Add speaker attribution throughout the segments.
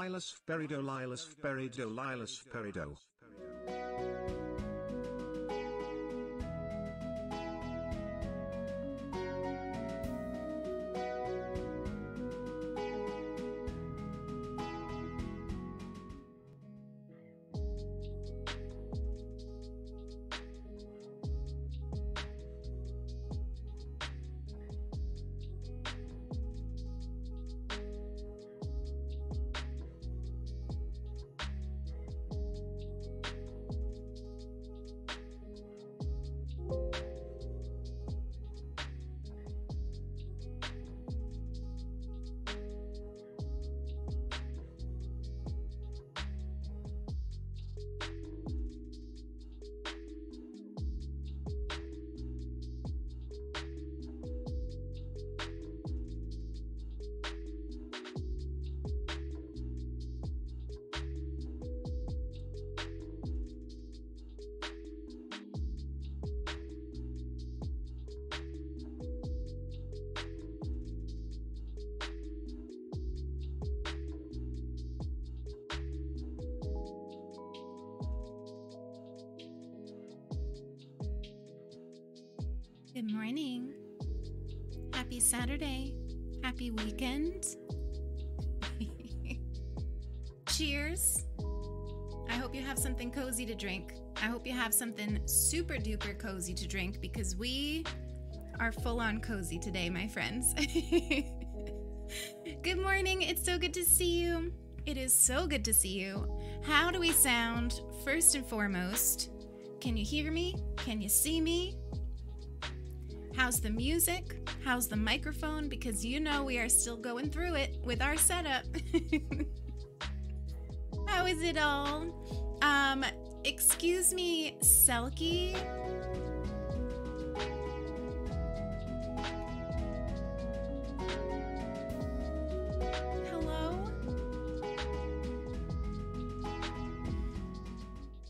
Speaker 1: Lilas Perido, Lilas Perido, Lilas Perido.
Speaker 2: Good morning. Happy Saturday. Happy weekend. Cheers. I hope you have something cozy to drink. I hope you have something super duper cozy to drink because we are full on cozy today, my friends. Good morning. It's so good to see you. It is so good to see you. How do we sound? First and foremost, can you hear me? Can you see me? How's the music? How's the microphone? Because you know we are still going through it with our setup. How is it all? Excuse me, Selkie. Hello?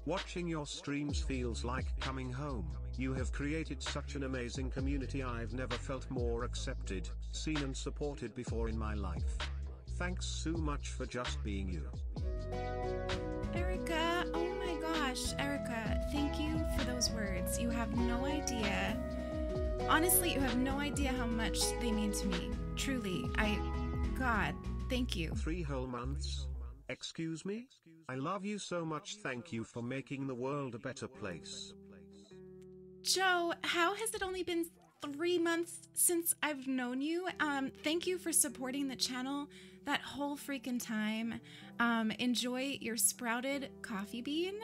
Speaker 1: Watching your streams feels like coming home. You have created such an amazing community. I've never felt more accepted, seen and supported before in my life. Thanks so much for just being you.
Speaker 2: Erica, oh my gosh, Erica, thank you for those words. You have no idea. Honestly, you have no idea how much they mean to me. Truly, God, thank you.
Speaker 1: 3 whole months? Excuse me? I love you so much. Thank you for making the world a better place.
Speaker 2: Joe, how has it only been 3 months since I've known you? Thank you for supporting the channel that whole freaking time. Enjoy your sprouted coffee bean,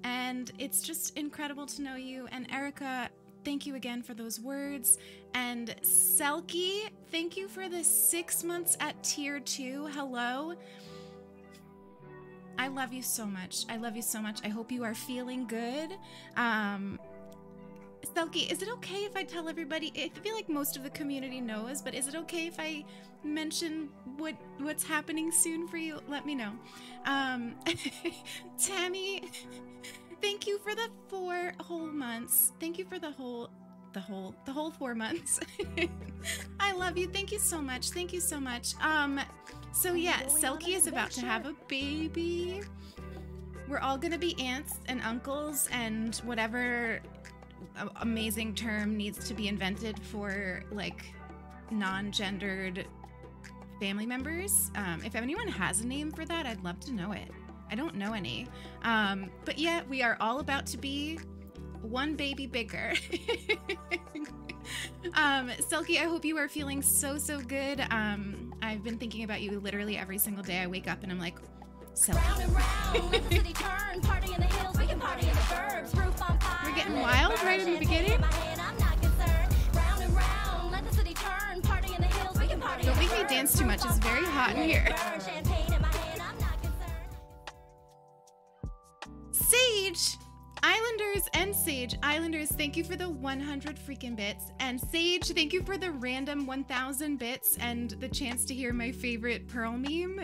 Speaker 2: and it's just incredible to know you. And Erica, thank you again for those words. And Selkie, thank you for the 6 months at tier 2. Hello. I love you so much. I love you so much. I hope you are feeling good. Selkie, is it okay if I tell everybody? I feel like most of the community knows, but is it okay if I mention what's happening soon for you? Let me know. Tammy, thank you for the 4 whole months. Thank you for the whole 4 months. I love you. Thank you so much. Thank you so much. So yeah, Selkie is about to have a baby. We're all gonna be aunts and uncles and whatever amazing term needs to be invented for like non-gendered family members. If anyone has a name for that, I'd love to know it. I don't know any. But yeah, we are all about to be one baby bigger. Selkie, I hope you are feeling so good. I've been thinking about you literally every single day. I wake up and I'm like, Selkie.
Speaker 3: Round and round, let the city turn. Party in the hills, we can party in the burbs. Roof on fire.
Speaker 2: We're getting wild right in the beginning.
Speaker 3: I'm not concerned. Round and round, let the city turn. Party in the hills, we can party in the burbs.
Speaker 2: Don't make me dance too much. It's very hot in here.
Speaker 3: Champagne in my hand, I'm not concerned.
Speaker 2: Sage! Islanders and Sage. Islanders, thank you for the 100 freaking bits. And Sage, thank you for the random 1,000 bits and the chance to hear my favorite Pearl meme.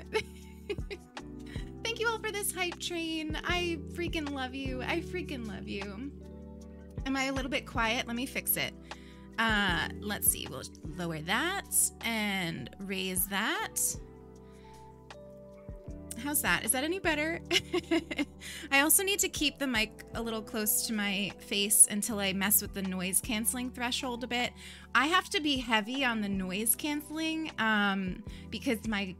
Speaker 2: Thank you all for this hype train. I freaking love you. I freaking love you. Am I a little bit quiet? Let me fix it. Let's see. We'll lower that and raise that. How's that? Is that any better? I also need to keep the mic a little close to my face until I mess with the noise canceling threshold a bit. I have to be heavy on the noise canceling because I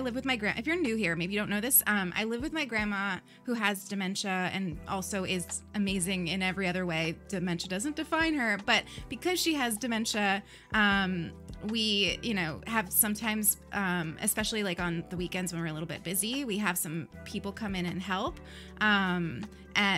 Speaker 2: live with my grandma. If you're new here, maybe you don't know this, I live with my grandma who has dementia and also is amazing in every other way. Dementia doesn't define her, but because she has dementia, we, have sometimes, especially like on the weekends when we're a little bit busy, we have some people come in and help,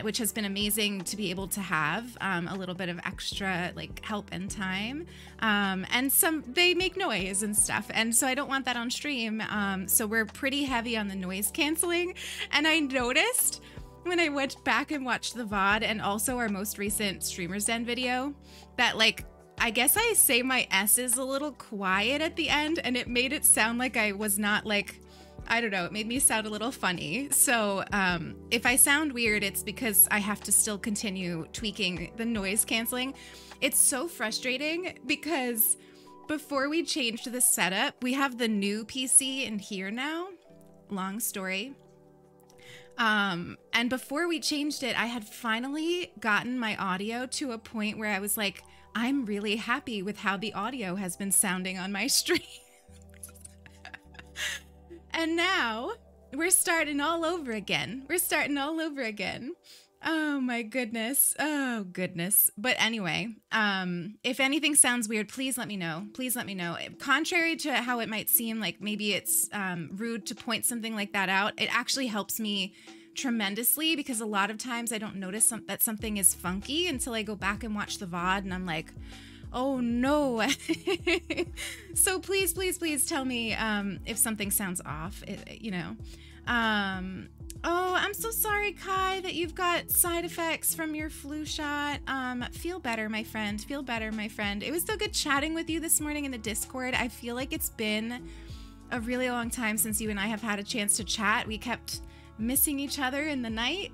Speaker 2: which has been amazing to be able to have a little bit of extra like help and time. And they make noise and stuff. And so I don't want that on stream. So we're pretty heavy on the noise canceling. And I noticed when I went back and watched the VOD and also our most recent Streamer's Den video that like, I guess I say my S's a little quiet at the end, and it made it sound like I was not like, I don't know, it made me sound a little funny. So if I sound weird, it's because I have to still continue tweaking the noise canceling. It's so frustrating because before we changed the setup, we have the new PC in here now. Long story. And before we changed it, I had finally gotten my audio to a point where I was like, I'm really happy with how the audio has been sounding on my stream. And now we're starting all over again. Oh my goodness. Oh goodness. But anyway, if anything sounds weird, please let me know. Contrary to how it might seem like maybe it's rude to point something like that out, it actually helps me tremendously because a lot of times I don't notice that something is funky until I go back and watch the VOD and I'm like, oh no. So please tell me if something sounds off, Oh, I'm so sorry, Kai, that you've got side effects from your flu shot. Feel better, my friend. It was so good chatting with you this morning in the Discord. I feel like it's been a really long time since you and I have had a chance to chat. We kept missing each other in the night.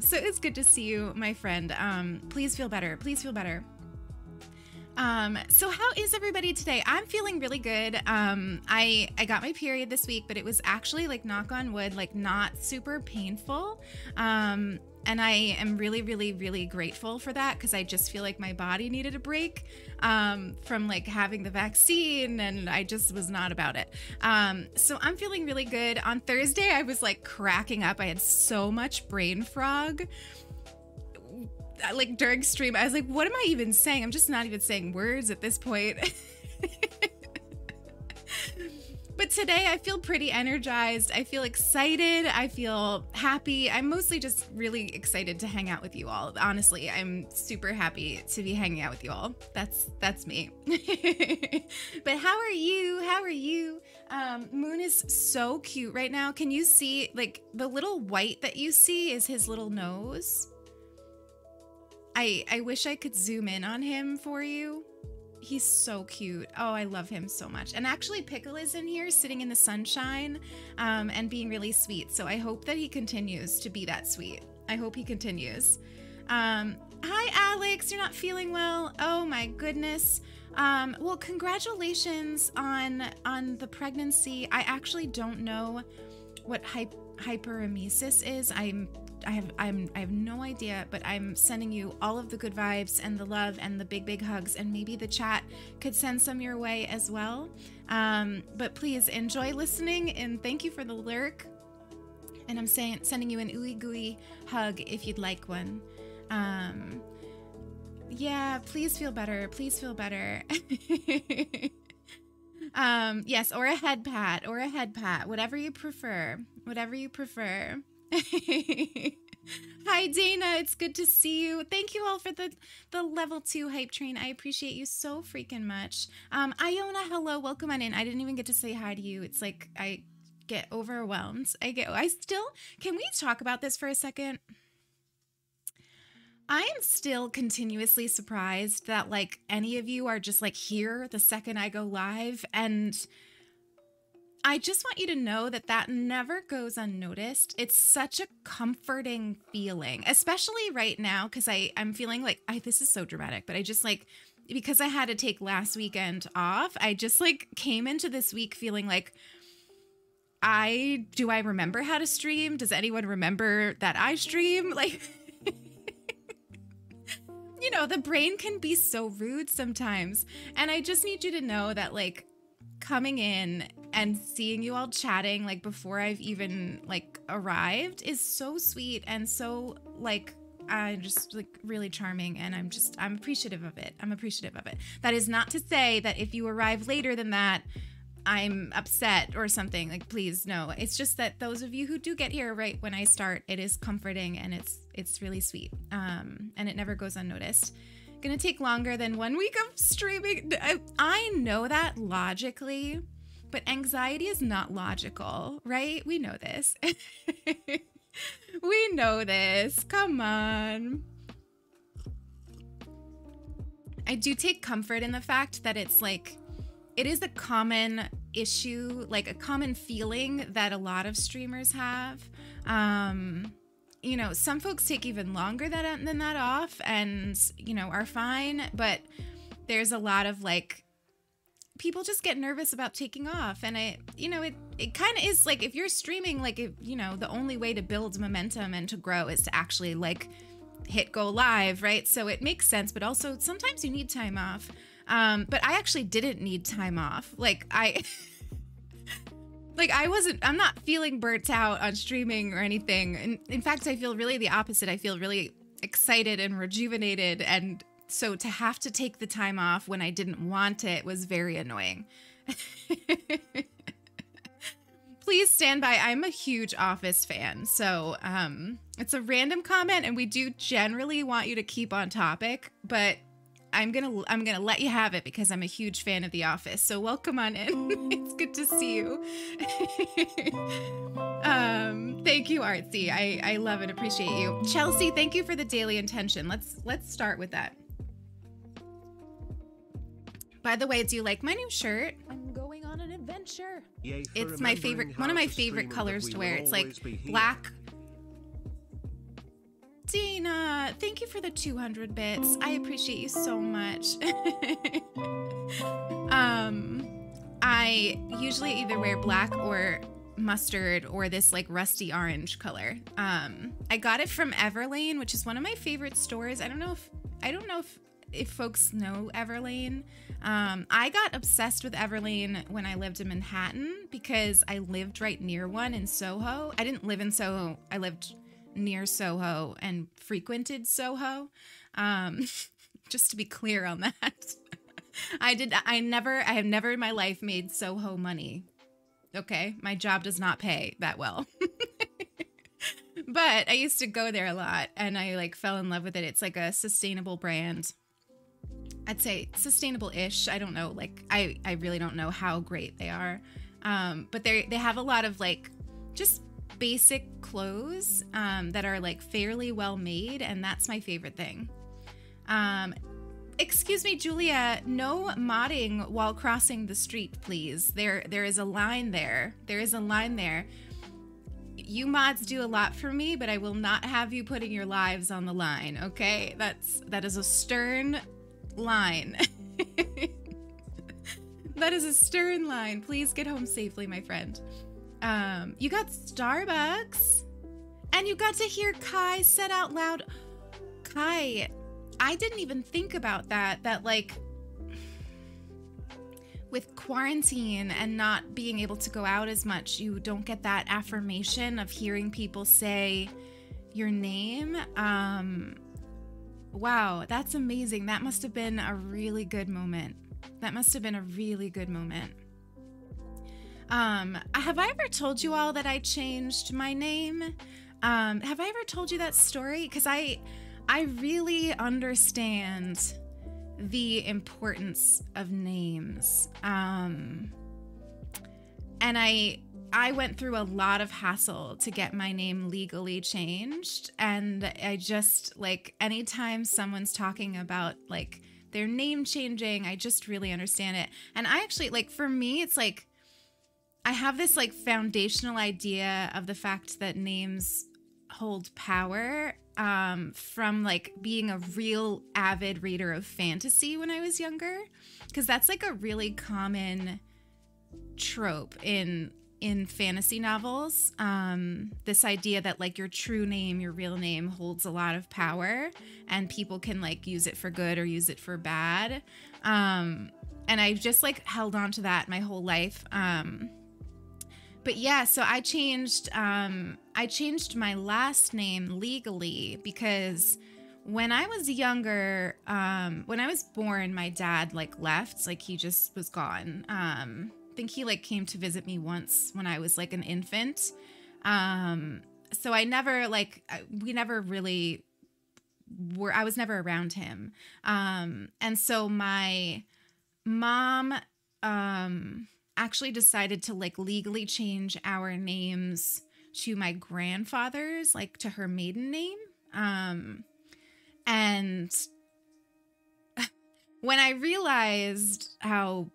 Speaker 2: So it's good to see you, my friend. Please feel better. So how is everybody today? I'm feeling really good. I got my period this week, but it was actually like, knock on wood, like not super painful. And I am really, really, really grateful for that because I just feel like my body needed a break from like having the vaccine, and I just was not about it. So I'm feeling really good. On Thursday, I was like cracking up. I had so much brain fog. Like during stream, I was like, what am I even saying? I'm just not even saying words at this point. But today I feel pretty energized. I feel excited. I feel happy. I'm mostly just really excited to hang out with you all. Honestly, I'm super happy to be hanging out with you all. That's me. But how are you? Moon is so cute right now. Can you see like the little white that you see is his little nose? I wish I could zoom in on him for you. He's so cute. Oh, I love him so much. And actually, Pickle is in here sitting in the sunshine and being really sweet. So I hope that he continues to be that sweet. I hope he continues. Hi, Alex. You're not feeling well? Oh, my goodness. Well, congratulations on the pregnancy. I actually don't know what hyperemesis is. I have no idea, but I'm sending you all of the good vibes and the love and the big hugs, and maybe the chat could send some your way as well. But please enjoy listening, and thank you for the lurk. And I'm sending you an ooey gooey hug if you'd like one. Yeah, please feel better. Yes, or a head pat, whatever you prefer. Hi, Dana. It's good to see you. Thank you all for the level 2 hype train. I appreciate you so freaking much. Iona, hello. Welcome on in. I didn't even get to say hi to you. It's like I get overwhelmed. Can we talk about this for a second? I am still continuously surprised that like any of you are just like here the second I go live, and I just want you to know that never goes unnoticed. It's such a comforting feeling, especially right now, because I'm feeling like, this is so dramatic, but I just like, because I had to take last weekend off, I just like came into this week feeling like do I remember how to stream? Does anyone remember that I stream? Like, you know, the brain can be so rude sometimes. And I just need you to know that, like, coming in and seeing you all chatting, like, before I've even, like, arrived is so sweet and so, like, just, like, really charming. And I'm appreciative of it. I'm appreciative of it. That is not to say that if you arrive later than that, I'm upset or something. Like, please, no. It's just that those of you who do get here right when I start, it is comforting and it's really sweet. And it never goes unnoticed. Gonna take longer than 1 week of streaming. I know that logically, but anxiety is not logical, right? We know this. We know this. Come on. I do take comfort in the fact that it's like, it is a common issue, like a common feeling that a lot of streamers have. You know, some folks take even longer than that off and, you know, are fine. But there's a lot of, like, people just get nervous about taking off. And it kind of is like, if you're streaming, like, you know, the only way to build momentum and to grow is to actually, like, hit go live, right? So it makes sense. But also sometimes you need time off. But I actually didn't need time off. Like, I'm not feeling burnt out on streaming or anything. And in fact, I feel really the opposite. I feel really excited and rejuvenated. And so to have to take the time off when I didn't want it was very annoying. Please stand by. I'm a huge Office fan. So, it's a random comment and we do generally want you to keep on topic, but I'm gonna let you have it because I'm a huge fan of The Office. So welcome on in. It's good to see you. Thank you, Artsy. I love and appreciate you. Chelsea, thank you for the daily intention. Let's start with that. By the way, do you like my new shirt?
Speaker 3: I'm going on an adventure.
Speaker 2: It's my favorite, one of my favorite colors to wear. It's like black. Dina, thank you for the 200 bits. I appreciate you so much. I usually either wear black or mustard or this like rusty orange color. I got it from Everlane, which is one of my favorite stores. I don't know if folks know Everlane. I got obsessed with Everlane when I lived in Manhattan because I lived right near one in Soho. I didn't live in Soho. I lived near Soho and frequented Soho. Just to be clear on that. I have never in my life made Soho money. Okay, my job does not pay that well. But I used to go there a lot and I like fell in love with it. It's like a sustainable brand. I'd say sustainable-ish. I don't know, like I really don't know how great they are. But they have a lot of like just basic clothes that are like fairly well made, and that's my favorite thing. Excuse me, Julia, no modding while crossing the street, please. There is a line there. There is a line there. You mods do a lot for me, but I will not have you putting your lives on the line, okay? That is a stern line. That is a stern line. Please get home safely, my friend. You got Starbucks, and you got to hear Kai said out loud. Kai, I didn't even think about that like with quarantine and not being able to go out as much, you don't get that affirmation of hearing people say your name. Wow, that's amazing. That must have been a really good moment. Have I ever told you all that I changed my name? Have I ever told you that story? Because I really understand the importance of names. And I went through a lot of hassle to get my name legally changed. And I just, like, anytime someone's talking about, like, their name changing, I just really understand it. And I actually, like, for me, it's like, I have this, like, foundational idea of the fact that names hold power from, like, being a real avid reader of fantasy when I was younger. Because that's, like, a really common trope in in fantasy novels. This idea that like your true name, your real name holds a lot of power and people can like use it for good or use it for bad. And I've just like held on to that my whole life. But yeah, so I changed my last name legally because when I was younger, when I was born, my dad like left, like he just was gone. I think he like came to visit me once when I was like an infant. So I never like, we never really were, I was never around him. And so my mom, actually decided to like legally change our names to my grandfather's, like to her maiden name. And when I realized how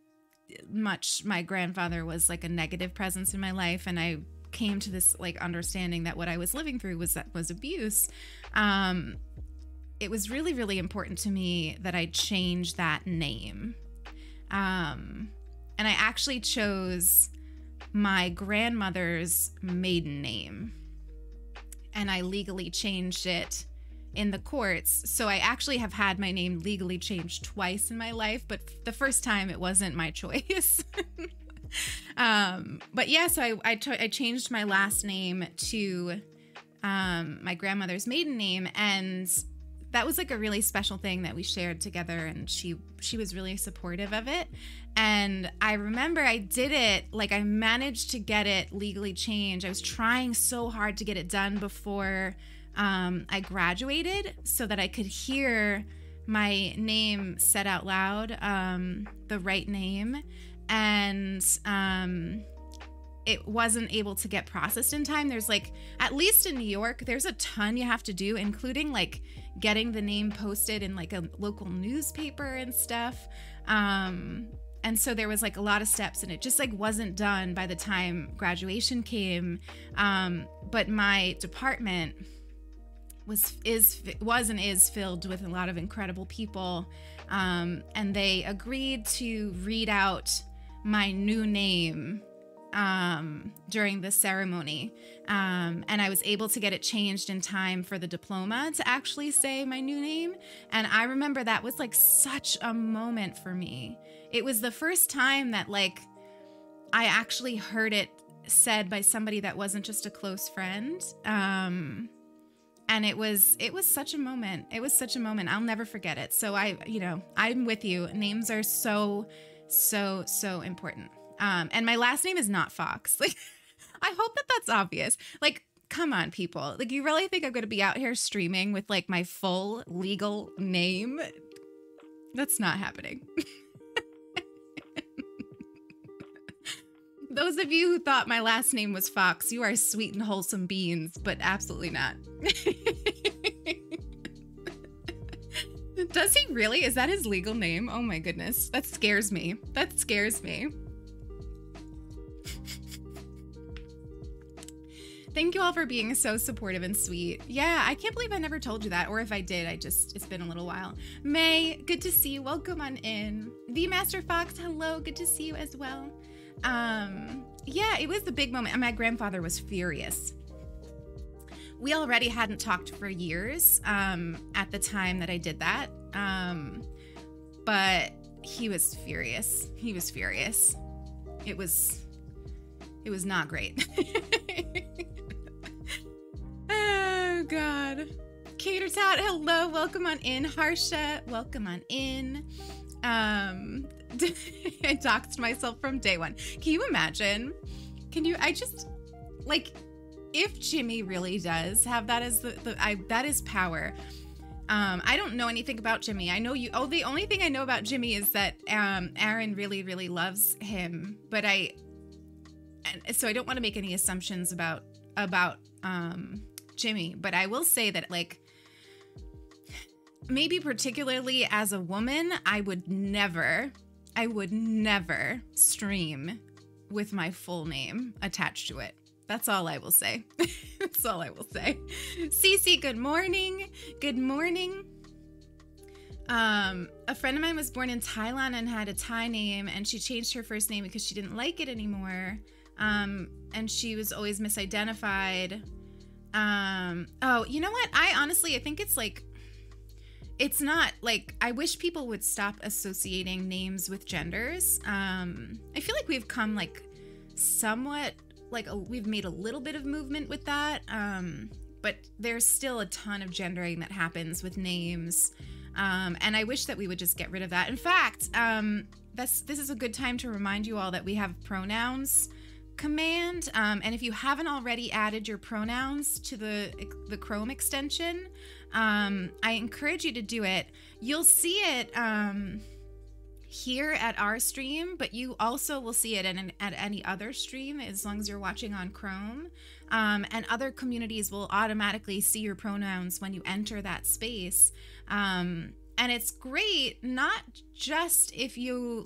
Speaker 2: much my grandfather was like a negative presence in my life, and I came to this like understanding that what I was living through was abuse, it was really, really important to me that I change that name. And I actually chose my grandmother's maiden name, and I legally changed it in the courts. So I actually have had my name legally changed twice in my life, but the first time it wasn't my choice. But yeah, so I changed my last name to my grandmother's maiden name, and that was like a really special thing that we shared together, and she was really supportive of it. And I remember I did it, like I managed to get it legally changed. I was trying so hard to get it done before I graduated so that I could hear my name said out loud, the right name. And it wasn't able to get processed in time. There's like, at least in New York, there's a ton you have to do, including like getting the name posted in like a local newspaper and stuff. And so there was like a lot of steps, and it just like wasn't done by the time graduation came. But my department was and is filled with a lot of incredible people. And they agreed to read out my new name during the ceremony. And I was able to get it changed in time for the diploma to actually say my new name. And I remember that was like such a moment for me. It was the first time that like I actually heard it said by somebody that wasn't just a close friend. And it was such a moment. It was such a moment. I'll never forget it. So I'm with you. Names are so, so, so important. And my last name is not Fox. Like, I hope that that's obvious. Like, come on, people. Like, you really think I'm going to be out here streaming with like my full legal name? That's not happening. Those of you who thought my last name was Fox, you are sweet and wholesome beings, but absolutely not. Does he really? Is that his legal name? Oh my goodness. That scares me. That scares me. Thank you all for being so supportive and sweet. Yeah, I can't believe I never told you that. Or if I did, it's been a little while. May, good to see you. Welcome on in. The Master Fox, hello. Good to see you as well. Yeah, it was a big moment. And my grandfather was furious. We already hadn't talked for years at the time that I did that. But he was furious. He was furious. It was not great. Oh, God. Cater Tot, hello. Welcome on in. Harsha, welcome on in. I doxed myself from day one. Can you imagine? If Jimmy really does have that as that is power. I don't know anything about Jimmy. I know you. Oh, the only thing I know about Jimmy is that Aaron really, really loves him. But so I don't want to make any assumptions about Jimmy. But I will say that, like, maybe particularly as a woman, I would never stream with my full name attached to it. That's all I will say. That's all I will say. Cece, good morning. Good morning. A friend of mine was born in Thailand and had a Thai name, and she changed her first name because she didn't like it anymore. and she was always misidentified. Oh, you know what? I think it's like, it's not like, I wish people would stop associating names with genders. I feel like we've come like somewhat, like we've made a little bit of movement with that. But there's still a ton of gendering that happens with names. And I wish that we would just get rid of that. In fact, this is a good time to remind you all that we have pronouns command. And if you haven't already added your pronouns to the Chrome extension, I encourage you to do it. You'll see it here at our stream, but you also will see it at any other stream as long as you're watching on Chrome. And other communities will automatically see your pronouns when you enter that space. And it's great, not just if you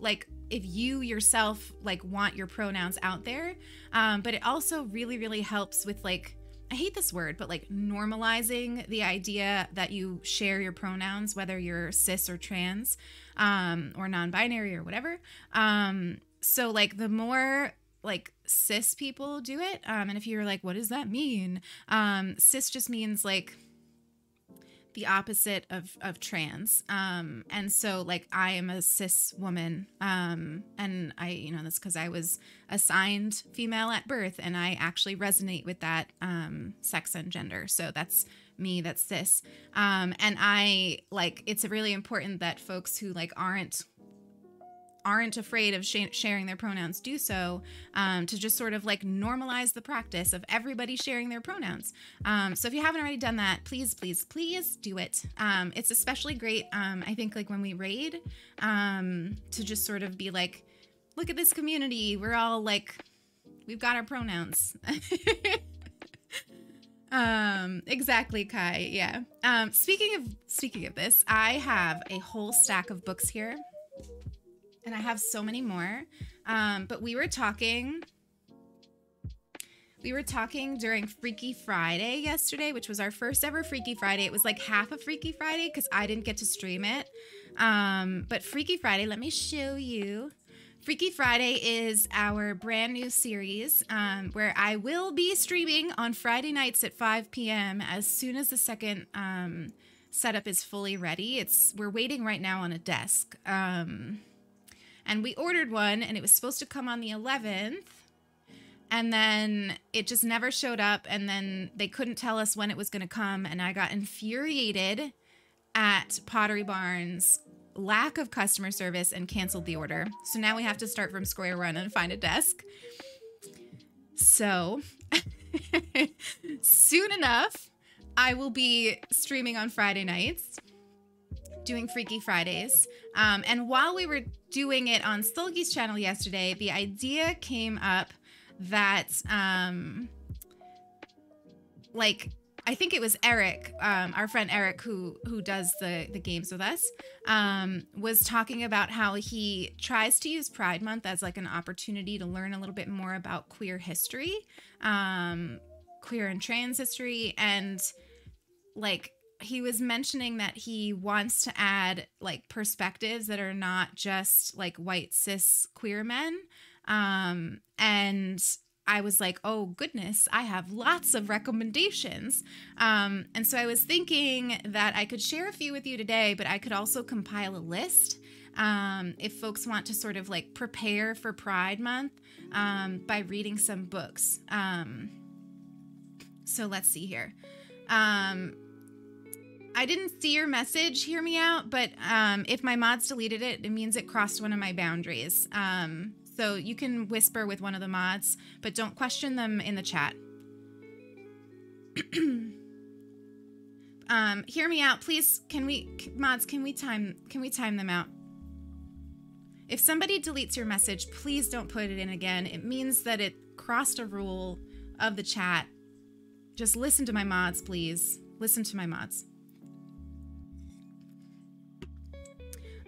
Speaker 2: yourself like want your pronouns out there, but it also really, really helps with like, I hate this word, but like normalizing the idea that you share your pronouns, whether you're cis or trans, or non-binary or whatever. So like the more like cis people do it, and if you're like, what does that mean? Cis just means like the opposite of trans. And so like I am a cis woman, and I, that's because I was assigned female at birth, and I actually resonate with that sex and gender. So that's me, that's cis. And I like, it's really important that folks who like aren't afraid of sharing their pronouns do so, to just sort of like normalize the practice of everybody sharing their pronouns. So if you haven't already done that, please, please, please do it. It's especially great, I think, like when we raid, to just sort of be like, look at this community. We're all like, we've got our pronouns. Exactly, Kai. Yeah. Speaking of this, I have a whole stack of books here. And I have so many more. But we were talking during Freaky Friday yesterday, which was our first ever Freaky Friday. It was like half a Freaky Friday because I didn't get to stream it. But Freaky Friday, let me show you. Freaky Friday is our brand new series, where I will be streaming on Friday nights at 5 p.m. as soon as the second setup is fully ready. We're waiting right now on a desk. And we ordered one, and it was supposed to come on the 11th, and then it just never showed up, and then they couldn't tell us when it was going to come, and I got infuriated at Pottery Barn's lack of customer service and canceled the order. So now we have to start from square one and find a desk. So soon enough, I will be streaming on Friday nights, doing Freaky Fridays. And while we were doing it on Stulgy's channel yesterday, the idea came up that, I think it was Eric, our friend Eric, who does the games with us, was talking about how he tries to use Pride Month as like an opportunity to learn a little bit more about queer history, queer and trans history, and like, he was mentioning that he wants to add like perspectives that are not just like white cis queer men. And I was like, oh goodness, I have lots of recommendations. And so I was thinking that I could share a few with you today, but I could also compile a list, if folks want to sort of like prepare for Pride Month, by reading some books. So let's see here. I didn't see your message, hear me out, but if my mods deleted it, it means it crossed one of my boundaries. So you can whisper with one of the mods, but don't question them in the chat. Hear me out, please. Mods, can we time them out? If somebody deletes your message, please don't put it in again. It means that it crossed a rule of the chat. Just listen to my mods, please. Listen to my mods.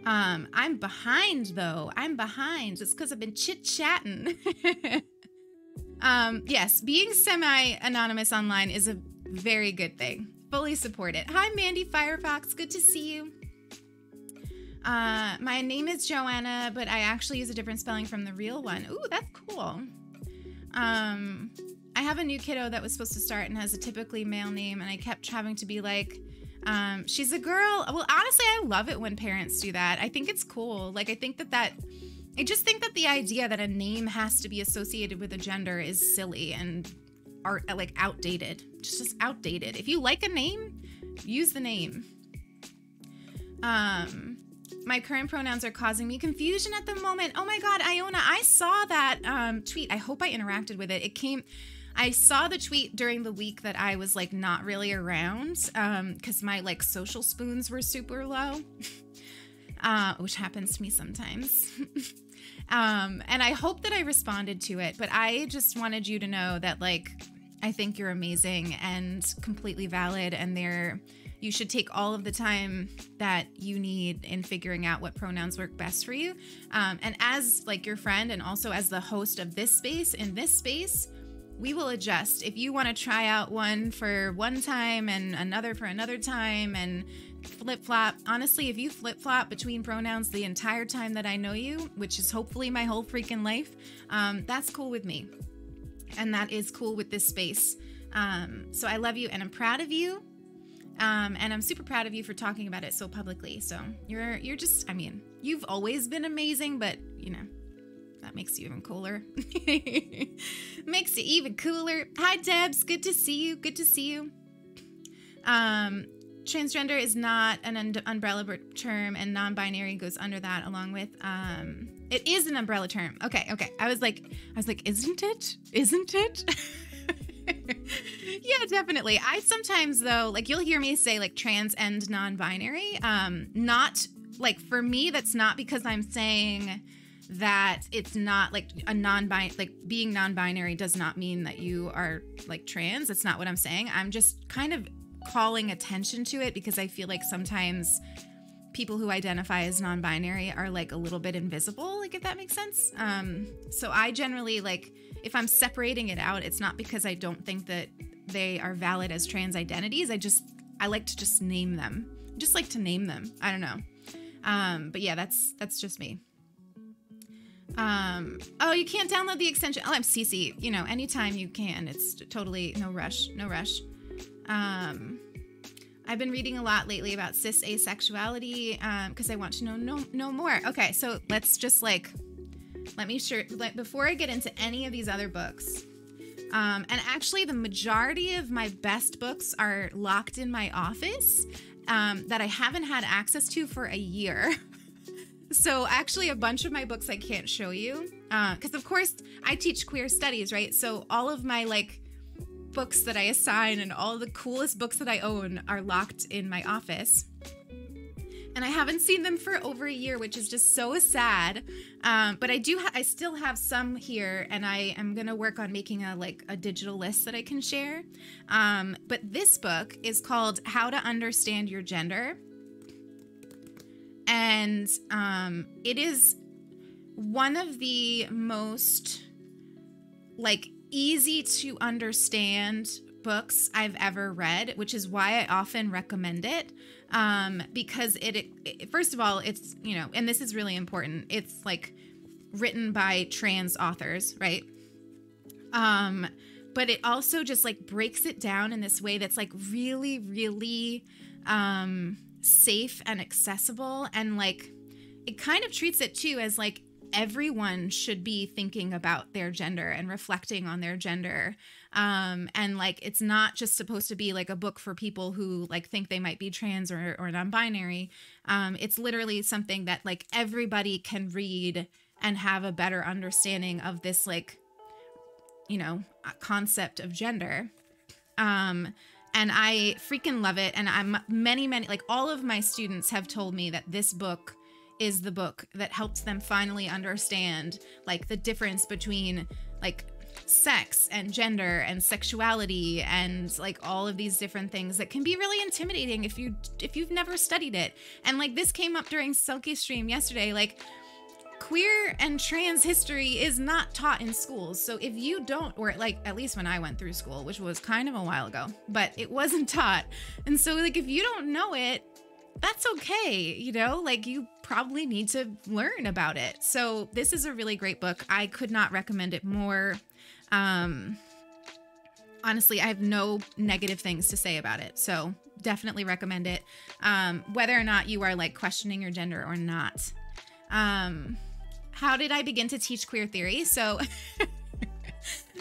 Speaker 2: I'm behind though. I'm behind. It's because I've been chit-chatting. Yes, being semi-anonymous online is a very good thing. Fully support it. Hi, Mandy Firefox. Good to see you. My name is Joanna, but I actually use a different spelling from the real one. Ooh, that's cool. I have a new kiddo that was supposed to start and has a typically male name, and I kept having to be like, she's a girl. Well, honestly, I love it when parents do that. I think it's cool. Like, I just think that the idea that a name has to be associated with a gender is silly and outdated. Just outdated. If you like a name, use the name. My current pronouns are causing me confusion at the moment. Oh my God, Iona, I saw that tweet. I hope I interacted with it. I saw the tweet during the week that I was like not really around because my like social spoons were super low, which happens to me sometimes. And I hope that I responded to it, but I just wanted you to know that like I think you're amazing and completely valid, and you should take all of the time that you need in figuring out what pronouns work best for you. And as like your friend and also as the host of this space, in this space, we will adjust. If you want to try out one for one time and another for another time and flip-flop, honestly, if you flip-flop between pronouns the entire time that I know you, which is hopefully my whole freaking life, that's cool with me. And that is cool with this space. So I love you and I'm proud of you. And I'm super proud of you for talking about it so publicly. So you're just, I mean, you've always been amazing, but you know, that makes you even cooler. Makes you even cooler. Hi, Debs. Good to see you. Good to see you. Transgender is not an umbrella term, and non-binary goes under that along with, it is an umbrella term. Okay. I was like, isn't it? Isn't it? Yeah, definitely. I sometimes though, like you'll hear me say like trans and non-binary. Not like for me, that's not because I'm saying that it's not like being non-binary does not mean that you are like trans. That's not what I'm saying. I'm just kind of calling attention to it because I feel like sometimes people who identify as non-binary are like a little bit invisible, like if that makes sense. So I generally like, if I'm separating it out, it's not because I don't think that they are valid as trans identities. I like to just name them. Just like to name them. I don't know. But yeah, that's just me. Oh, you can't download the extension. Oh, I'm Cece. You know, anytime you can. It's totally no rush. No rush. I've been reading a lot lately about cis asexuality because I want to know more. Okay, so let's just like, before I get into any of these other books, and actually the majority of my best books are locked in my office that I haven't had access to for a year. So actually a bunch of my books I can't show you because of course I teach queer studies, right? So all of my like books that I assign and all the coolest books that I own are locked in my office. And I haven't seen them for over a year, which is just so sad. But I still have some here, and I am gonna work on making a digital list that I can share. But this book is called How to Understand Your Gender. And it is one of the most like easy to understand books I've ever read, which is why I often recommend it. Because it first of all, it's, you know, and this is really important, it's like written by trans authors, right? But it also just like breaks it down in this way that's like really, really safe and accessible, and like it kind of treats it too as like everyone should be thinking about their gender and reflecting on their gender. And like, it's not just supposed to be like a book for people who like think they might be trans or non-binary. It's literally something that like everybody can read and have a better understanding of this, like, you know, concept of gender. And I freaking love it. And I'm many, like all of my students have told me that this book is the book that helps them finally understand like the difference between like sex and gender and sexuality and like all of these different things that can be really intimidating if you've never studied it. And like this came up during Selkie stream yesterday, like queer and trans history is not taught in schools. So if you don't, or like at least when I went through school, which was kind of a while ago, but it wasn't taught. And so like if you don't know it, that's okay. You know, like you probably need to learn about it. So this is a really great book. I could not recommend it more. Honestly, I have no negative things to say about it. So definitely recommend it. Whether or not you are like questioning your gender or not. How did I begin to teach queer theory? So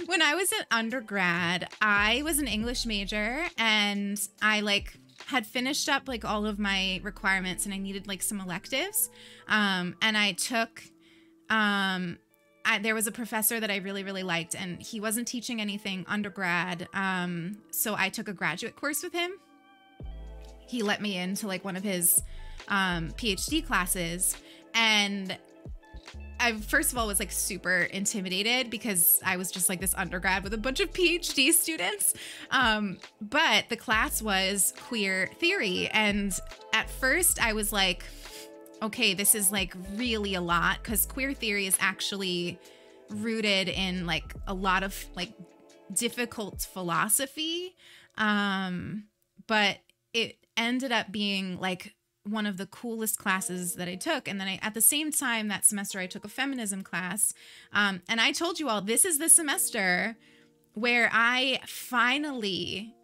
Speaker 2: when I was an undergrad, I was an English major and I like had finished up like all of my requirements and I needed like some electives. And I took, there was a professor that I really, really liked and he wasn't teaching anything undergrad. So I took a graduate course with him. He let me into like one of his PhD classes, and I first of all was like super intimidated because I was just like this undergrad with a bunch of PhD students. But the class was queer theory. And at first I was like, okay, this is like really a lot, because queer theory is actually rooted in like a lot of like difficult philosophy. But it ended up being like one of the coolest classes that I took. And then at the same time that semester, I took a feminism class. And I told you all, this is the semester where I finally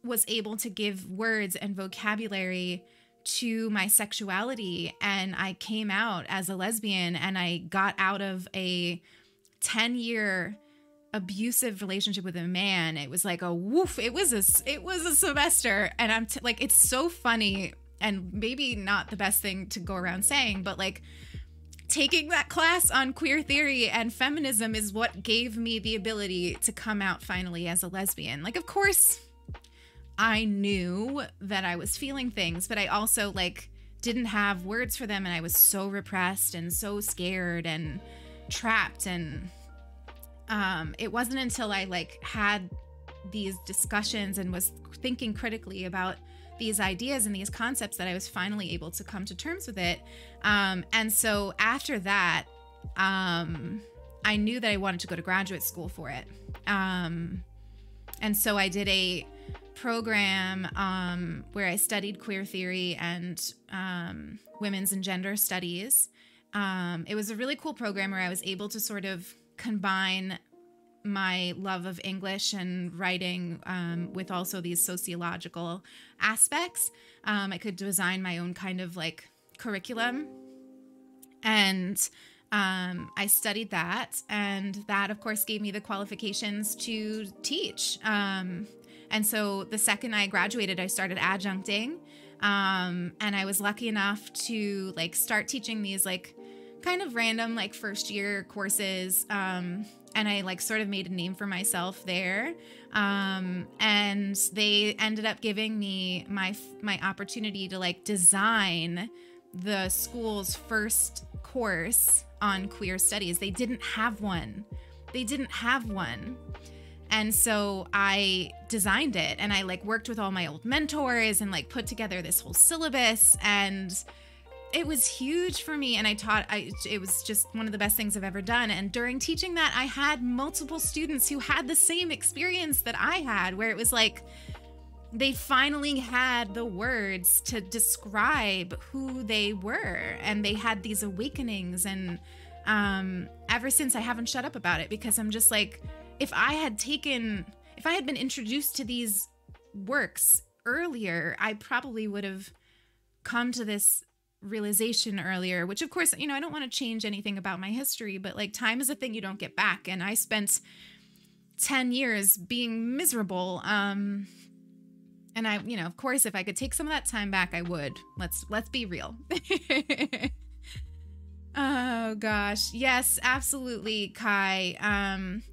Speaker 2: was able to give words and vocabulary to my sexuality. And I came out as a lesbian and I got out of a 10-year abusive relationship with a man. It was like a woof. It was a semester. And I'm like, it's so funny. And maybe not the best thing to go around saying, but like taking that class on queer theory and feminism is what gave me the ability to come out finally as a lesbian. Like, of course, I knew that I was feeling things, but I also like didn't have words for them. And I was so repressed and so scared and trapped. And it wasn't until I like had these discussions and was thinking critically about these ideas and these concepts that I was finally able to come to terms with it. And so after that, I knew that I wanted to go to graduate school for it. And so I did a program where I studied queer theory and women's and gender studies. It was a really cool program where I was able to sort of combine my love of English and writing with also these sociological aspects. I could design my own kind of like curriculum. And I studied that. And that, of course, gave me the qualifications to teach. And so the second I graduated, I started adjuncting. And I was lucky enough to like start teaching these like kind of random like first year courses. And I like sort of made a name for myself there. And they ended up giving me my opportunity to like design the school's first course on queer studies. They didn't have one. And so I designed it and I like worked with all my old mentors and like put together this whole syllabus, and it was huge for me. And it was just one of the best things I've ever done. And during teaching that, I had multiple students who had the same experience that I had, where it was like, they finally had the words to describe who they were. And they had these awakenings. And ever since, I haven't shut up about it, because I'm just like, if I had been introduced to these works earlier, I probably would have come to this realization earlier, which of course, you know, I don't want to change anything about my history, but like time is a thing you don't get back. And I spent 10 years being miserable. And I, you know, of course, if I could take some of that time back, I would. Let's be real. Oh gosh. Yes, absolutely, Kai.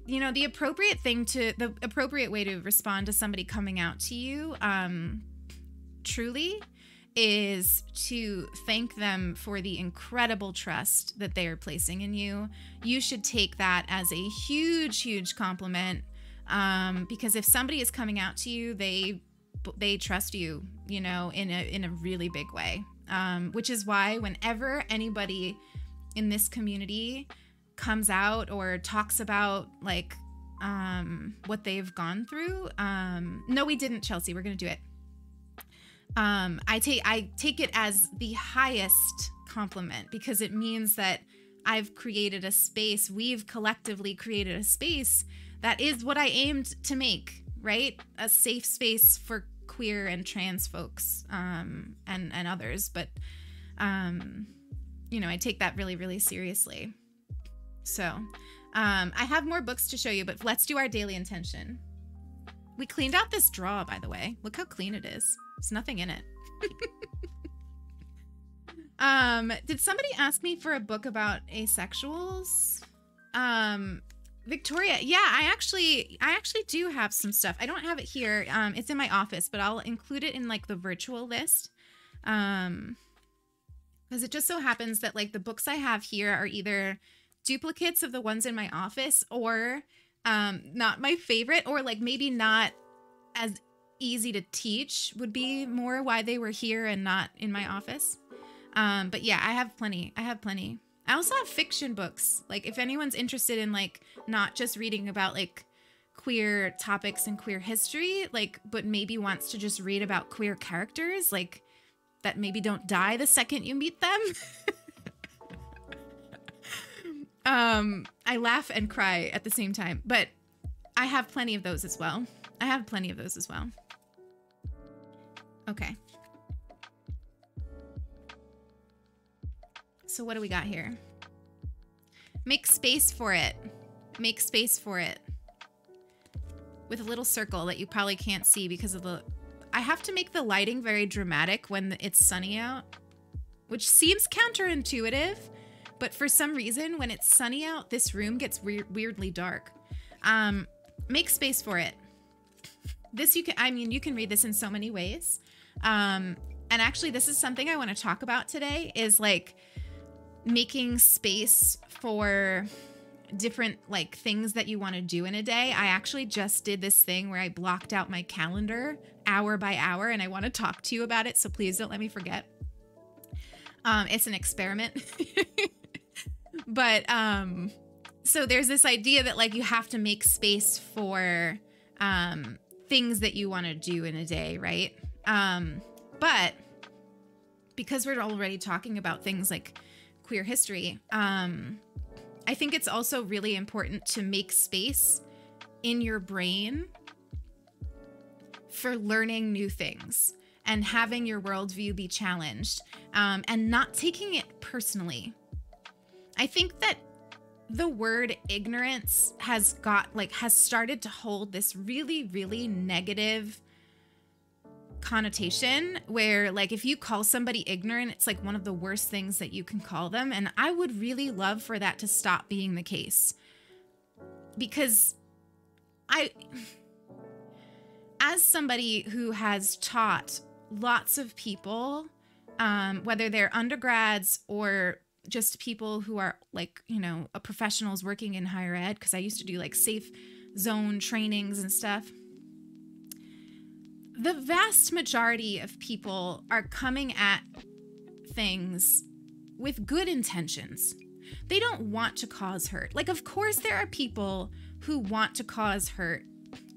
Speaker 2: You know, the appropriate way to respond to somebody coming out to you, truly, is to thank them for the incredible trust that they are placing in you. You should take that as a huge, huge compliment. Because if somebody is coming out to you, they trust you, you know, in a really big way. Which is why whenever anybody in this community comes out or talks about like what they've gone through, no, we didn't, Chelsea, we're gonna do it. I take it as the highest compliment, because it means that I've created a space, we've collectively created a space that is what I aimed to make, right? A safe space for queer and trans folks, and others. But, you know, I take that really, really seriously. So, I have more books to show you, but let's do our daily intention. We cleaned out this drawer, by the way. Look how clean it is. There's nothing in it. Did somebody ask me for a book about asexuals? Victoria, yeah, I actually do have some stuff. I don't have it here. It's in my office, but I'll include it in like the virtual list. Because it just so happens that like the books I have here are either duplicates of the ones in my office, or not my favorite, or like maybe not as easy to teach would be more why they were here and not in my office. But yeah, I have plenty. I also have fiction books. Like if anyone's interested in like not just reading about like queer topics and queer history, like, but maybe wants to just read about queer characters, like that maybe don't die the second you meet them. I laugh and cry at the same time, but I have plenty of those as well. Okay. So what do we got here? Make space for it. Make space for it. With a little circle that you probably can't see because of the... I have to make the lighting very dramatic when it's sunny out, which seems counterintuitive, but for some reason, when it's sunny out, this room gets weirdly dark. Make space for it. This you can read this in so many ways. And actually, this is something I want to talk about today, is like making space for different like things that you want to do in a day. I actually just did this thing where I blocked out my calendar hour by hour, and I want to talk to you about it, so please don't let me forget. It's an experiment. But so there's this idea that like you have to make space for things that you want to do in a day, right? But because we're already talking about things like queer history, I think it's also really important to make space in your brain for learning new things and having your worldview be challenged, and not taking it personally. I think that the word ignorance has started to hold this really, really negative connotation where like if you call somebody ignorant, it's like one of the worst things that you can call them. And I would really love for that to stop being the case, because as somebody who has taught lots of people, whether they're undergrads or just people who are like, you know, professionals working in higher ed, because I used to do like safe zone trainings and stuff. The vast majority of people are coming at things with good intentions. They don't want to cause hurt. Like, of course, there are people who want to cause hurt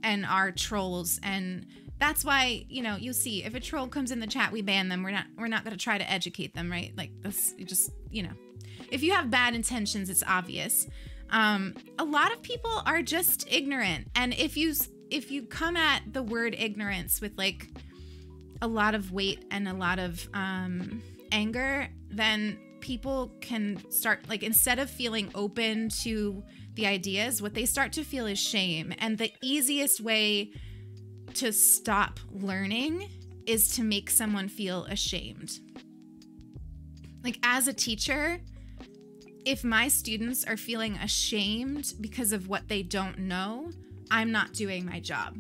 Speaker 2: and are trolls, and that's why, you know, you'll see if a troll comes in the chat, we ban them. We're not going to try to educate them, right? Like this, you just, you know, if you have bad intentions, it's obvious. A lot of people are just ignorant, and if you come at the word ignorance with like a lot of weight and a lot of anger, then people can start, like, instead of feeling open to the ideas, what they start to feel is shame. And the easiest way to stop learning is to make someone feel ashamed. Like, as a teacher, if my students are feeling ashamed because of what they don't know, I'm not doing my job.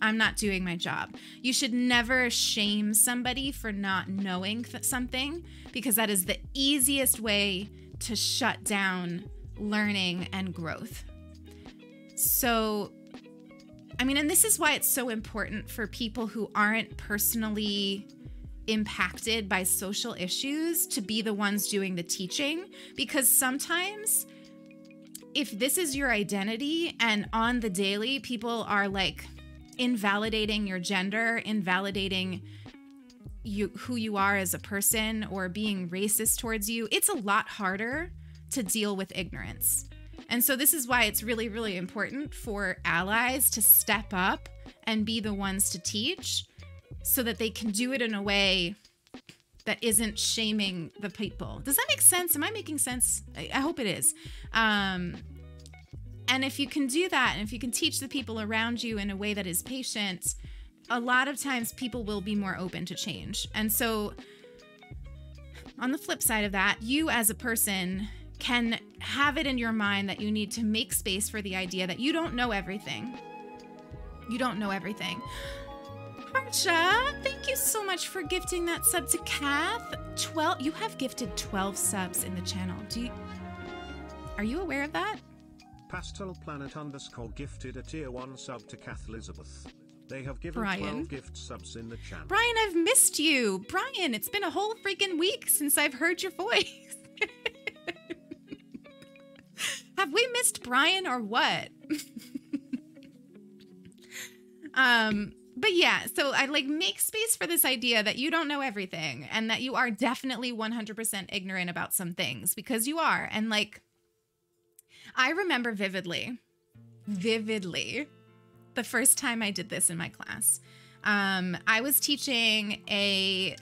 Speaker 2: I'm not doing my job. You should never shame somebody for not knowing something, because that is the easiest way to shut down learning and growth. So, I mean, and this is why it's so important for people who aren't personally impacted by social issues to be the ones doing the teaching, because sometimes if this is your identity and on the daily people are like invalidating your gender, invalidating who you are as a person or being racist towards you, it's a lot harder to deal with ignorance. And so this is why it's really, really important for allies to step up and be the ones to teach so that they can do it in a way that isn't shaming the people. Does that make sense? Am I making sense? I hope it is. And if you can do that, and if you can teach the people around you in a way that is patient, a lot of times people will be more open to change. And so on the flip side of that, you as a person can have it in your mind that you need to make space for the idea that you don't know everything. You don't know everything. Harsha, thank you so much for gifting that sub to Kath. You have gifted 12 subs in the channel. Are you aware of that?
Speaker 1: Pastel Planet _ gifted a tier 1 sub to Kath Elizabeth. They have given
Speaker 2: Brian.
Speaker 1: 12 gift subs in the channel.
Speaker 2: Brian, I've missed you. Brian, it's been a whole freaking week since I've heard your voice. Have we missed Brian or what? But yeah, so I make space for this idea that you don't know everything and that you are definitely 100% ignorant about some things, because you are. And I remember vividly, the first time I did this in my class. I was teaching it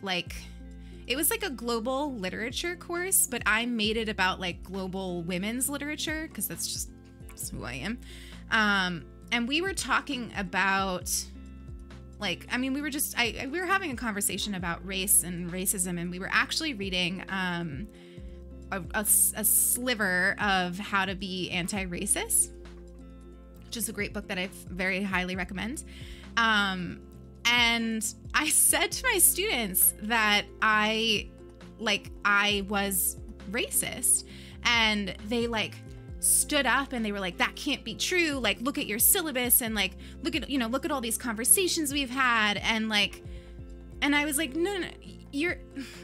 Speaker 2: was a global literature course, but I made it about global women's literature because that's who I am. And we were talking about we were having a conversation about race and racism, and we were actually reading a sliver of How to Be Anti-Racist, which is a great book that I very highly recommend. And I said to my students that I was racist, and they stood up and they were like, that can't be true. Look at your syllabus and look at all these conversations we've had. And I was like, no, you're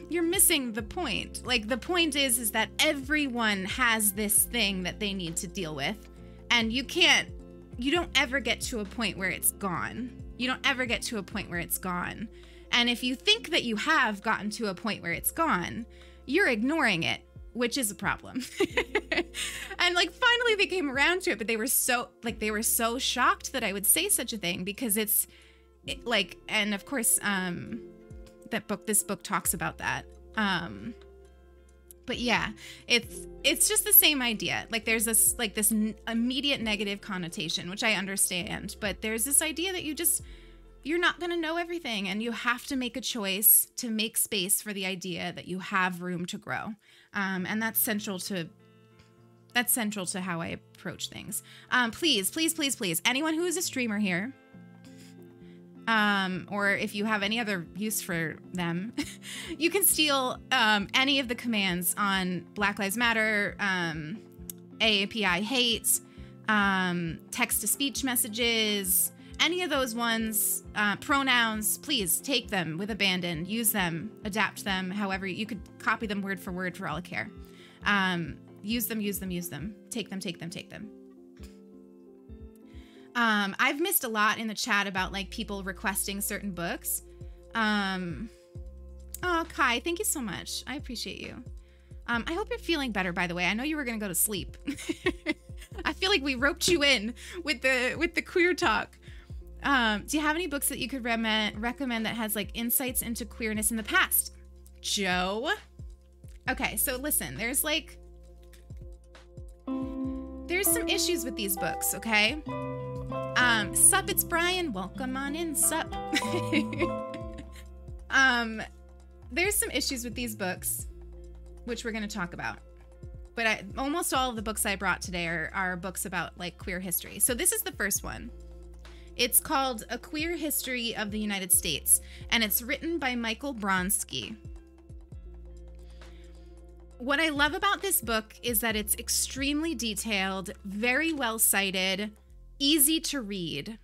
Speaker 2: missing the point. The point is that everyone has this thing that they need to deal with, and you don't ever get to a point where it's gone. You don't ever get to a point where it's gone. And if you think that you have gotten to a point where it's gone, you're ignoring it, which is a problem. And finally they came around to it, but they were so shocked that I would say such a thing, because and of course, this book talks about that. But yeah, it's just the same idea. There's this immediate negative connotation, which I understand, but there's this idea that you're not going to know everything, and you have to make a choice to make space for the idea that you have room to grow. And that's central to how I approach things. Please, anyone who is a streamer here, or if you have any other use for them, you can steal any of the commands on Black Lives Matter, AAPI hate, text-to-speech messages, any of those ones, pronouns. Please take them with abandon, use them, adapt them, however you could copy them word for word for all I care. Use them, take them. I've missed a lot in the chat about people requesting certain books. Oh, Kai, thank you so much. I appreciate you. I hope you're feeling better, by the way. I know you were going to go to sleep. I feel like we roped you in with the queer talk. Do you have any books that you could recommend that has insights into queerness in the past? Joe? Okay, so listen, there's some issues with these books, okay? Sup, it's Brian. Welcome on in, sup. There's some issues with these books, which we're going to talk about. But almost all of the books I brought today are books about queer history. So this is the first one. It's called A Queer History of the United States, and it's written by Michael Bronski. What I love about this book is that it's extremely detailed, very well cited, easy to read,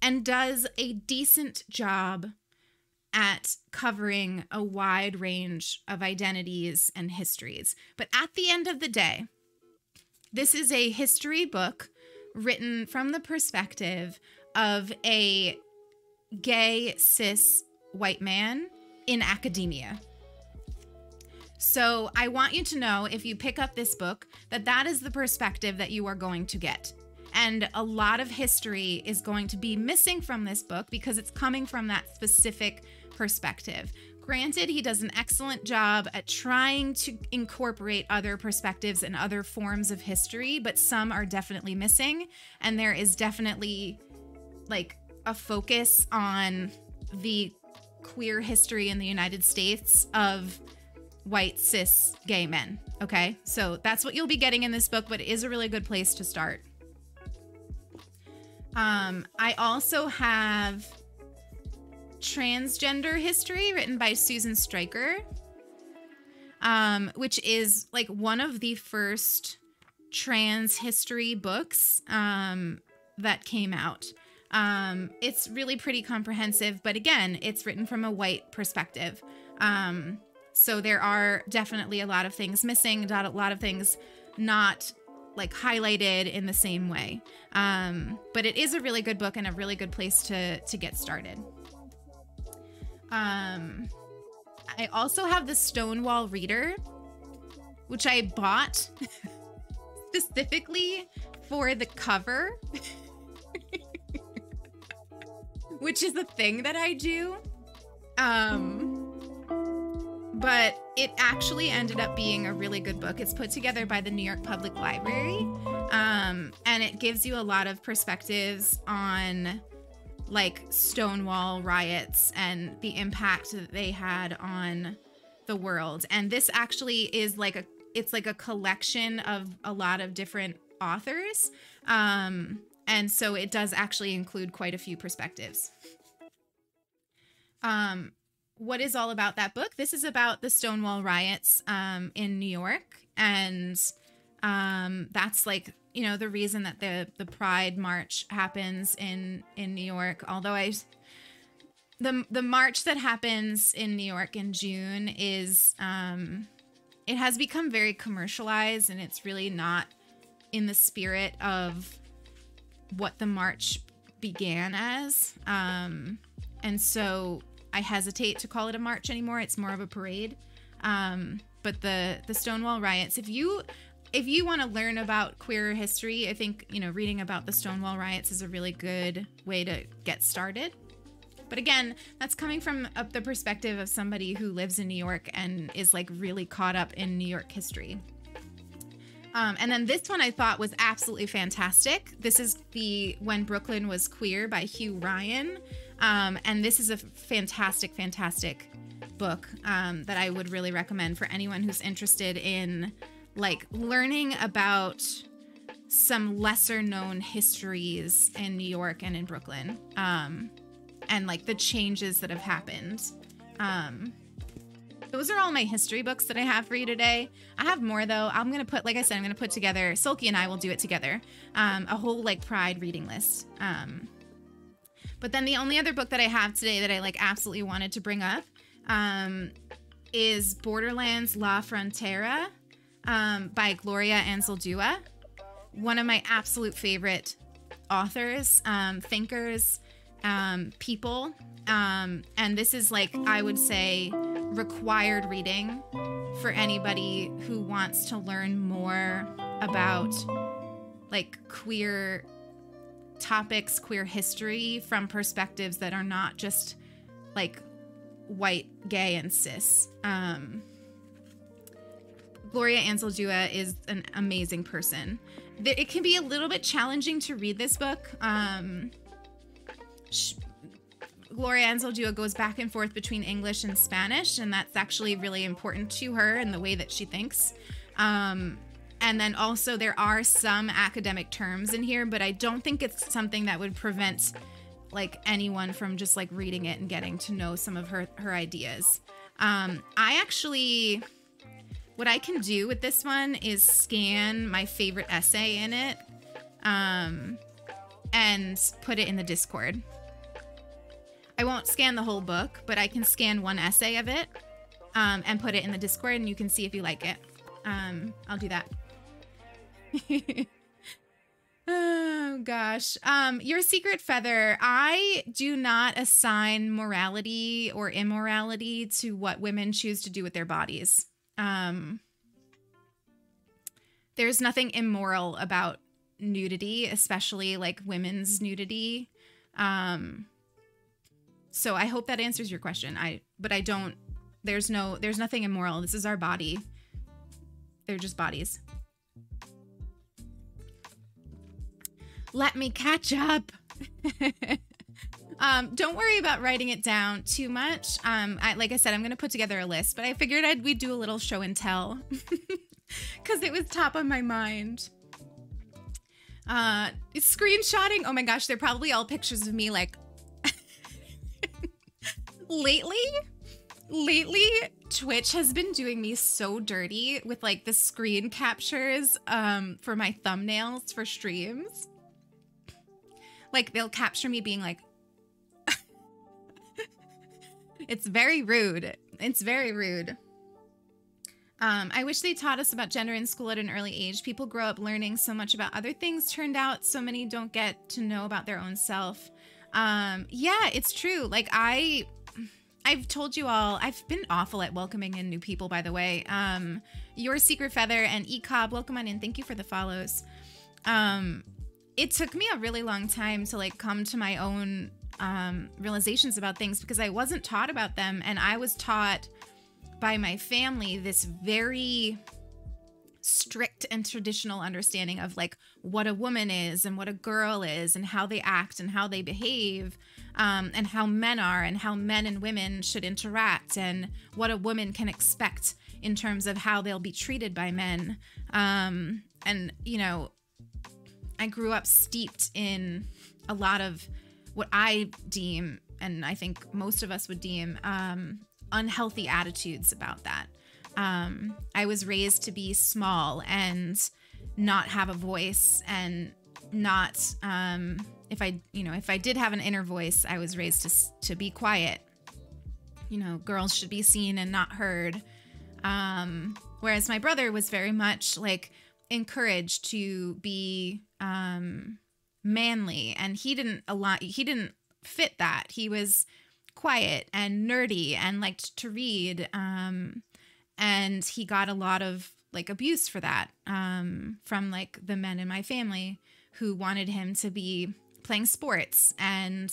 Speaker 2: and does a decent job at covering a wide range of identities and histories. But at the end of the day, this is a history book written from the perspective of a gay, cis, white man in academia. So I want you to know, if you pick up this book, that that is the perspective that you are going to get. And a lot of history is going to be missing from this book because it's coming from that specific perspective. Granted, he does an excellent job at trying to incorporate other perspectives and other forms of history, but some are definitely missing. And there is definitely like a focus on the queer history in the United States of white cis gay men. Okay, so that's what you'll be getting in this book, but it is a really good place to start. I also have Transgender History, written by Susan Stryker, which is like one of the first trans history books that came out. It's really pretty comprehensive, but again, it's written from a white perspective. So there are definitely a lot of things missing, a lot of things not like highlighted in the same way. But it is a really good book and a really good place to get started. I also have the Stonewall Reader, which I bought specifically for the cover, which is a thing that I do. But it actually ended up being a really good book. It's put together by the New York Public Library, and it gives you a lot of perspectives on like Stonewall riots and the impact that they had on the world. And this actually is like it's like a collection of a lot of different authors. And so it does actually include quite a few perspectives. What is all about that book? This is about the Stonewall riots in New York. And that's like, you know, the reason that the Pride March happens in New York. Although the march that happens in New York in June is, it has become very commercialized, and it's really not in the spirit of what the march began as. And so I hesitate to call it a march anymore. It's more of a parade. But the Stonewall riots, if you want to learn about queer history, I think, you know, reading about the Stonewall riots is a really good way to get started. But again, that's coming from the perspective of somebody who lives in New York and is like really caught up in New York history. And then this one I thought was absolutely fantastic. This is the When Brooklyn Was Queer by Hugh Ryan. And this is a fantastic, fantastic book that I would really recommend for anyone who's interested in like learning about some lesser known histories in New York and in Brooklyn, and like the changes that have happened. Those are all my history books that I have for you today. I have more though. I'm going to put, like I said, I'm going to put together, Sulky and I will do it together, a whole like Pride reading list. But then the only other book that I have today that I like absolutely wanted to bring up is Borderlands La Frontera by Gloria Anzaldúa, one of my absolute favorite authors, thinkers, people. And this is like, I would say, required reading for anybody who wants to learn more about like queer topics, queer history from perspectives that are not just like white, gay, and cis. Gloria Anzaldúa is an amazing person. It can be a little bit challenging to read this book. Gloria Anzaldúa goes back and forth between English and Spanish, and that's actually really important to her in the way that she thinks. And then also there are some academic terms in here, but I don't think it's something that would prevent like anyone from just like reading it and getting to know some of her ideas. What I can do with this one is scan my favorite essay in it, and put it in the Discord. I won't scan the whole book, but I can scan one essay of it, and put it in the Discord, and you can see if you like it. I'll do that. Oh gosh. Your secret feather. I do not assign morality or immorality to what women choose to do with their bodies. There's nothing immoral about nudity, especially like women's nudity. So I hope that answers your question. There's nothing immoral. This is our body. They're just bodies. Let me catch up. Don't worry about writing it down too much. Like I said, I'm going to put together a list, but I figured we'd do a little show and tell because it was top of my mind. Screenshotting. Oh my gosh, they're probably all pictures of me like lately, Twitch has been doing me so dirty with like the screen captures for my thumbnails for streams. Like they'll capture me being like, it's very rude. It's very rude. I wish they taught us about gender in school at an early age. People grow up learning so much about other things. Turned out so many don't get to know about their own self. Yeah, it's true. Like I've told you all, I've been awful at welcoming in new people, by the way. Your Secret Feather and E-Cobb, welcome on in. Thank you for the follows. It took me a really long time to like come to my own realizations about things because I wasn't taught about them. And I was taught by my family this very strict and traditional understanding of like what a woman is and what a girl is and how they act and how they behave. And how men are and how men and women should interact and what a woman can expect in terms of how they'll be treated by men. And, you know, I grew up steeped in a lot of what I deem, and I think most of us would deem, unhealthy attitudes about that. I was raised to be small and not have a voice and not, if I did have an inner voice, I was raised to be quiet. You know, girls should be seen and not heard. Whereas my brother was very much like encouraged to be manly, and he didn't fit that. He was quiet and nerdy and liked to read. And he got a lot of like abuse for that from like the men in my family who wanted him to be playing sports and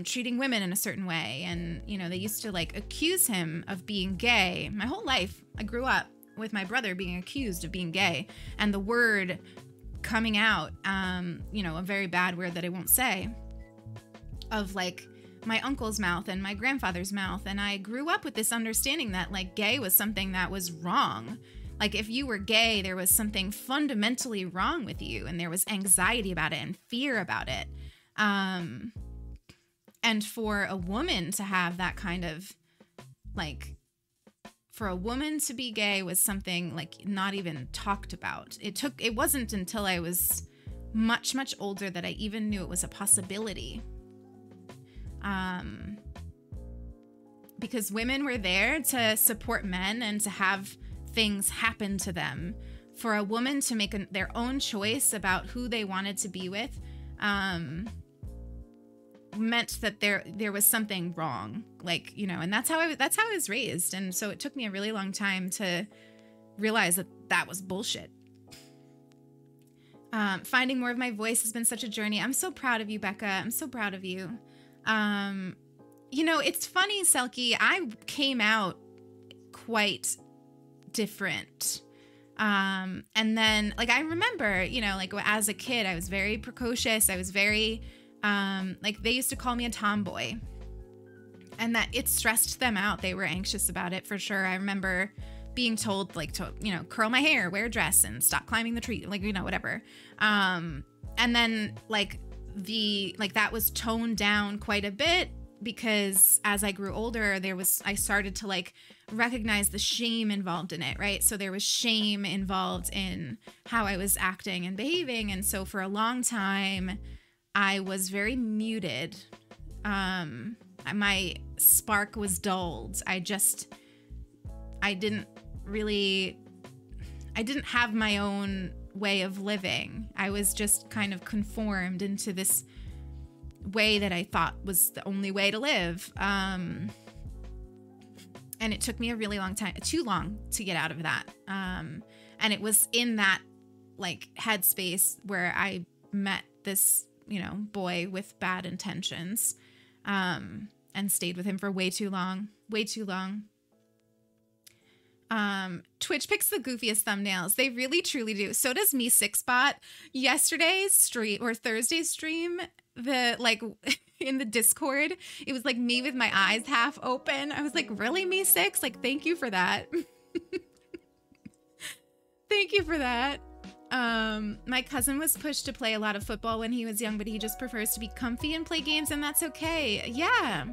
Speaker 2: treating women in a certain way. And, you know, they used to like accuse him of being gay. My whole life, I grew up with my brother being accused of being gay and the word coming out, you know, a very bad word that I won't say, of like my uncle's mouth and my grandfather's mouth. And I grew up with this understanding that like gay was something that was wrong. Like if you were gay, there was something fundamentally wrong with you, and there was anxiety about it and fear about it. And for a woman to have that kind of like, for a woman to be gay was something like not even talked about. It wasn't until I was much, much older that I even knew it was a possibility. Because women were there to support men and to have things happen to them. For a woman to make their own choice about who they wanted to be with meant that there was something wrong, like, you know, and that's how I was raised. And so it took me a really long time to realize that was bullshit. Finding more of my voice has been such a journey. I'm so proud of you, Becca. I'm so proud of you. You know, it's funny, Selkie, I came out quite different. And then, like, I remember, you know, like, as a kid, I was very precocious. I was very, like, they used to call me a tomboy. And that it stressed them out. They were anxious about it, for sure. I remember being told, like, to, you know, curl my hair, wear a dress, and stop climbing the tree, like, you know, whatever. And then, like, that was toned down quite a bit, because as I grew older, I started to like recognize the shame involved in it, right? So there was shame involved in how I was acting and behaving. And so for a long time, I was very muted. My spark was dulled. I didn't have my own way of living. I was just kind of conformed into this way that I thought was the only way to live. And it took me a really long time, too long, to get out of that. And it was in that like headspace where I met this, boy with bad intentions, and stayed with him for way too long. Twitch picks the goofiest thumbnails. They really truly do. So does Me Sixbot. Yesterday's stream or Thursday's stream, in the Discord, it was like me with my eyes half open. I was like, really, Me Six? Like, thank you for that. Thank you for that. My cousin was pushed to play a lot of football when he was young, but he just prefers to be comfy and play games, and that's okay. Yeah.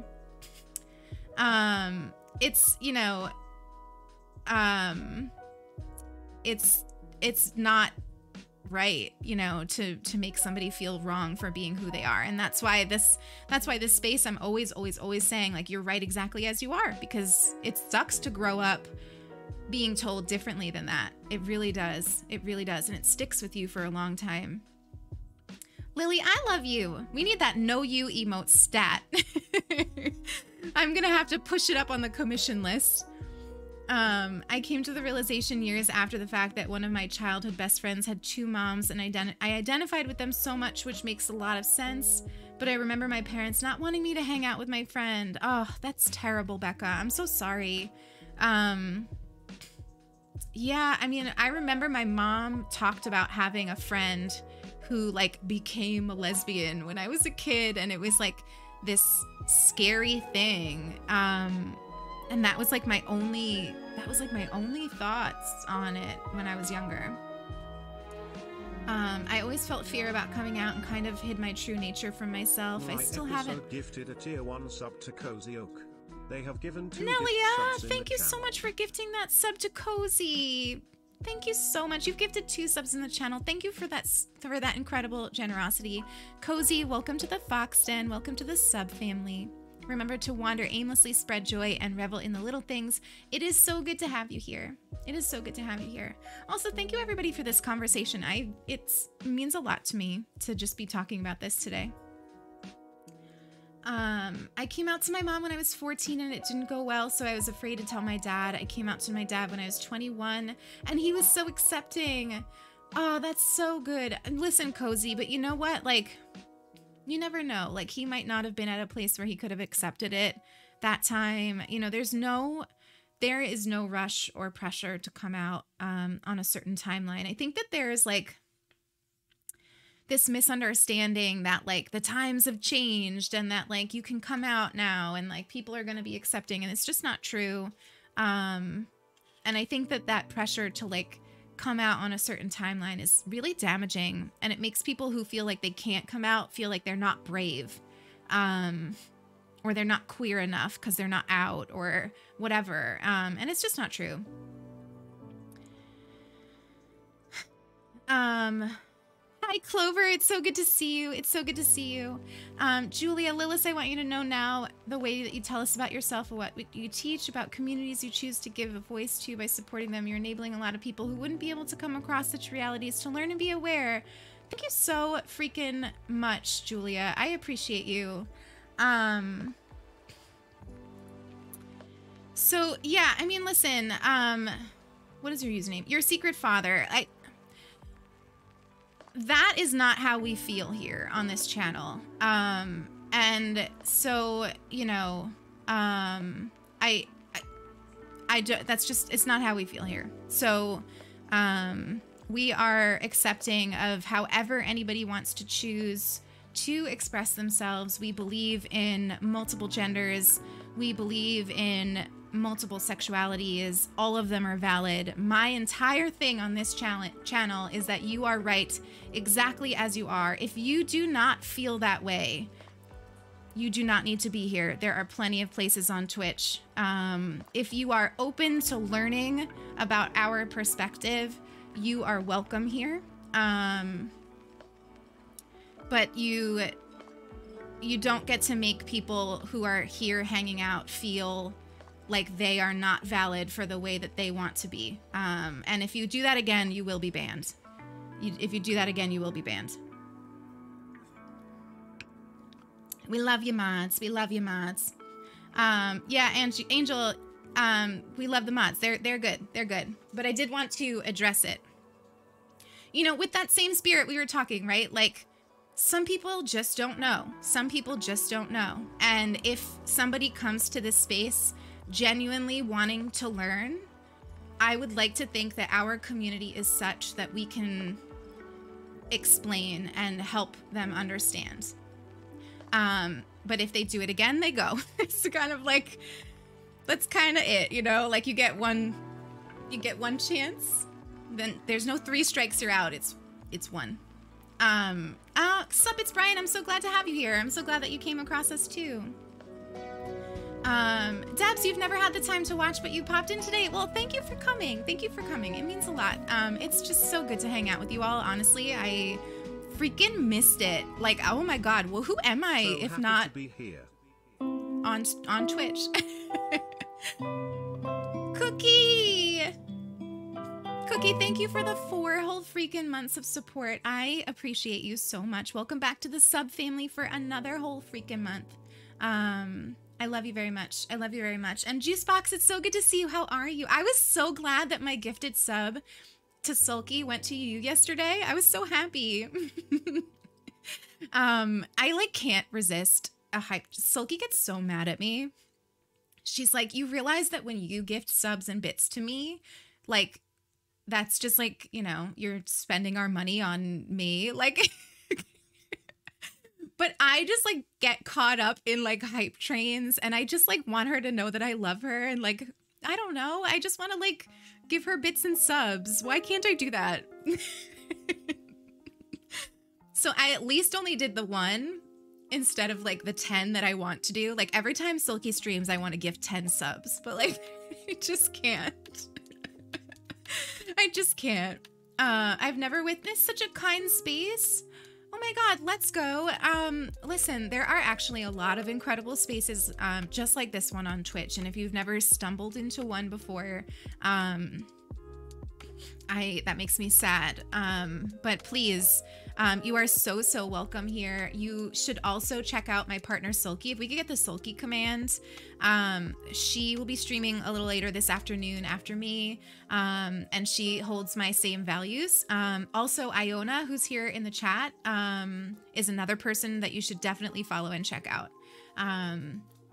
Speaker 2: It's, it's not right, to make somebody feel wrong for being who they are. And that's why this space, I'm always saying, like, you're right exactly as you are, because it sucks to grow up being told differently than that. It really does. It really does. And it sticks with you for a long time. Lily, I love you. We need that know you emote stat. I'm going to have to push it up on the commission list. I came to the realization years after the fact that one of my childhood best friends had two moms, and I identified with them so much, which makes a lot of sense. But I remember my parents not wanting me to hang out with my friend. Oh, that's terrible, Becca. I'm so sorry. Yeah, I mean, I remember my mom talked about having a friend who like became a lesbian when I was a kid, and it was like this scary thing. And that was like my only thoughts on it when I was younger. I always felt fear about coming out and kind of hid my true nature from myself. I still haven't
Speaker 1: gifted a tier 1 sub to Cozy Oak. They have given 2
Speaker 2: Nelia, thank you so much for gifting that sub to Cozy. Thank you so much. You've gifted 2 subs in the channel. Thank you for that incredible generosity. Cozy, welcome to the Fox Den. Welcome to the sub family. Remember to wander aimlessly, spread joy, and revel in the little things. It is so good to have you here. It is so good to have you here. Also, thank you everybody for this conversation. It means a lot to me to just be talking about this today. I came out to my mom when I was 14 and it didn't go well, so I was afraid to tell my dad. I came out to my dad when I was 21 and he was so accepting. Oh, that's so good. And listen, Cozy, but you know what? Like, you never know. Like, he might not have been at a place where he could have accepted it that time. There is no rush or pressure to come out on a certain timeline. I think that there's like this misunderstanding that like the times have changed and that like you can come out now and like people are going to be accepting, and it's just not true. And I think that pressure to like come out on a certain timeline is really damaging, and it makes people who feel like they can't come out feel like they're not brave, or they're not queer enough because they're not out or whatever. And it's just not true. Hi, Clover. It's so good to see you. It's so good to see you. Julia, Lillis, I want you to know now the way that you tell us about yourself, what you teach, about communities you choose to give a voice to by supporting them. You're enabling a lot of people who wouldn't be able to come across such realities to learn and be aware. Thank you so freaking much, Julia. I appreciate you. So, yeah, I mean, listen, what is your username? Your secret father. That is not how we feel here on this channel. And so, that's just, it's not how we feel here. So, we are accepting of however anybody wants to choose to express themselves. We believe in multiple genders. We believe in multiple sexualities. All of them are valid. My entire thing on this channel is that you are right exactly as you are. If you do not feel that way, you do not need to be here. There are plenty of places on Twitch. If you are open to learning about our perspective, you are welcome here. But you don't get to make people who are here hanging out feel like they are not valid for the way that they want to be. And if you do that again, you will be banned. If you do that again, you will be banned. We love you, mods. We love you, mods. Yeah, Angel, we love the mods. They're good. They're good. But I did want to address it. You know, with that same spirit we were talking, right? Like, some people just don't know. Some people just don't know. And if somebody comes to this space genuinely wanting to learn, I would like to think that our community is such that we can explain and help them understand. But if they do it again, they go. It's kind of like, that's kind of it, you know? Like, you get one chance, then there's no 3 strikes, you're out. It's one. Sup, it's Brian. I'm so glad to have you here. I'm so glad that you came across us too. Debs, you've never had the time to watch, but you popped in today. Well, thank you for coming. Thank you for coming. It means a lot. It's just so good to hang out with you all. Honestly, I freaking missed it. Like, oh my God. Well, who am I
Speaker 1: So
Speaker 2: if
Speaker 1: happy
Speaker 2: not
Speaker 1: to be here.
Speaker 2: on Twitch? Cookie! Cookie, thank you for the 4 whole freaking months of support. I appreciate you so much. Welcome back to the sub family for another whole freaking month. I love you very much. I love you very much. And Juicebox, it's so good to see you. How are you? I was so glad that my gifted sub to Sulky went to you yesterday. I was so happy. I like can't resist a hype. Sulky gets so mad at me. She's like, you realize that when you gift subs and bits to me, like, that's just like, you know, you're spending our money on me. Like, but I just like get caught up in like hype trains, and I just like want her to know that I love her. And like, I don't know. I just want to like give her bits and subs. Why can't I do that? So I at least only did the 1 instead of like the 10 that I want to do. Like, every time Sulky streams, I want to give 10 subs, but like, I just can't. I just can't. I've never witnessed such a kind space. Oh my God, let's go. Listen, there are actually a lot of incredible spaces just like this one on Twitch. And if you've never stumbled into one before, that makes me sad. But please, you are so welcome here. You should also check out my partner Sulky. If we could get the Sulky command, she will be streaming a little later this afternoon after me, and she holds my same values. Also, Iona, who's here in the chat, is another person that you should definitely follow and check out.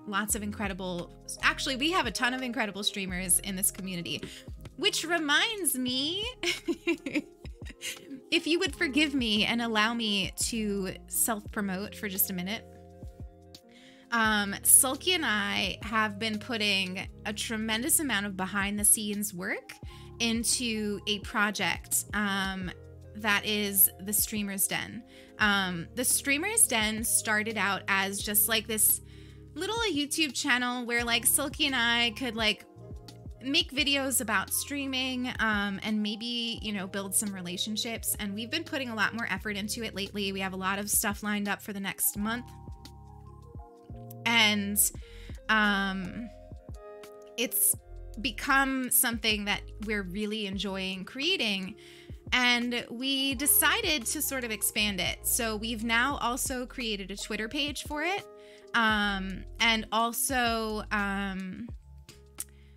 Speaker 2: Lots of incredible, actually, we have a ton of incredible streamers in this community, which reminds me, if you would forgive me and allow me to self-promote for just a minute. Sulky and I have been putting a tremendous amount of behind-the-scenes work into a project that is the Streamer's Den. The Streamer's Den started out as just like this little YouTube channel where like Sulky and I could like make videos about streaming and maybe, you know, build some relationships. And we've been putting a lot more effort into it lately. We have a lot of stuff lined up for the next month. And it's become something that we're really enjoying creating. And we decided to sort of expand it. So we've now also created a Twitter page for it. And also,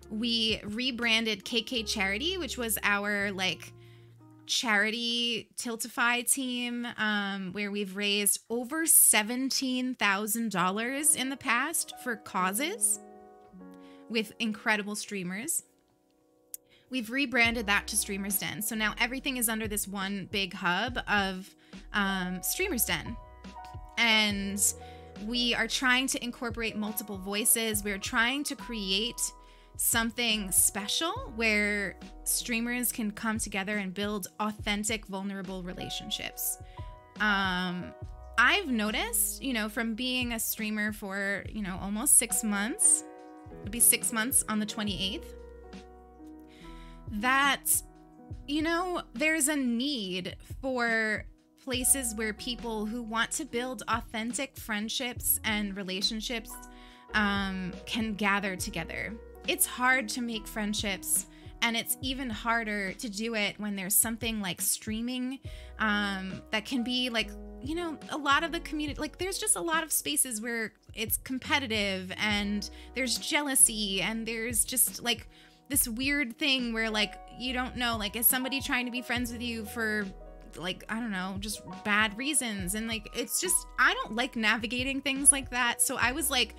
Speaker 2: we rebranded KK Charity, which was our like charity Tiltify team, where we've raised over $17,000 in the past for causes with incredible streamers. We've rebranded that to Streamer's Den. So now everything is under this one big hub of Streamer's Den. And we are trying to incorporate multiple voices. We're trying to create something special where streamers can come together and build authentic, vulnerable relationships. I've noticed, you know, from being a streamer for, you know, almost 6 months, it'll be 6 months on the 28th, that, you know, there's a need for places where people who want to build authentic friendships and relationships can gather together. It's hard to make friendships And it's even harder to do it when there's something like streaming that can be like, you know, a lot of the community, like there's just a lot of spaces where it's competitive and there's jealousy and there's just like this weird thing where like, you don't know, like, is somebody trying to be friends with you for like, I don't know, just bad reasons? And like, it's just, I don't like navigating things like that. So I was like,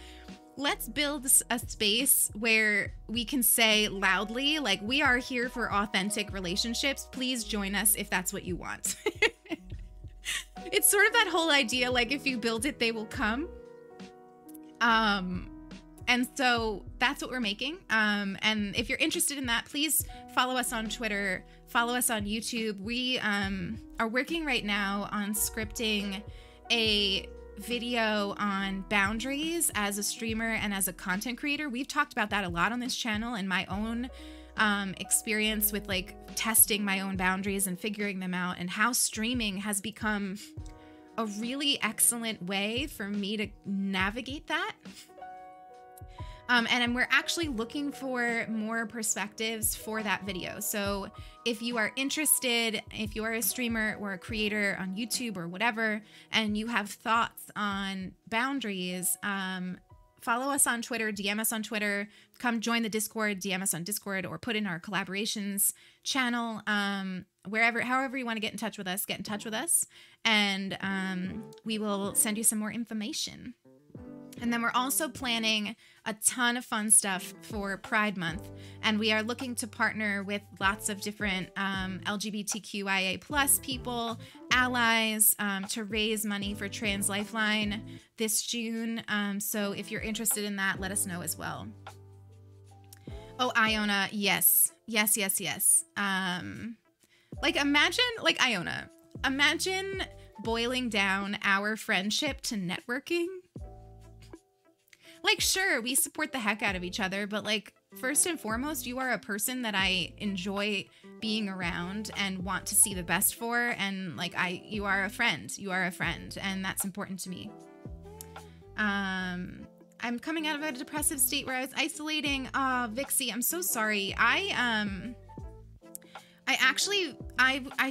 Speaker 2: let's build a space where we can say loudly, like, we are here for authentic relationships. Please join us if that's what you want. It's sort of that whole idea, like, if you build it, they will come. And so that's what we're making. And if you're interested in that, please follow us on Twitter, follow us on YouTube. We are working right now on scripting a video on boundaries as a streamer and as a content creator. We've talked about that a lot on this channel, and my own experience with like testing my own boundaries and figuring them out, and how streaming has become a really excellent way for me to navigate that. And we're actually looking for more perspectives for that video. So if you are interested, if you are a streamer or a creator on YouTube or whatever, and you have thoughts on boundaries, follow us on Twitter, DM us on Twitter, come join the Discord, DM us on Discord, or put in our collaborations channel, however you want to get in touch with us, and we will send you some more information. And then we're also planning a ton of fun stuff for Pride Month. And we are looking to partner with lots of different LGBTQIA+ people, allies, to raise money for Trans Lifeline this June. So if you're interested in that, let us know as well. Oh, Iona, yes. Yes. Like, Iona, imagine boiling down our friendship to networking. Like, sure, we support the heck out of each other, but like, first and foremost, you are a person that I enjoy being around and want to see the best for. And like, you are a friend, and that's important to me. I'm coming out of a depressive state where I was isolating. Oh, Vixie, I'm so sorry. I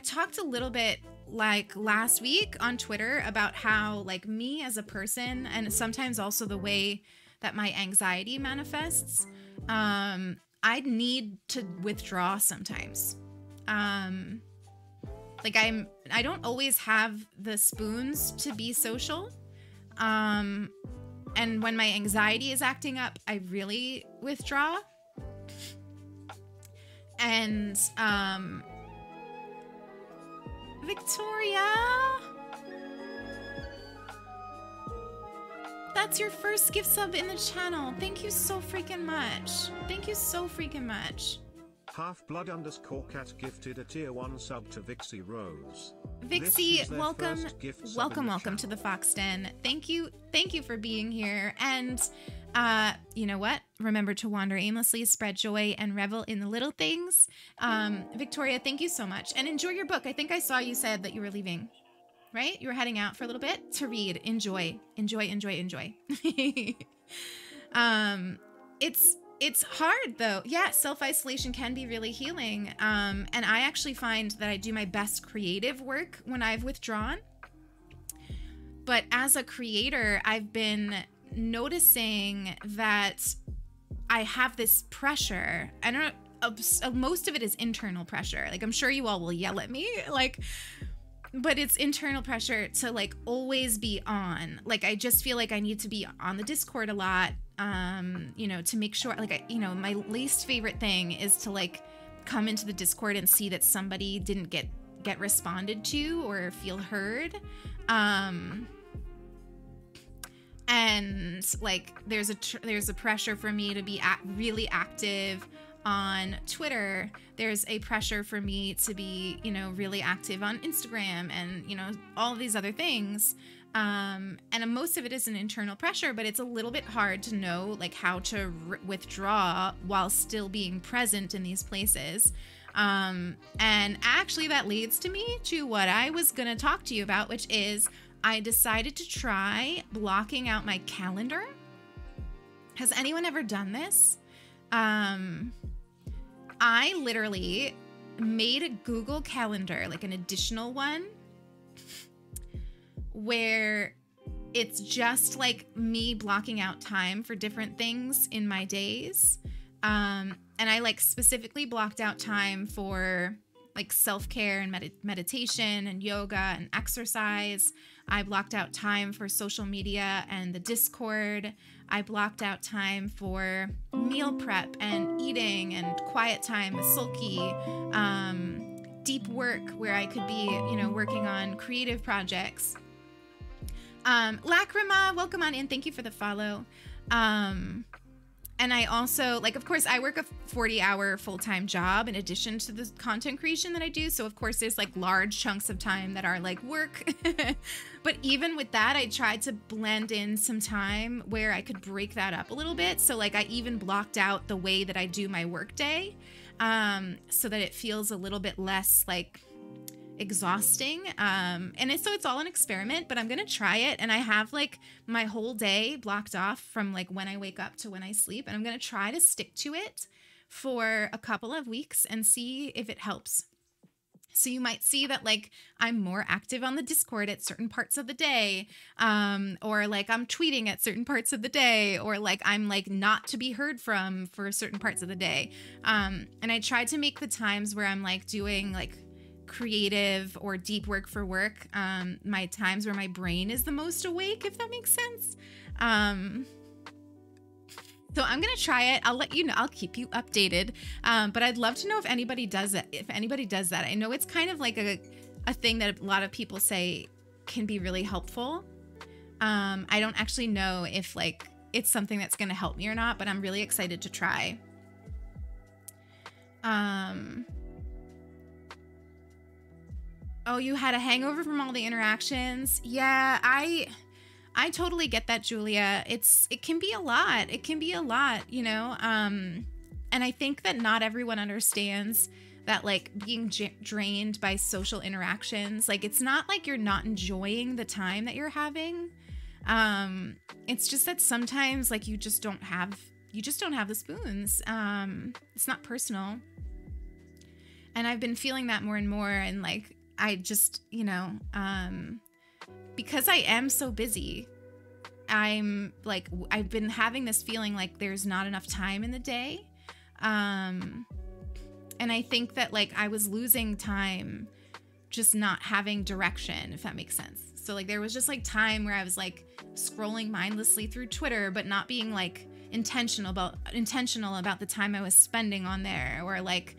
Speaker 2: talked a little bit like last week on Twitter about how like me as a person, and sometimes also the way that my anxiety manifests, I need to withdraw sometimes. Like I don't always have the spoons to be social. And when my anxiety is acting up, I really withdraw. And Victoria, that's your first gift sub in the channel. Thank you so freaking much.
Speaker 1: Half-Blood_Cat gifted a tier 1 sub to Vixie Rose.
Speaker 2: Vixie, welcome to the Fox Den. Thank you for being here. And you know what? Remember to wander aimlessly, spread joy, and revel in the little things. Victoria, thank you so much. And enjoy your book. I think I saw you said that you were leaving, right? You were heading out for a little bit to read. Enjoy. It's hard though. Yeah, self-isolation can be really healing. And I actually find that I do my best creative work when I've withdrawn. But as a creator, I've been noticing that I have this pressure. I don't know, most of it is internal pressure. Like, I'm sure you all will yell at me, like, but it's internal pressure to like always be on. Like, I just feel like I need to be on the Discord a lot, you know, to make sure, like, my least favorite thing is to like come into the Discord and see that somebody didn't get responded to or feel heard. And like, there's a pressure for me to be really active on Twitter. There's a pressure for me to be, really active on Instagram and, all of these other things. And most of it is an internal pressure, but it's a little bit hard to know like how to withdraw while still being present in these places. And actually that leads to me to what I was going to talk to you about, which is I decided to try blocking out my calendar. Has anyone ever done this? I literally made a Google Calendar, like an additional one, where it's just like me blocking out time for different things in my days. And I like specifically blocked out time for like self-care and meditation and yoga and exercise. I blocked out time for social media and the Discord. I blocked out time for meal prep and eating and quiet time with Sulky, deep work where I could be, you know, working on creative projects. Lacrima, welcome on in. Thank you for the follow. And I also, like, of course, I work a 40-hour full-time job in addition to the content creation that I do. So, of course, there's, like, large chunks of time that are, like, work. But even with that, I tried to blend in some time where I could break that up a little bit. So, like, I even blocked out the way that I do my work day so that it feels a little bit less, like, exhausting. So it's all an experiment, but I'm gonna try it. And I have like my whole day blocked off from like when I wake up to when I sleep, and I'm gonna try to stick to it for a couple of weeks and see if it helps. So you might see that like I'm more active on the Discord at certain parts of the day, or like I'm tweeting at certain parts of the day, or like I'm like not to be heard from for certain parts of the day. And I tried to make the times where I'm like doing like creative or deep work for work, my times where my brain is the most awake, if that makes sense. So I'm gonna try it. I'll let you know. I'll keep you updated. But I'd love to know if anybody does it. If anybody does that, I know it's kind of like a thing that a lot of people say can be really helpful. I don't actually know if like it's something that's gonna help me or not, but I'm really excited to try. Oh, you had a hangover from all the interactions? Yeah, I totally get that, Julia. It can be a lot. It can be a lot, you know? And I think that not everyone understands that, like, being drained by social interactions, like, it's not like you're not enjoying the time that you're having. It's just that sometimes, like, you just don't have the spoons. It's not personal. And I've been feeling that more and more, and, like, I just, you know, because I am so busy, I'm like, I've been having this feeling like there's not enough time in the day. And I think that like I was losing time just not having direction, if that makes sense. So like there was just like time where I was like scrolling mindlessly through Twitter, but not being like intentional about the time I was spending on there, or like,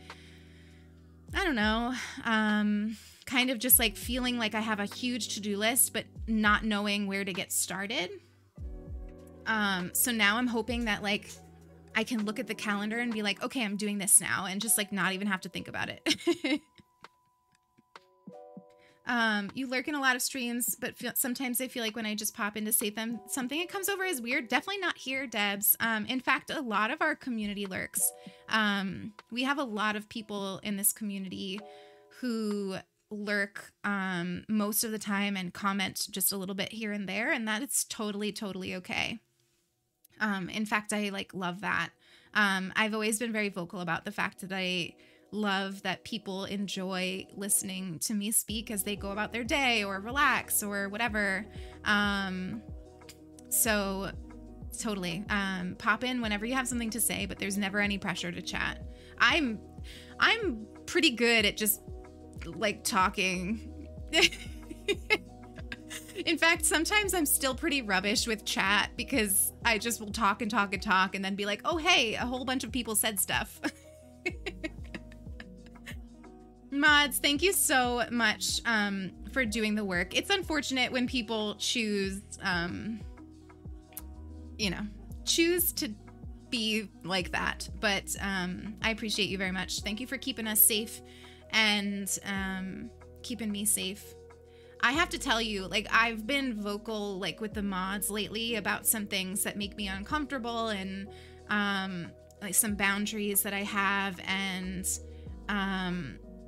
Speaker 2: I don't know, kind of just like feeling like I have a huge to-do list, but not knowing where to get started. So now I'm hoping that like I can look at the calendar and be like, okay, I'm doing this now, and just like not even have to think about it. You lurk in a lot of streams, but sometimes I feel like when I just pop in to say something, it comes over as weird. Definitely not here, Debs. In fact, a lot of our community lurks. We have a lot of people in this community who lurk most of the time and comment just a little bit here and there, and that is totally, totally okay. In fact, I like love that. I've always been very vocal about the fact that I love that people enjoy listening to me speak as they go about their day or relax or whatever. So totally, pop in whenever you have something to say, but there's never any pressure to chat. I'm pretty good at just like talking. In fact, sometimes I'm still pretty rubbish with chat because I just will talk and talk and talk and then be like, oh, hey, a whole bunch of people said stuff. Mods, thank you so much for doing the work. It's unfortunate when people choose to be like that. But I appreciate you very much. Thank you for keeping us safe and keeping me safe. I have to tell you, like, I've been vocal, like, with the mods lately about some things that make me uncomfortable and, like, some boundaries that I have. And,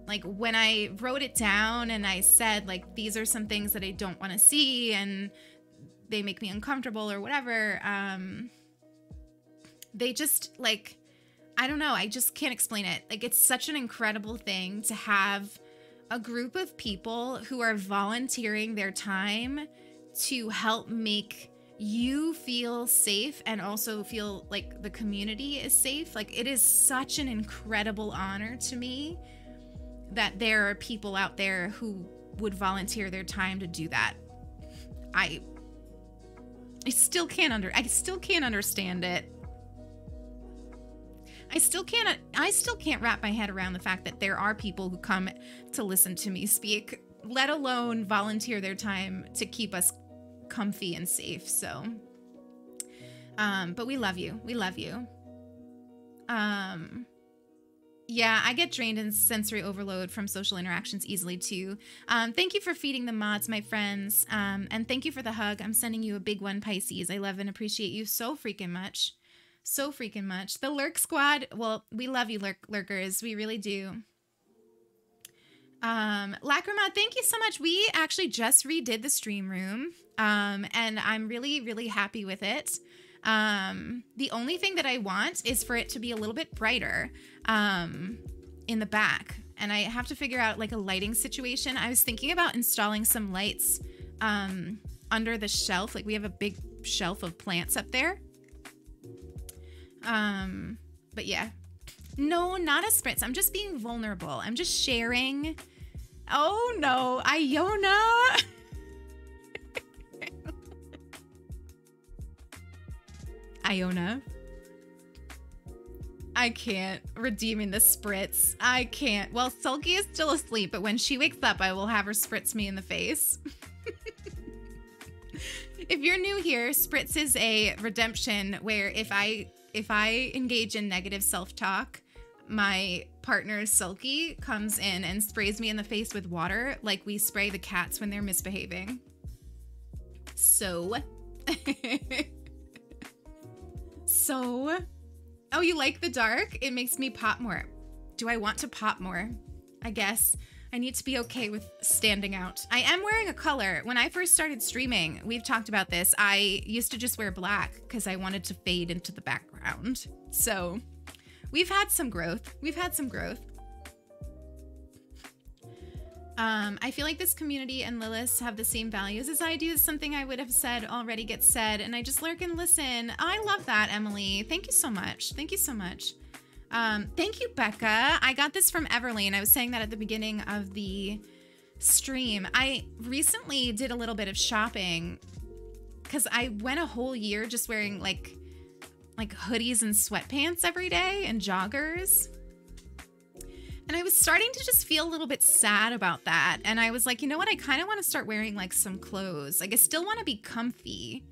Speaker 2: like, when I wrote it down and I said, like, these are some things that I don't want to see and they make me uncomfortable or whatever, they just, like, I don't know. I just can't explain it. Like, it's such an incredible thing to have a group of people who are volunteering their time to help make you feel safe and also feel like the community is safe. Like, it is such an incredible honor to me that there are people out there who would volunteer their time to do that. I still can't understand it. I still can't wrap my head around the fact that there are people who come to listen to me speak, let alone volunteer their time to keep us comfy and safe. So, but we love you. We love you. Yeah, I get drained in sensory overload from social interactions easily too. Thank you for feeding the mods, my friends. And thank you for the hug. I'm sending you a big one, Pisces. I love and appreciate you so freaking much. So freaking much. The Lurk Squad, well, we love you, Lurkers. We really do. Lacrima, thank you so much. We actually just redid the stream room, and I'm really, really happy with it. The only thing that I want is for it to be a little bit brighter in the back, and I have to figure out like a lighting situation. I was thinking about installing some lights under the shelf. Like, we have a big shelf of plants up there. But yeah, no, not a spritz. I'm just being vulnerable. I'm just sharing. Oh no, Iona. Iona. I can't. Redeeming the spritz. I can't. Well, Sulky is still asleep, but when she wakes up, I will have her spritz me in the face. If you're new here, spritz is a redemption where if I engage in negative self-talk, my partner Sulky comes in and sprays me in the face with water like we spray the cats when they're misbehaving. So. Oh, you like the dark? It makes me pop more. Do I want to pop more? I guess. I need to be okay with standing out. I am wearing a color. When I first started streaming, we've talked about this, I used to just wear black because I wanted to fade into the background. So we've had some growth. I feel like this community and Lilith have the same values as I do. Something I would have said already gets said, and I just lurk and listen. I love that, Emily. Thank you so much. Thank you so much. Thank you, Becca. I got this from Everlane. I was saying that at the beginning of the stream. I recently did a little bit of shopping because I went a whole year just wearing like hoodies and sweatpants every day and joggers. And I was starting to just feel a little bit sad about that. And I was like, you know what? I kind of want to start wearing like some clothes. Like, I still want to be comfy,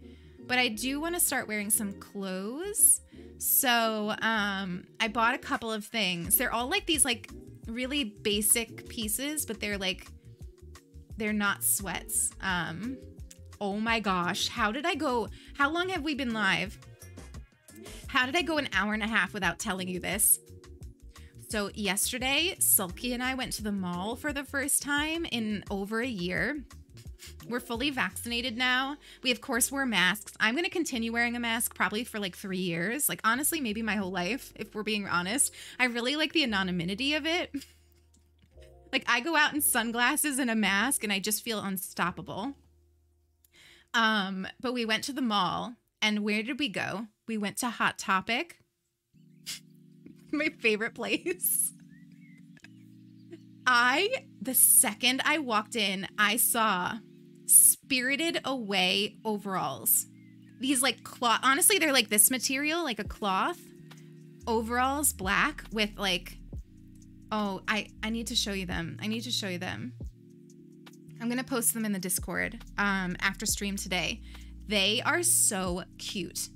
Speaker 2: but I do want to start wearing some clothes. So I bought a couple of things. They're all like these like really basic pieces, but they're not sweats. Oh my gosh. How long have we been live? How did I go an hour and a half without telling you this? So yesterday, Sulky and I went to the mall for the first time in over a year. We're fully vaccinated now. We, of course, wear masks. I'm going to continue wearing a mask probably for like 3 years. Like, honestly, maybe my whole life, if we're being honest. I really like the anonymity of it. Like, I go out in sunglasses and a mask and I just feel unstoppable. But we went to the mall, and where did we go? We went to Hot Topic. My favorite place. The second I walked in, I saw Spirited Away overalls. These like cloth, honestly, they're like this material, like a cloth. Overalls, black with like, oh, I need to show you them. I'm going to post them in the Discord after stream today. They are so cute.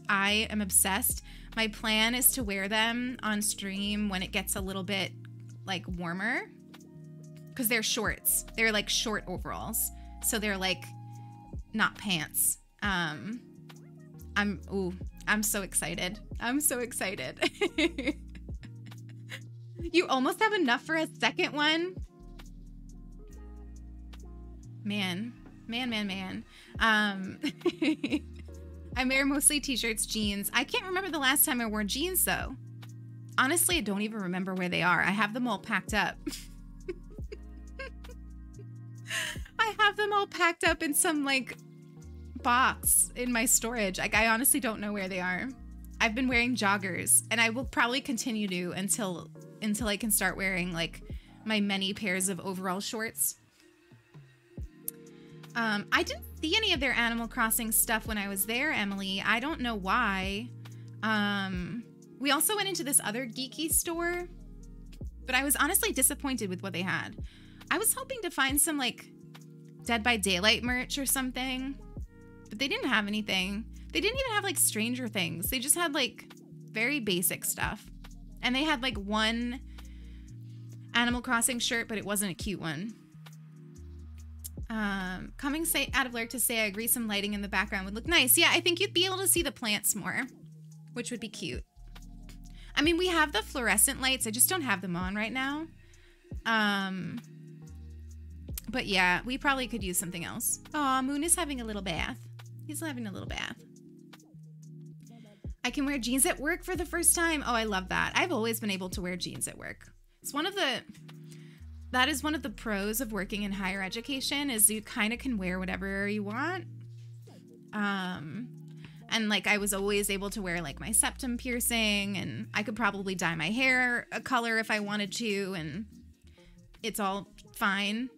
Speaker 2: I am obsessed. My plan is to wear them on stream when it gets a little bit like warmer, because they're shorts. They're like short overalls. So they're like not pants. I'm so excited. You almost have enough for a second one? Man. I wear mostly t-shirts, jeans. I can't remember the last time I wore jeans though. Honestly, I don't even remember where they are. I have them all packed up. I have them all packed up in some like box in my storage. Like I honestly don't know where they are. I've been wearing joggers and I will probably continue to until I can start wearing like my many pairs of overall shorts. I didn't see any of their Animal Crossing stuff when I was there, Emily. I don't know why. We also went into this other geeky store, but I was honestly disappointed with what they had. I was hoping to find some like Dead by Daylight merch or something, but they didn't have anything. They didn't even have like Stranger Things. They just had like very basic stuff. And they had like one Animal Crossing shirt, but it wasn't a cute one. Coming out of Lurk to say I agree some lighting in the background would look nice. Yeah, I think you'd be able to see the plants more, which would be cute. I mean, we have the fluorescent lights. I just don't have them on right now. But yeah, we probably could use something else. Aw, Moon is having a little bath. He's having a little bath. I can wear jeans at work for the first time. Oh, I love that. I've always been able to wear jeans at work. It's that is one of the pros of working in higher education is you kind of can wear whatever you want. And like I was always able to wear like my septum piercing, and I could probably dye my hair a color if I wanted to, and it's all fine.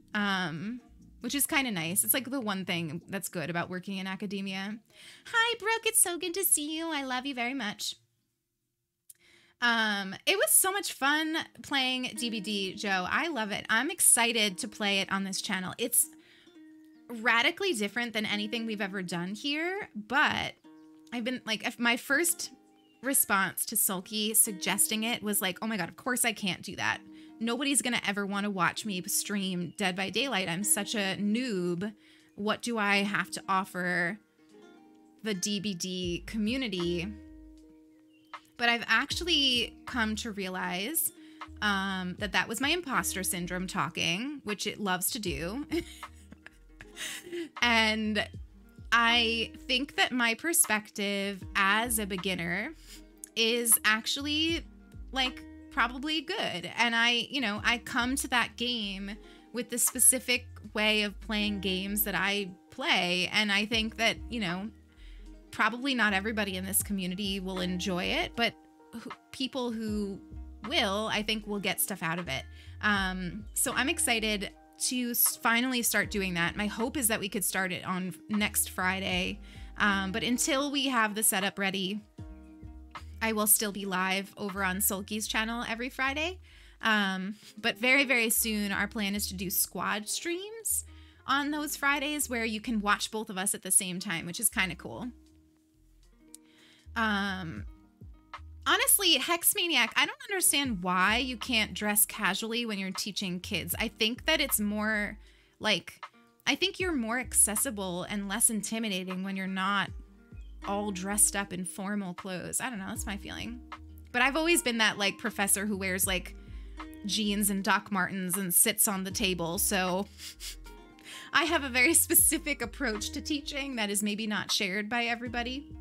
Speaker 2: Which is kind of nice. It's like the one thing that's good about working in academia. Hi, Brooke. It's so good to see you. I love you very much. It was so much fun playing DBD, Joe. I love it. I'm excited to play it on this channel. It's radically different than anything we've ever done here, but I've been like, if my first response to Sulky suggesting it was like, oh my God, of course I can't do that. Nobody's gonna ever want to watch me stream Dead by Daylight. I'm such a noob. What do I have to offer the DBD community? But I've actually come to realize that was my imposter syndrome talking, which it loves to do. And I think that my perspective as a beginner is actually like probably good. And I come to that game with the specific way of playing games that I play. And I think that, probably not everybody in this community will enjoy it, but people who will, I think, will get stuff out of it. So I'm excited to finally start doing that. My hope is that we could start it on next Friday. But until we have the setup ready, I will still be live over on Sulky's channel every Friday. But very, very soon, our plan is to do squad streams on those Fridays where you can watch both of us at the same time, which is kind of cool. Honestly, Hex Maniac, I don't understand why you can't dress casually when you're teaching kids. I think that it's more like, I think you're more accessible and less intimidating when you're not all dressed up in formal clothes. I don't know, that's my feeling. But I've always been that like professor who wears like jeans and Doc Martens and sits on the table. So I have a very specific approach to teaching that is maybe not shared by everybody.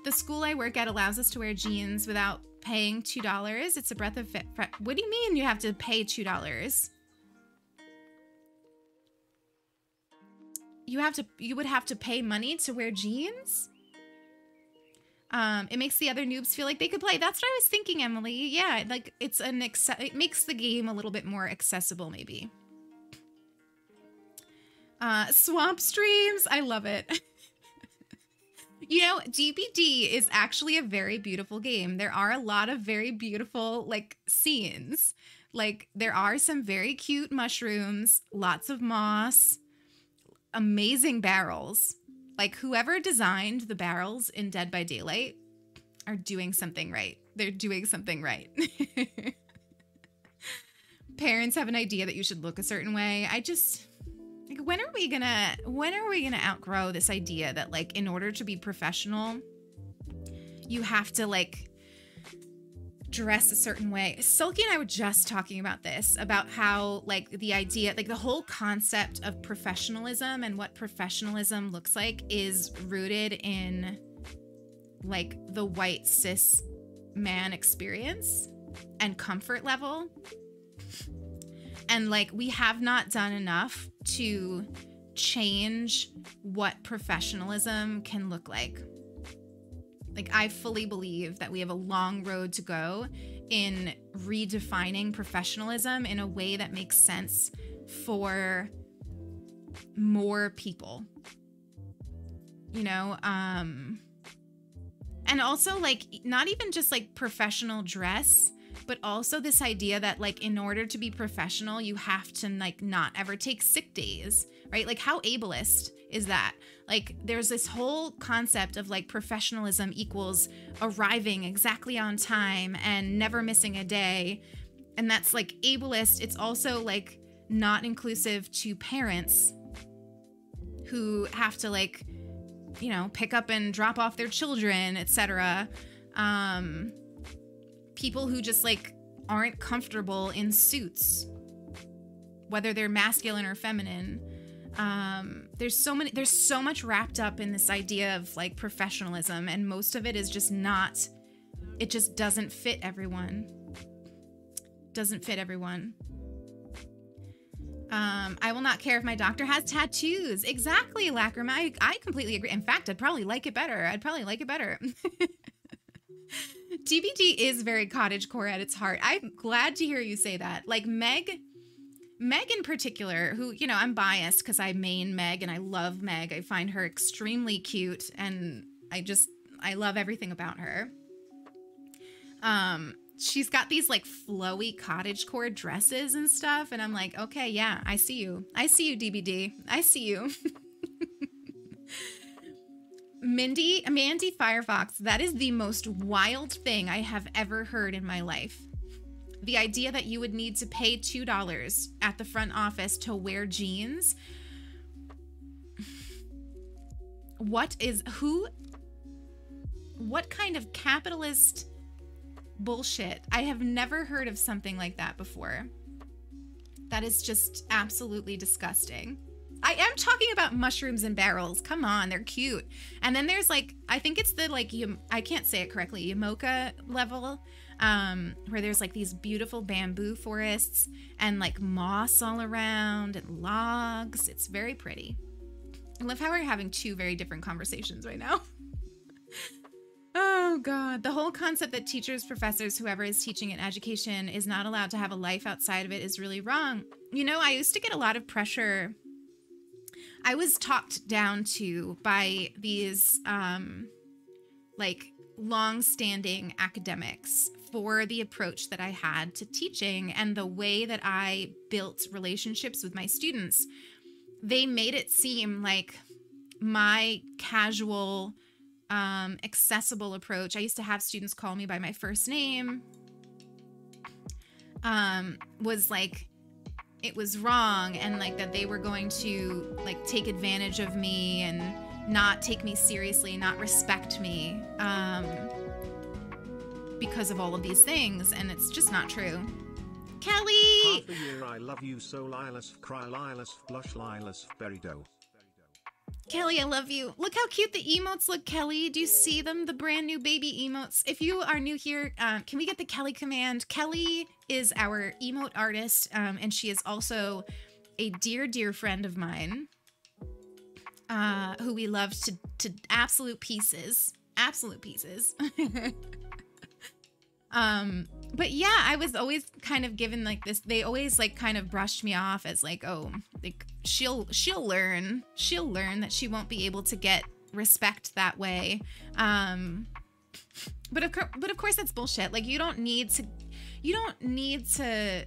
Speaker 2: The school I work at allows us to wear jeans without paying $2. It's a breath of what do you mean you have to pay $2? You would have to pay money to wear jeans? It makes the other noobs feel like they could play. That's what I was thinking, Emily. Yeah, like it makes the game a little bit more accessible, maybe. Swamp streams, I love it. DBD is actually a very beautiful game. There are a lot of very beautiful, like, scenes. Like, there are some very cute mushrooms, lots of moss, amazing barrels. Like, whoever designed the barrels in Dead by Daylight are doing something right. They're doing something right. Parents have an idea that you should look a certain way. Like, when are we gonna outgrow this idea that, like, in order to be professional, you have to, like, dress a certain way. Silky and I were just talking about this, about how like the idea, like the whole concept of professionalism and what professionalism looks like is rooted in like the white cis man experience and comfort level. And like we have not done enough to change what professionalism can look like. Like, I fully believe that we have a long road to go in redefining professionalism in a way that makes sense for more people. You know, and also like not even just like professional dress, but also this idea that like in order to be professional, you have to like not ever take sick days, right? Like how ableist is that? Like there's this whole concept of like professionalism equals arriving exactly on time and never missing a day. And that's like ableist. It's also like not inclusive to parents who have to like, you know, pick up and drop off their children, etc. People who just like aren't comfortable in suits, whether they're masculine or feminine. There's so much wrapped up in this idea of like professionalism, and most of it is just not, it just doesn't fit everyone. Doesn't fit everyone. I will not care if my doctor has tattoos. Exactly, Lacrima. I completely agree. In fact, I'd probably like it better. TBD is very cottagecore at its heart. I'm glad to hear you say that. Like Meg in particular, who, you know, I'm biased because I main Meg and I love Meg. I find her extremely cute and I love everything about her. She's got these like flowy cottagecore dresses and stuff. And I'm like, okay, yeah, I see you. I see you, DBD. I see you. Mandy Firefox, that is the most wild thing I have ever heard in my life. The idea that you would need to pay $2 at the front office to wear jeans. What kind of capitalist bullshit? I have never heard of something like that before. That is just absolutely disgusting. I am talking about mushrooms in barrels. Come on, they're cute. And then there's like, I think it's the like, I can't say it correctly, Yamoka level, where there's like these beautiful bamboo forests and like moss all around and logs. It's very pretty. I love how we're having two very different conversations right now. Oh God, the whole concept that teachers, professors, whoever is teaching in education is not allowed to have a life outside of it is really wrong. You know, I used to get a lot of pressure. I was talked down to by these like long-standing academics for the approach that I had to teaching and the way that I built relationships with my students. They made it seem like my casual, accessible approach. I used to have students call me by my first name. Was like, it was wrong, and like that they were going to like take advantage of me and not take me seriously, not respect me, because of all of these things, and it's just not true. Kelly!
Speaker 1: Half a year I love you so Lilas cry Lilas blush Lilas berido.
Speaker 2: Kelly, I love you. Look how cute the emotes look, Kelly. Do you see them? The brand new baby emotes. If you are new here, can we get the Kelly command? Kelly is our emote artist, and she is also a dear, dear friend of mine, who we love to absolute pieces. Absolute pieces. But yeah, I was always kind of given like this, they always like kind of brushed me off as like, oh, like she'll learn that she won't be able to get respect that way. But of course that's bullshit. Like you don't need to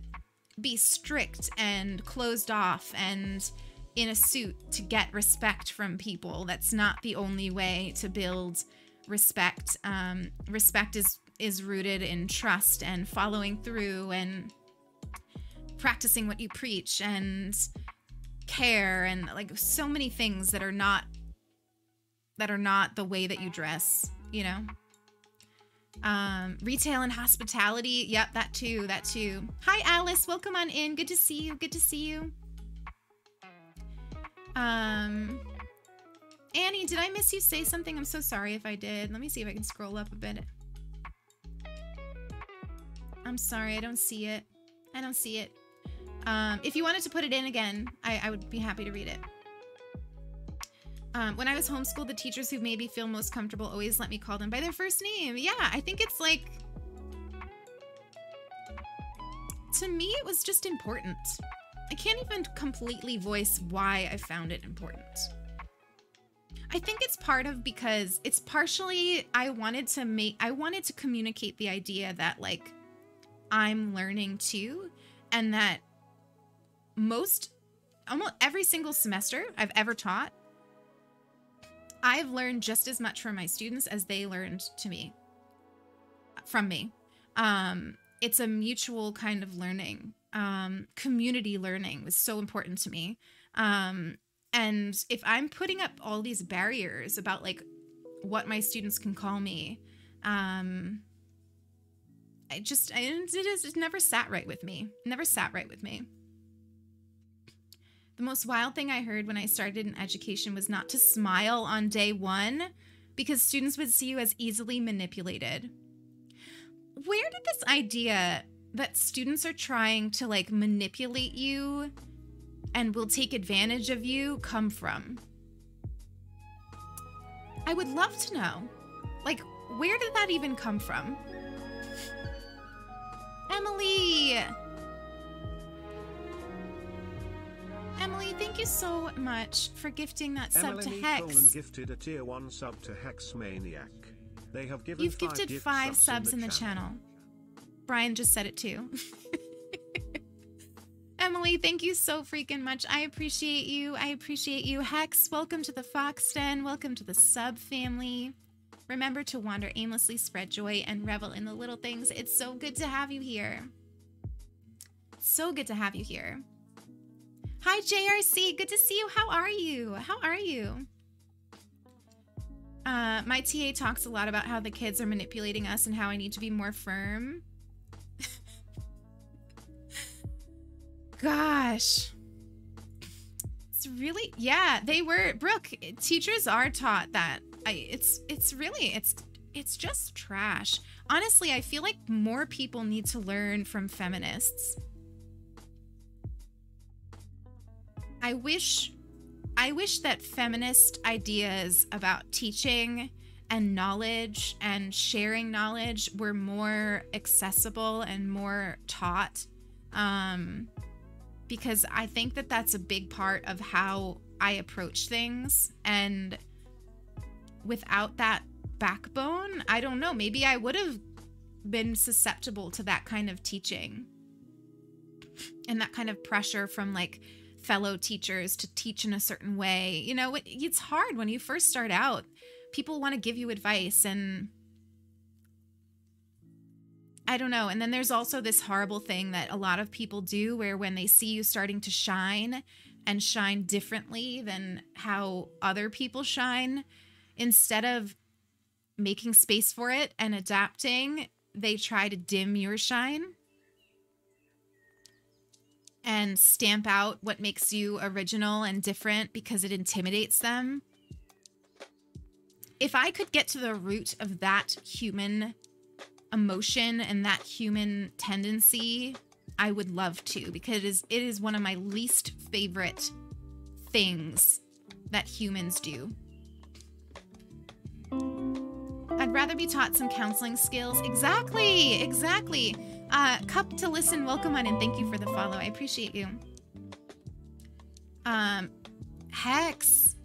Speaker 2: be strict and closed off and in a suit to get respect from people. That's not the only way to build respect. Respect is rooted in trust and following through and practicing what you preach and care and like so many things that are not the way that you dress, you know? Retail and hospitality. Yep, that too, that too. Hi, Alice. Welcome on in. Good to see you. Good to see you. Annie, did I miss you say something? I'm so sorry if I did. Let me see if I can scroll up a bit. I'm sorry, I don't see it. I don't see it. If you wanted to put it in again, I would be happy to read it. When I was homeschooled, the teachers who made me feel most comfortable always let me call them by their first name. Yeah, I think it's like... To me, it was just important. I can't even completely voice why I found it important. I think it's part of because it's partially I wanted to communicate the idea that like I'm learning too, and that almost every single semester I've ever taught, I've learned just as much from my students as they learned from me. It's a mutual kind of learning. Community learning was so important to me. And if I'm putting up all these barriers about like what my students can call me, it never sat right with me. Never sat right with me. The most wild thing I heard when I started in education was not to smile on day one because students would see you as easily manipulated. Where did this idea that students are trying to like manipulate you and will take advantage of you come from? I would love to know. Like, where did that even come from? Emily! Emily, thank you so much for gifting that sub to Hex.
Speaker 1: Colin gifted a tier 1 sub to Hex Maniac. They have given
Speaker 2: You've gifted 5 subs in the channel. Brian just said it too. Emily, thank you so freaking much. I appreciate you. I appreciate you. Hex, welcome to the Fox Den. Welcome to the sub family. Remember to wander aimlessly, spread joy, and revel in the little things. It's so good to have you here. So good to have you here. Hi, JRC. Good to see you. How are you? How are you? My TA talks a lot about how the kids are manipulating us and how I need to be more firm. Gosh. It's really, yeah, they were, Brooke, teachers are taught that. It's just trash. Honestly, I feel like more people need to learn from feminists. I wish that feminist ideas about teaching and knowledge and sharing knowledge were more accessible and more taught. Because I think that that's a big part of how I approach things. And without that backbone, I don't know, maybe I would have been susceptible to that kind of teaching and that kind of pressure from like fellow teachers to teach in a certain way. You know, it's hard when you first start out. People want to give you advice and I don't know. And then there's also this horrible thing that a lot of people do where when they see you starting to shine and shine differently than how other people shine, instead of making space for it and adapting, they try to dim your shine and stamp out what makes you original and different because it intimidates them. If I could get to the root of that human emotion and that human tendency, I would love to, because it is one of my least favorite things that humans do. I'd rather be taught some counseling skills. Exactly, exactly. Cup to listen, welcome on and thank you for the follow. I appreciate you. Hex.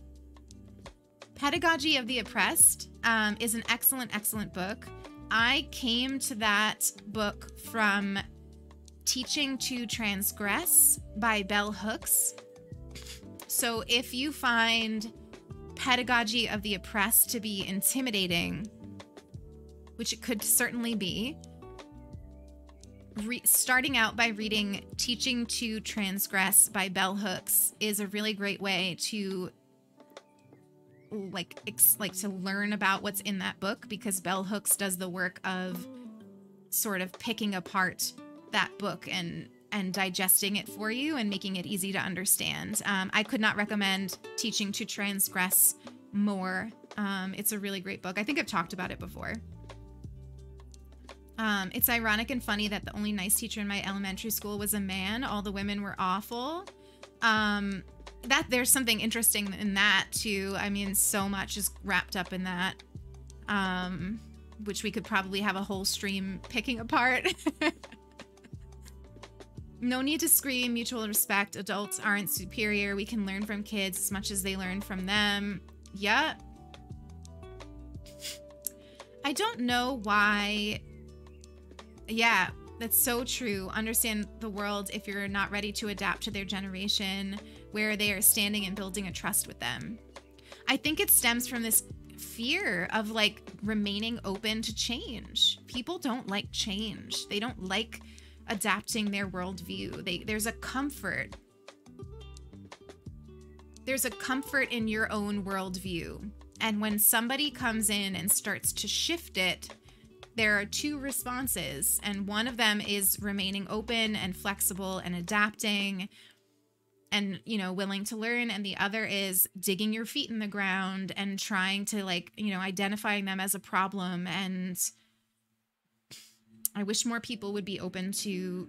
Speaker 2: Pedagogy of the Oppressed is an excellent, excellent book. I came to that book from Teaching to Transgress by Bell Hooks. So if you find Pedagogy of the Oppressed to be intimidating, which it could certainly be, starting out by reading Teaching to Transgress by Bell Hooks is a really great way to like to learn about what's in that book, because bell hooks does the work of sort of picking apart that book and digesting it for you and making it easy to understand. I could not recommend Teaching to Transgress more. It's a really great book. I think I've talked about it before. It's ironic and funny that the only nice teacher in my elementary school was a man. All the women were awful. That there's something interesting in that too. I mean, so much is wrapped up in that, which we could probably have a whole stream picking apart. No need to scream, mutual respect. Adults aren't superior. We can learn from kids as much as they learn from them. Yeah. I don't know why. Yeah, that's so true. Understand the world if you're not ready to adapt to their generation, where they are standing and building a trust with them. I think it stems from this fear of like remaining open to change. People don't like change. They don't like adapting their worldview. There's a comfort. There's a comfort in your own worldview. And when somebody comes in and starts to shift it, there are two responses. And one of them is remaining open and flexible and adapting and, you know, willing to learn. And the other is digging your feet in the ground and trying to, like, you know, identifying them as a problem. And I wish more people would be open to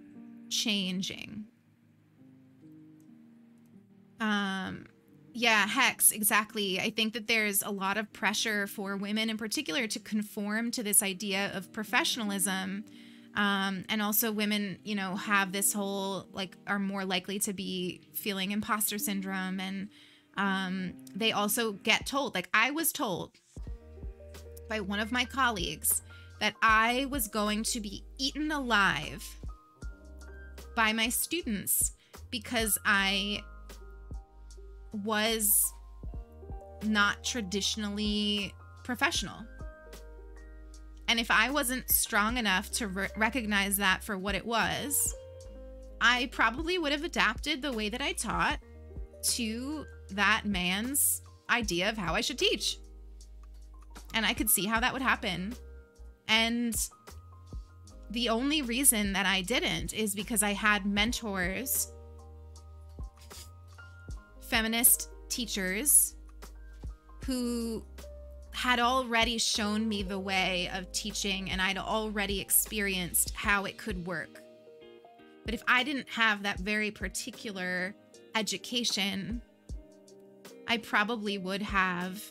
Speaker 2: changing. Yeah, Hex, exactly. I think that there's a lot of pressure for women in particular to conform to this idea of professionalism. And also women, you know, have this whole, like, are more likely to be feeling imposter syndrome. And they also get told, like I was told by one of my colleagues, that I was going to be eaten alive by my students because I was not traditionally professional. And if I wasn't strong enough to recognize that for what it was, I probably would have adapted the way that I taught to that man's idea of how I should teach. And I could see how that would happen. And the only reason that I didn't is because I had mentors, feminist teachers, who had already shown me the way of teaching, and I'd already experienced how it could work. But if I didn't have that very particular education, I probably would have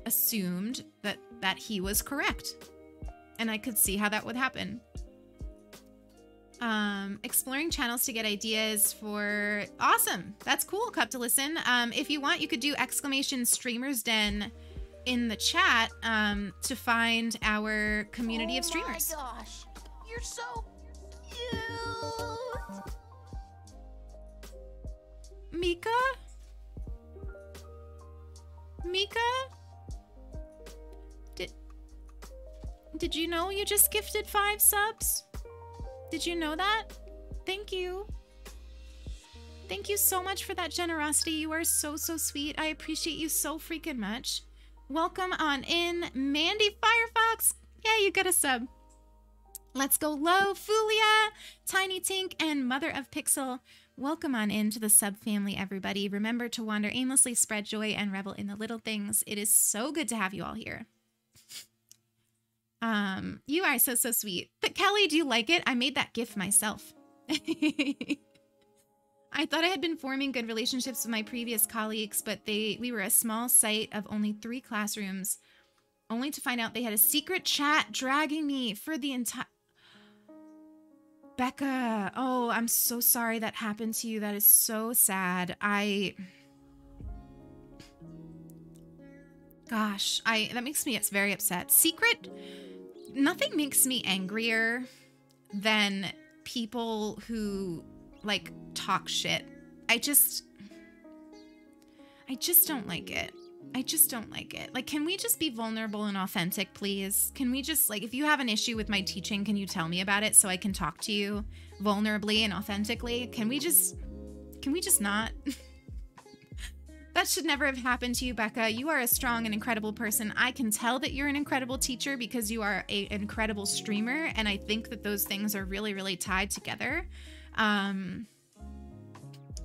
Speaker 2: assumed that he was correct. And I could see how that would happen. Exploring channels to get ideas for... Awesome. That's cool, Cup to Listen. If you want, you could do !streamers den in the chat to find our community of streamers.
Speaker 3: Oh my gosh. You're so cute.
Speaker 2: Mika? Mika? Did you know you just gifted 5 subs? Did you know that? Thank you. Thank you so much for that generosity. You are so, so sweet. I appreciate you so freaking much. Welcome on in, Mandy Firefox. Yeah, you got a sub. Let's go low, Fulia, Tiny Tink, and Mother of Pixel. Welcome on into the sub family, everybody. Remember to wander aimlessly, spread joy, and revel in the little things. It is so good to have you all here. You are so, so sweet. But Kelly, do you like it? I made that GIF myself. I thought I had been forming good relationships with my previous colleagues, but we were a small site of only 3 classrooms, only to find out they had a secret chat dragging me for the entire... Becca, oh, I'm so sorry that happened to you. That is so sad. Gosh, that makes me very upset. Secret... Nothing makes me angrier than people who, like, talk shit. I just don't like it. I just don't like it. Like, can we just be vulnerable and authentic, please? Can we just, like, if you have an issue with my teaching, can you tell me about it so I can talk to you vulnerably and authentically? Can we just not? That should never have happened to you, Becca. You are a strong and incredible person. I can tell that you're an incredible teacher because you are an incredible streamer, and I think that those things are really, really tied together.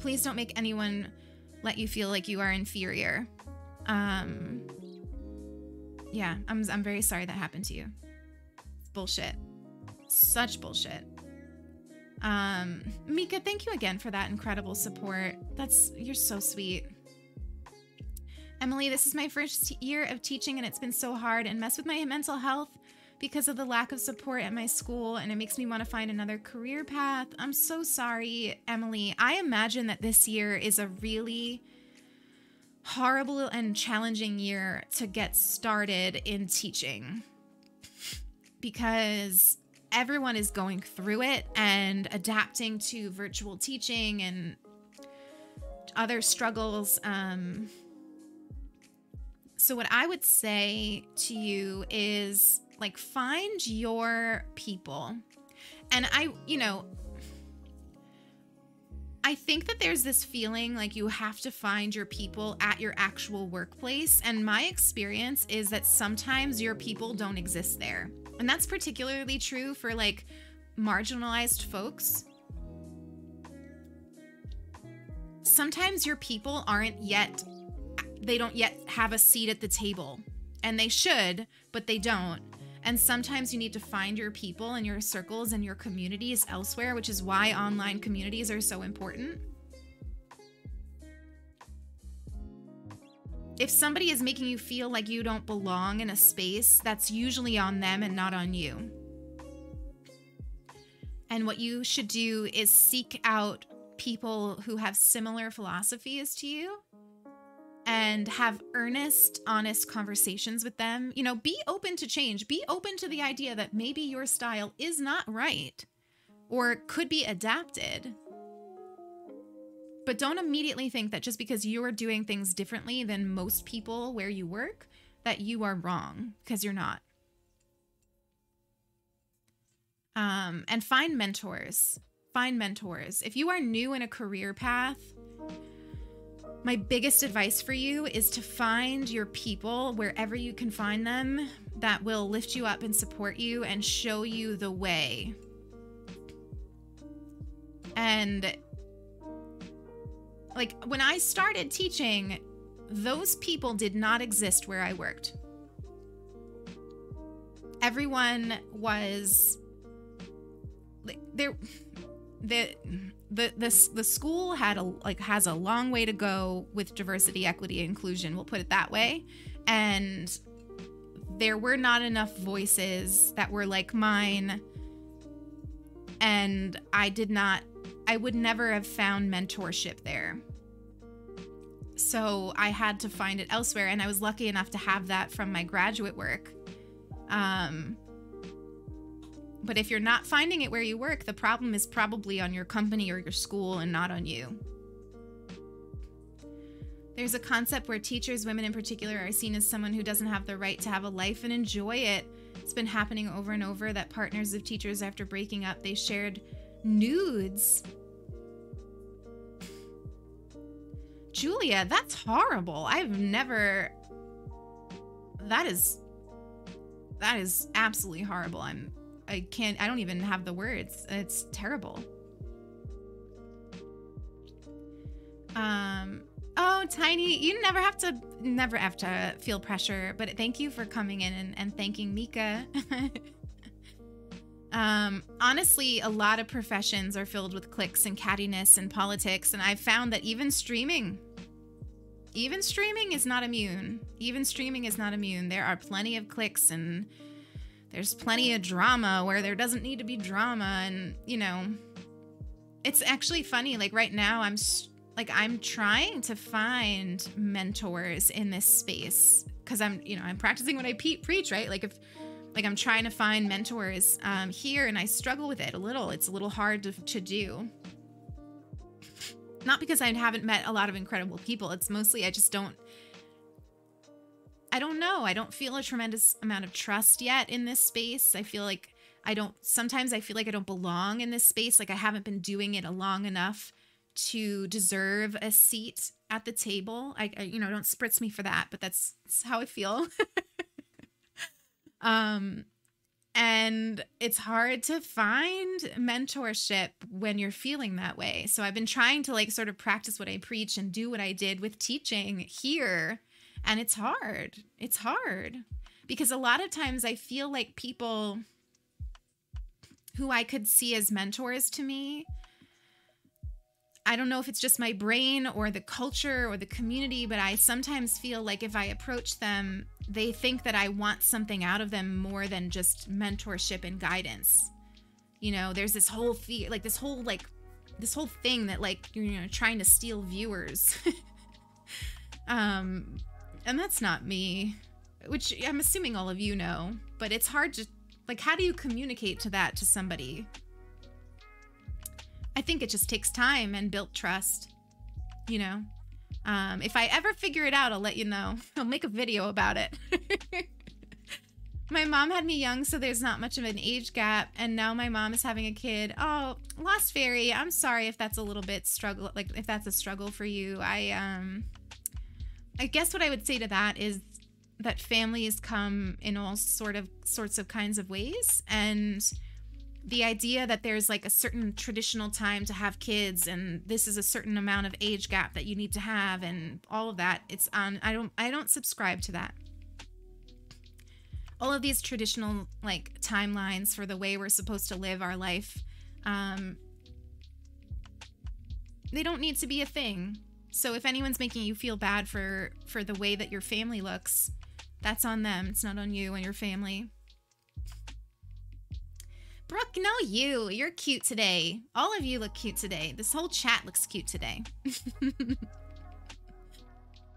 Speaker 2: Please don't make anyone let you feel like you are inferior. Yeah, I'm very sorry that happened to you. It's bullshit. Such bullshit. Mika, thank you again for that incredible support. You're so sweet. Emily, this is my first year of teaching and it's been so hard and messed with my mental health because of the lack of support at my school, and it makes me want to find another career path. I'm so sorry, Emily. I imagine that this year is a really horrible and challenging year to get started in teaching because everyone is going through it and adapting to virtual teaching and other struggles. So what I would say to you is, like, find your people. And I think that there's this feeling like you have to find your people at your actual workplace. And my experience is that sometimes your people don't exist there. And that's particularly true for, like, marginalized folks. Sometimes your people they don't yet have a seat at the table. And they should, but they don't. And sometimes you need to find your people and your circles and your communities elsewhere, which is why online communities are so important. If somebody is making you feel like you don't belong in a space, that's usually on them and not on you. And what you should do is seek out people who have similar philosophies to you and have earnest, honest conversations with them. You know, be open to change. Be open to the idea that maybe your style is not right or could be adapted. But don't immediately think that just because you're doing things differently than most people where you work, that you are wrong, because you're not. And find mentors. Find mentors. If you are new in a career path, my biggest advice for you is to find your people wherever you can find them that will lift you up and support you and show you the way. And like when I started teaching, those people did not exist where I worked. Everyone was there. The school has a long way to go with diversity, equity, inclusion. We'll put it that way. And there were not enough voices that were like mine. And I would never have found mentorship there. So I had to find it elsewhere. And I was lucky enough to have that from my graduate work. But if you're not finding it where you work, the problem is probably on your company or your school and not on you. There's a concept where teachers, women in particular, are seen as someone who doesn't have the right to have a life and enjoy it. It's been happening over and over that partners of teachers, after breaking up, they shared nudes. Julia, that's horrible. That is absolutely horrible. I don't even have the words. It's terrible. Oh, Tiny, you never have to feel pressure, but thank you for coming in and thanking Mika. Honestly, a lot of professions are filled with cliques and cattiness and politics, and I've found that even streaming is not immune. There are plenty of cliques, and there's plenty of drama where there doesn't need to be drama. And, you know, it's actually funny. Like right now, I'm trying to find mentors in this space because I'm practicing what I preach, right? I'm trying to find mentors here, and I struggle with it a little. It's a little hard to do. Not because I haven't met a lot of incredible people. It's mostly I don't know. I don't feel a tremendous amount of trust yet in this space. Sometimes I feel like I don't belong in this space. Like I haven't been doing it long enough to deserve a seat at the table. I you know, don't spritz me for that, but that's how I feel. And it's hard to find mentorship when you're feeling that way. So I've been trying to like sort of practice what I preach and do what I did with teaching here. And it's hard. It's hard because a lot of times I feel like people who I could see as mentors to me, I don't know if it's just my brain or the culture or the community, but I sometimes feel like if I approach them, they think that I want something out of them more than just mentorship and guidance. You know, there's this whole this whole thing that like, you're, you know, trying to steal viewers. And that's not me, which I'm assuming all of you know, but it's hard to, like, how do you communicate to somebody? I think it just takes time and built trust, you know? If I ever figure it out, I'll let you know. I'll make a video about it. My mom had me young, so there's not much of an age gap. And now my mom is having a kid. Oh, Lost Fairy, I'm sorry if that's a little bit struggle, like if that's a struggle for you. I guess what I would say to that is that families come in all sorts of kinds of ways. And the idea that there's like a certain traditional time to have kids and this is a certain amount of age gap that you need to have and all of that, I don't subscribe to that. All of these traditional like timelines for the way we're supposed to live our life, they don't need to be a thing. So if anyone's making you feel bad for the way that your family looks, that's on them. It's not on you and your family. Brooke, no, you're cute today. All of you look cute today. This whole chat looks cute today.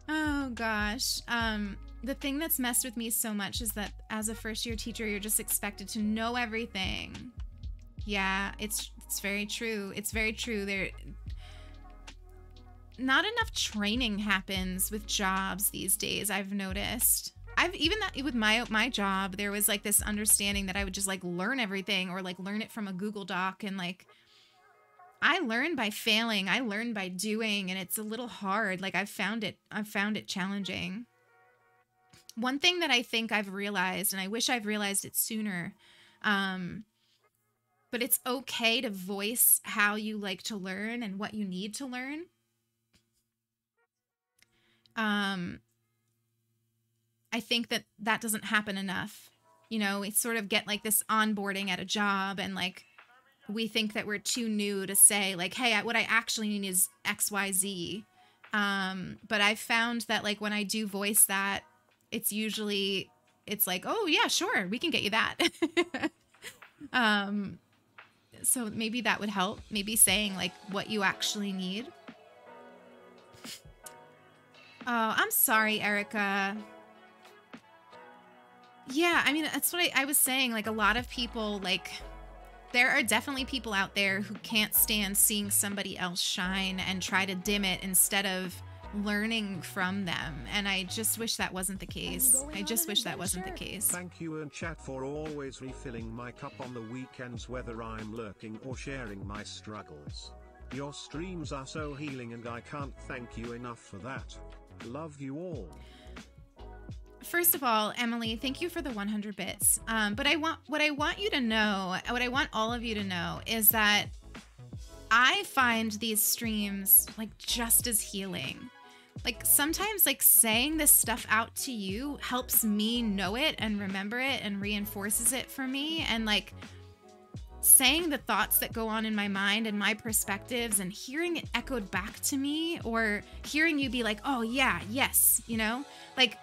Speaker 2: Oh gosh. The thing that's messed with me so much is that as a first-year teacher, you're just expected to know everything. Yeah, it's very true. It's very true. Not enough training happens with jobs these days, I've noticed. With my job, there was like this understanding that I would just like learn everything or like learn it from a Google Doc, and like I learn by failing, I learn by doing, and it's a little hard. Like I've found it challenging. One thing that I think I've realized, and I wish I've realized it sooner, but it's okay to voice how you like to learn and what you need to learn. I think that doesn't happen enough. You know, we sort of get like this onboarding at a job and like we think that we're too new to say like, hey, what I actually need is X, Y, Z. But I've found that like when I do voice that, it's like, oh yeah, sure, we can get you that. So maybe that would help. Maybe saying like what you actually need. Oh, I'm sorry, Erica. Yeah, I mean, that's what I was saying. Like, a lot of people, like, there are definitely people out there who can't stand seeing somebody else shine and try to dim it instead of learning from them. And I just wish that wasn't the case. I just wish that wasn't the case.
Speaker 1: Thank you and chat for always refilling my cup on the weekends, whether I'm lurking or sharing my struggles. Your streams are so healing and I can't thank you enough for that. Love you all.
Speaker 2: First of all, Emily, thank you for the 100 bits. But what I want you to know, what I want all of you to know is that I find these streams like just as healing. Like sometimes like saying this stuff out to you helps me know it and remember it and reinforces it for me. And like saying the thoughts that go on in my mind and my perspectives and hearing it echoed back to me, or hearing you be like, oh yeah, yes, you know, like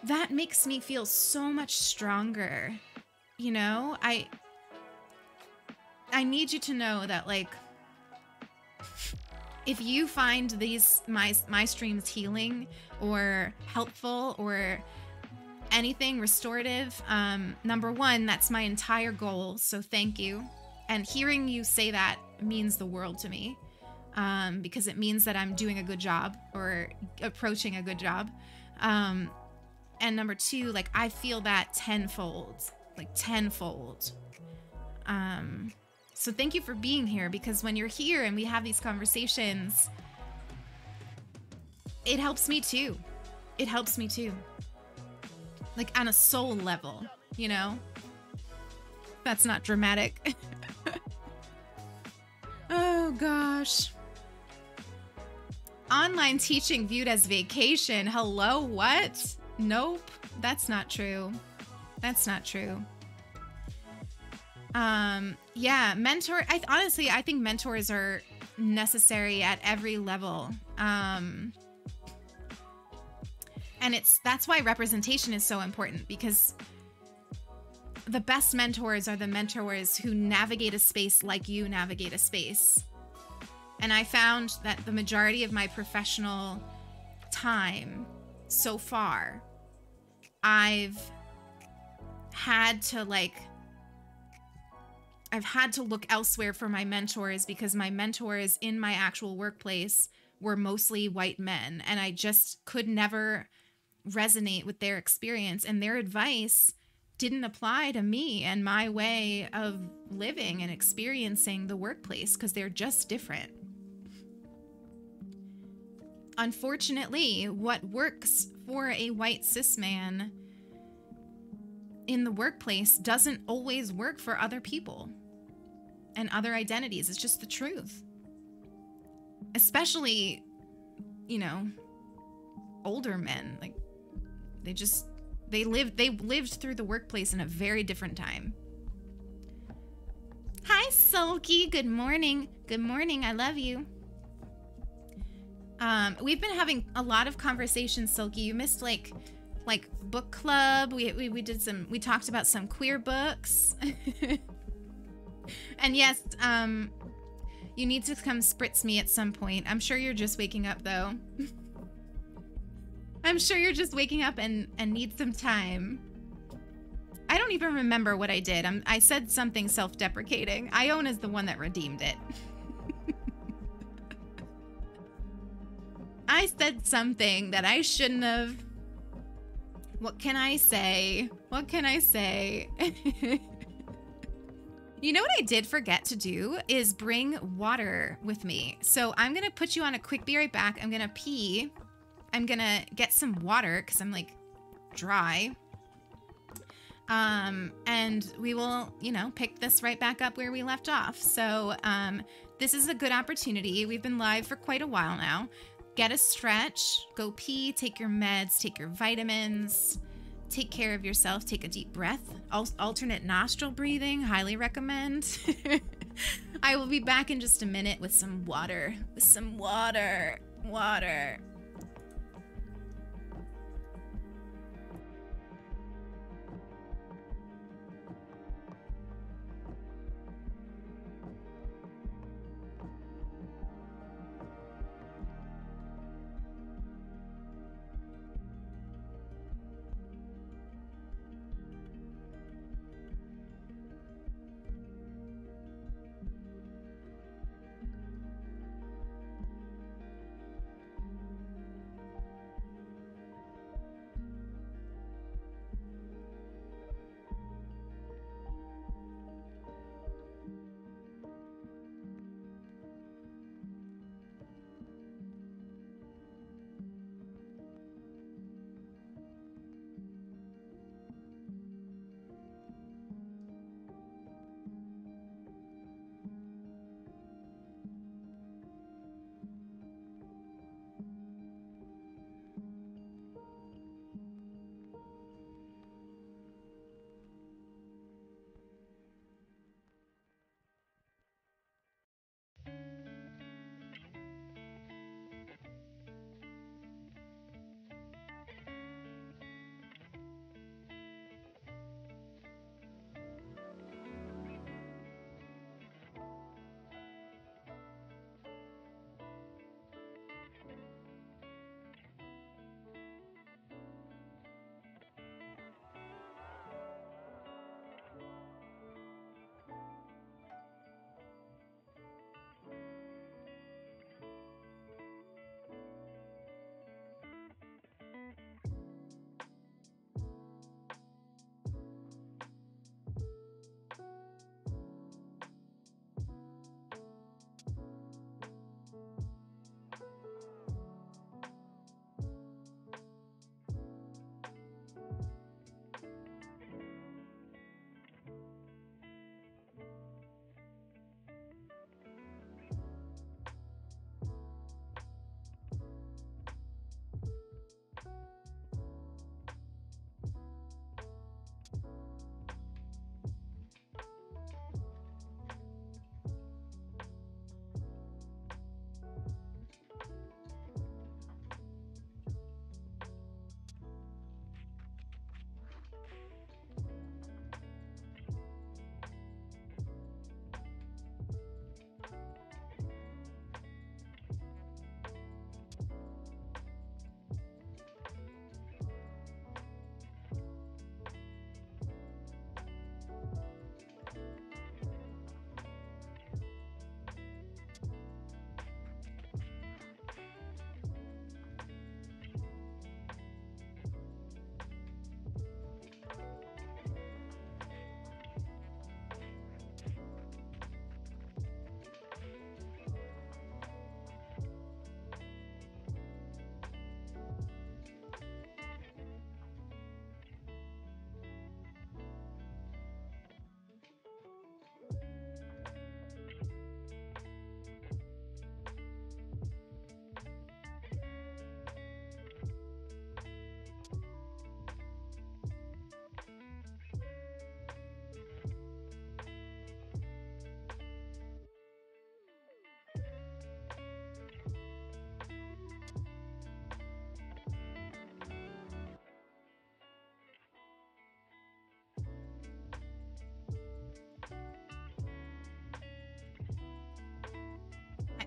Speaker 2: that makes me feel so much stronger. You know, I need you to know that like, if you find these my streams healing or helpful or anything restorative, number one, that's my entire goal. So thank you. And hearing you say that means the world to me, because it means that I'm doing a good job or approaching a good job. And number two, like I feel that tenfold, like tenfold. So thank you for being here, because when you're here and we have these conversations, it helps me too. It helps me too. Like on a soul level, you know? That's not dramatic. Oh gosh. Online teaching viewed as vacation. Hello, what? Nope, that's not true. That's not true. Yeah, honestly, I think mentors are necessary at every level. And that's why representation is so important, because the best mentors are the mentors who navigate a space like you navigate a space. And I found that the majority of my professional time so far, I've had to look elsewhere for my mentors, because my mentors in my actual workplace were mostly white men, and I just could never resonate with their experience, and their advice didn't apply to me and my way of living and experiencing the workplace, because they're just different. Unfortunately, what works for a white cis man in the workplace doesn't always work for other people and other identities. It's just the truth. Especially, you know, older men. Like, they lived through the workplace in a very different time. Hi, Sulky. Good morning. Good morning. I love you. We've been having a lot of conversations, Silky. You missed like book club. We talked about some queer books. And yes, you need to come spritz me at some point. I'm sure you're just waking up though. I'm sure you're just waking up and need some time. I don't even remember what I did. I said something self-deprecating. Ione is the one that redeemed it. I said something that I shouldn't have. What can I say? What can I say? You know what I did forget to do is bring water with me. So I'm going to put you on a quick be right back. I'm going to pee. I'm going to get some water because I'm like dry. And we will, pick this right back up where we left off. So this is a good opportunity. We've been live for quite a while now. Get a stretch, go pee, take your meds, take your vitamins, take care of yourself, take a deep breath. Alternate nostril breathing, highly recommend. I will be back in just a minute with some water. Water.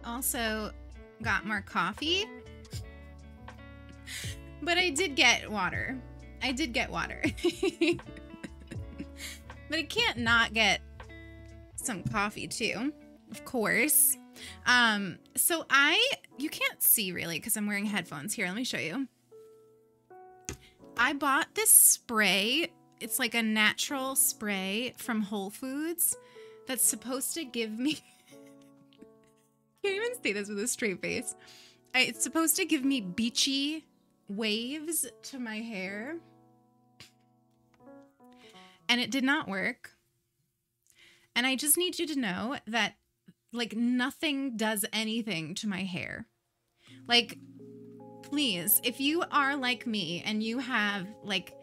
Speaker 2: also got more coffee. But I did get water. I did get water. But I can't not get some coffee too, of course. So you can't see really because I'm wearing headphones. Here, let me show you. I bought this spray. It's like a natural spray from Whole Foods that's supposed to give me... Can't even say this with a straight face. It's supposed to give me beachy waves to my hair. And it did not work. And I just need you to know that, like, nothing does anything to my hair. Like, please, if you are like me and you have, like,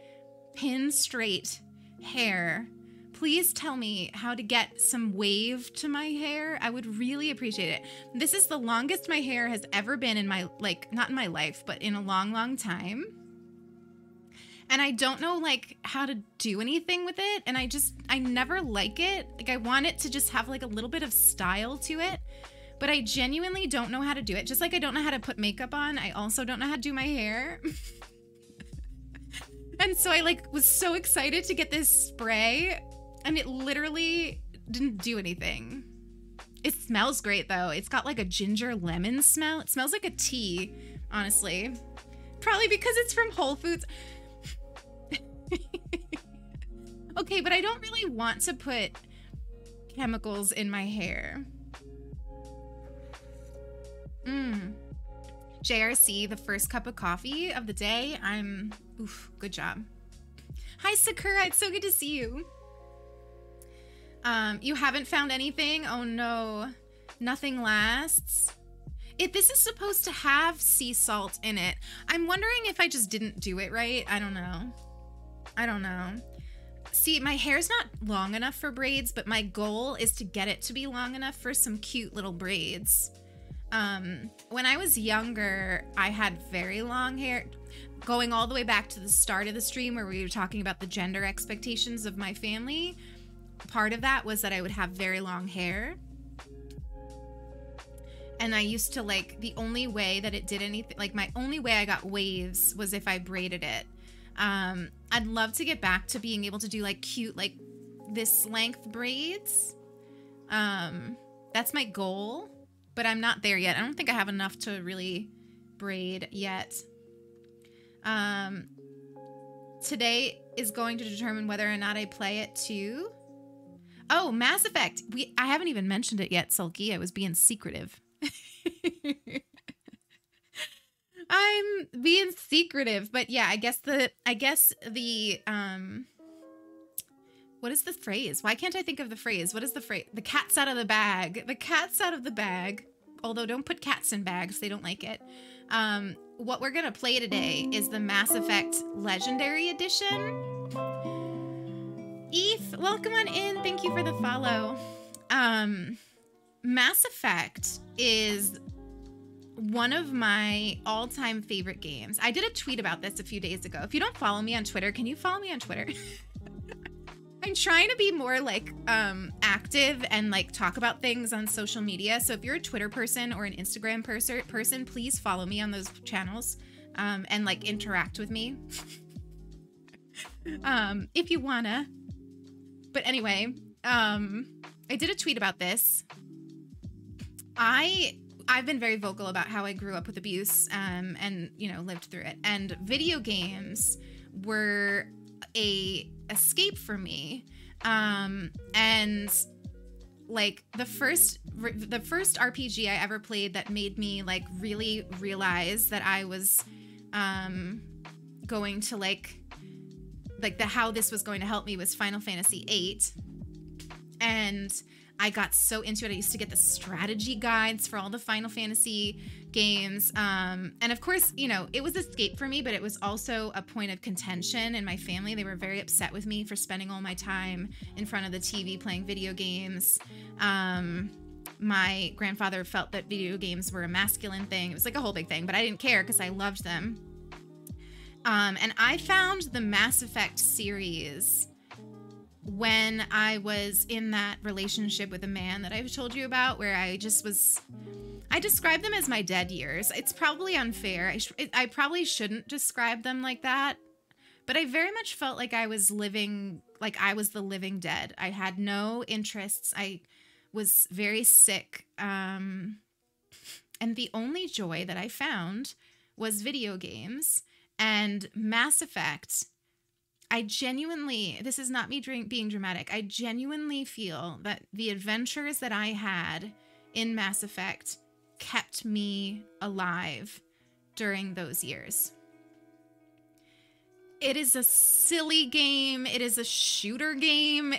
Speaker 2: pin straight hair, please tell me how to get some wave to my hair. I would really appreciate it. This is the longest my hair has ever been in my, like, not in my life, but in a long, long time. And I don't know, like, how to do anything with it. And I never like it. Like, I want it to just have, like, a little bit of style to it. But I genuinely don't know how to do it. Just like I don't know how to put makeup on, I also don't know how to do my hair. And so I, like, was so excited to get this spray. And it literally didn't do anything. It smells great, though. It's got, like, a ginger lemon smell. It smells like a tea, honestly. Probably because it's from Whole Foods. Okay, but I don't really want to put chemicals in my hair. JRC, the first cup of coffee of the day. Oof, good job. Hi, Sakura. It's so good to see you. You haven't found anything? Oh, no. Nothing lasts. This is supposed to have sea salt in it. I'm wondering if I just didn't do it right. I don't know. See, my hair's not long enough for braids, but my goal is to get it to be long enough for some cute little braids. When I was younger, I had very long hair. Going all the way back to the start of the stream where we were talking about the gender expectations of my family, part of that was that I would have very long hair. And I used to, like, the only way that it did anything, like, my only way I got waves was if I braided it. I'd love to get back to being able to do, like, cute, like, this length braids. That's my goal, but I'm not there yet. I don't think I have enough to really braid yet. Today is going to determine whether or not I play it too. Oh, Mass Effect. I haven't even mentioned it yet, Sulky. I was being secretive. I'm being secretive, but yeah, I guess the what is the phrase? Why can't I think of the phrase? What is the phrase? The cat's out of the bag. The cat's out of the bag. Although don't put cats in bags, they don't like it. What we're gonna play today is the Mass Effect Legendary Edition. Eve, welcome on in. Thank you for the follow. Mass Effect is one of my all-time favorite games. I did a tweet about this a few days ago. If you don't follow me on Twitter, can you follow me on Twitter? I'm trying to be more, like, active and, like, talk about things on social media. So if you're a Twitter person or an Instagram person, please follow me on those channels and, like, interact with me. If you wanna. But anyway, I did a tweet about this. I've been very vocal about how I grew up with abuse and, you know, lived through it. And video games were a escape for me. And, like, the first RPG I ever played that made me, like, really realize that I was going to, like how this was going to help me was Final Fantasy VIII. And I got so into it. I used to get the strategy guides for all the Final Fantasy games. And of course, you know, it was escape for me, but it was also a point of contention in my family. They were very upset with me for spending all my time in front of the TV playing video games. My grandfather felt that video games were a masculine thing. It was like a whole big thing, but I didn't care because I loved them. And I found the Mass Effect series when I was in that relationship with a man that I've told you about, where I describe them as my dead years. It's probably unfair. I probably shouldn't describe them like that, but I very much felt like I was living, like I was the living dead. I had no interests. I was very sick. And the only joy that I found was video games and Mass Effect. I genuinely, this is not me being dramatic, I genuinely feel that the adventures that I had in Mass Effect kept me alive during those years. It is a silly game, it is a shooter game,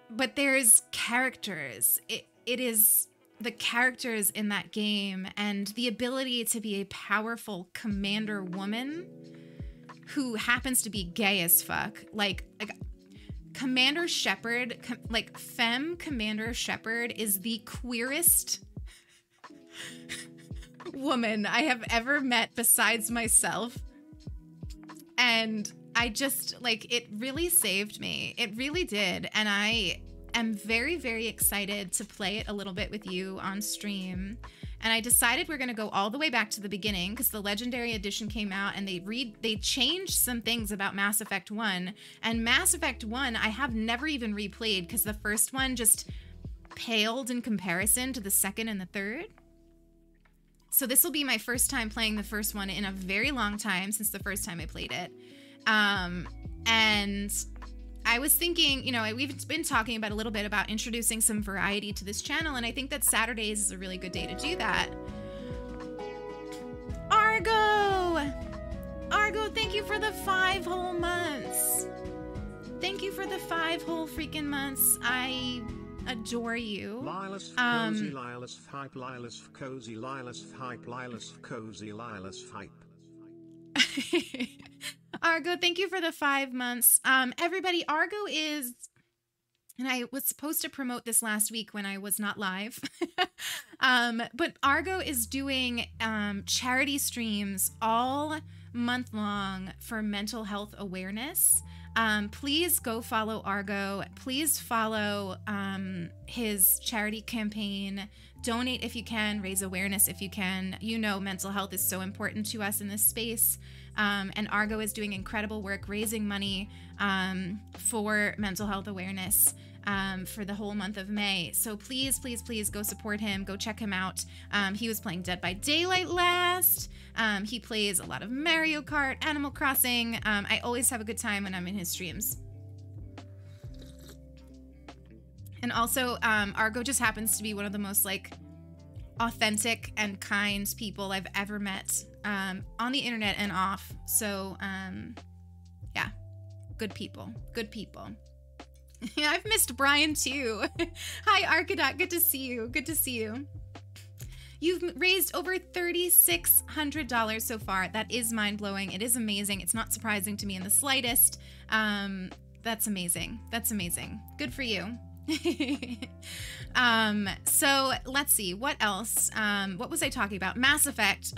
Speaker 2: but there's characters. It is the characters in that game and the ability to be a powerful commander woman who happens to be gay as fuck. Like Commander Shepard, like Femme Commander Shepard is the queerest woman I have ever met besides myself. And I just, like, it really saved me. It really did. And I am very, very excited to play it a little bit with you on stream. And I decided we're going to go all the way back to the beginning because the Legendary Edition came out and they changed some things about Mass Effect 1. And Mass Effect 1, I have never even replayed because the first one just paled in comparison to the second and the third. So this will be my first time playing the first one in a very long time since the first time I played it. And I was thinking, you know, we've been talking about a little bit about introducing some variety to this channel, and I think that Saturdays is a really good day to do that. Argo, thank you for the 5 whole months. Thank you for the 5 whole freaking months. I adore you.
Speaker 1: Lilas cozy, Lilas hype, Lilas cozy, Lilas hype, Lilas cozy, Lilas hype.
Speaker 2: Argo, thank you for the 5 months. Everybody, Argo is, and I was supposed to promote this last week when I was not live, but Argo is doing charity streams all month long for mental health awareness. Please go follow Argo. Please follow his charity campaign. Donate if you can, raise awareness if you can. You know, mental health is so important to us in this space. And Argo is doing incredible work raising money for mental health awareness for the whole month of May. So please, please, please go support him. Go check him out. He was playing Dead by Daylight last. He plays a lot of Mario Kart, Animal Crossing. I always have a good time when I'm in his streams. And also, Argo just happens to be one of the most, like, authentic and kind people I've ever met on the internet and off. So, yeah, good people. Good people. Yeah, I've missed Brian, too. Hi, Arcadot. Good to see you. Good to see you. You've raised over $3,600 so far. That is mind-blowing. It is amazing. It's not surprising to me in the slightest. That's amazing. That's amazing. Good for you. So let's see. What else? What was I talking about? Mass Effect.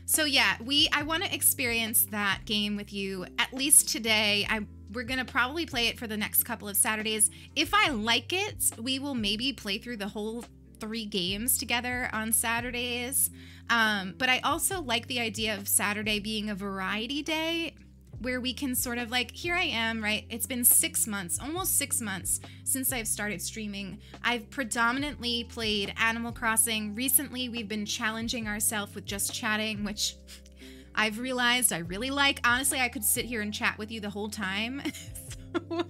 Speaker 2: So yeah, I want to experience that game with you at least today. We're going to probably play it for the next couple of Saturdays. If I like it, we will maybe play through the whole 3 games together on Saturdays. But I also like the idea of Saturday being a variety day where we can sort of, like, here I am, right? It's been 6 months, almost 6 months since I've started streaming. I've predominantly played Animal Crossing. Recently, we've been challenging ourselves with just chatting, which I've realized I really like. Honestly, I could sit here and chat with you the whole time. So,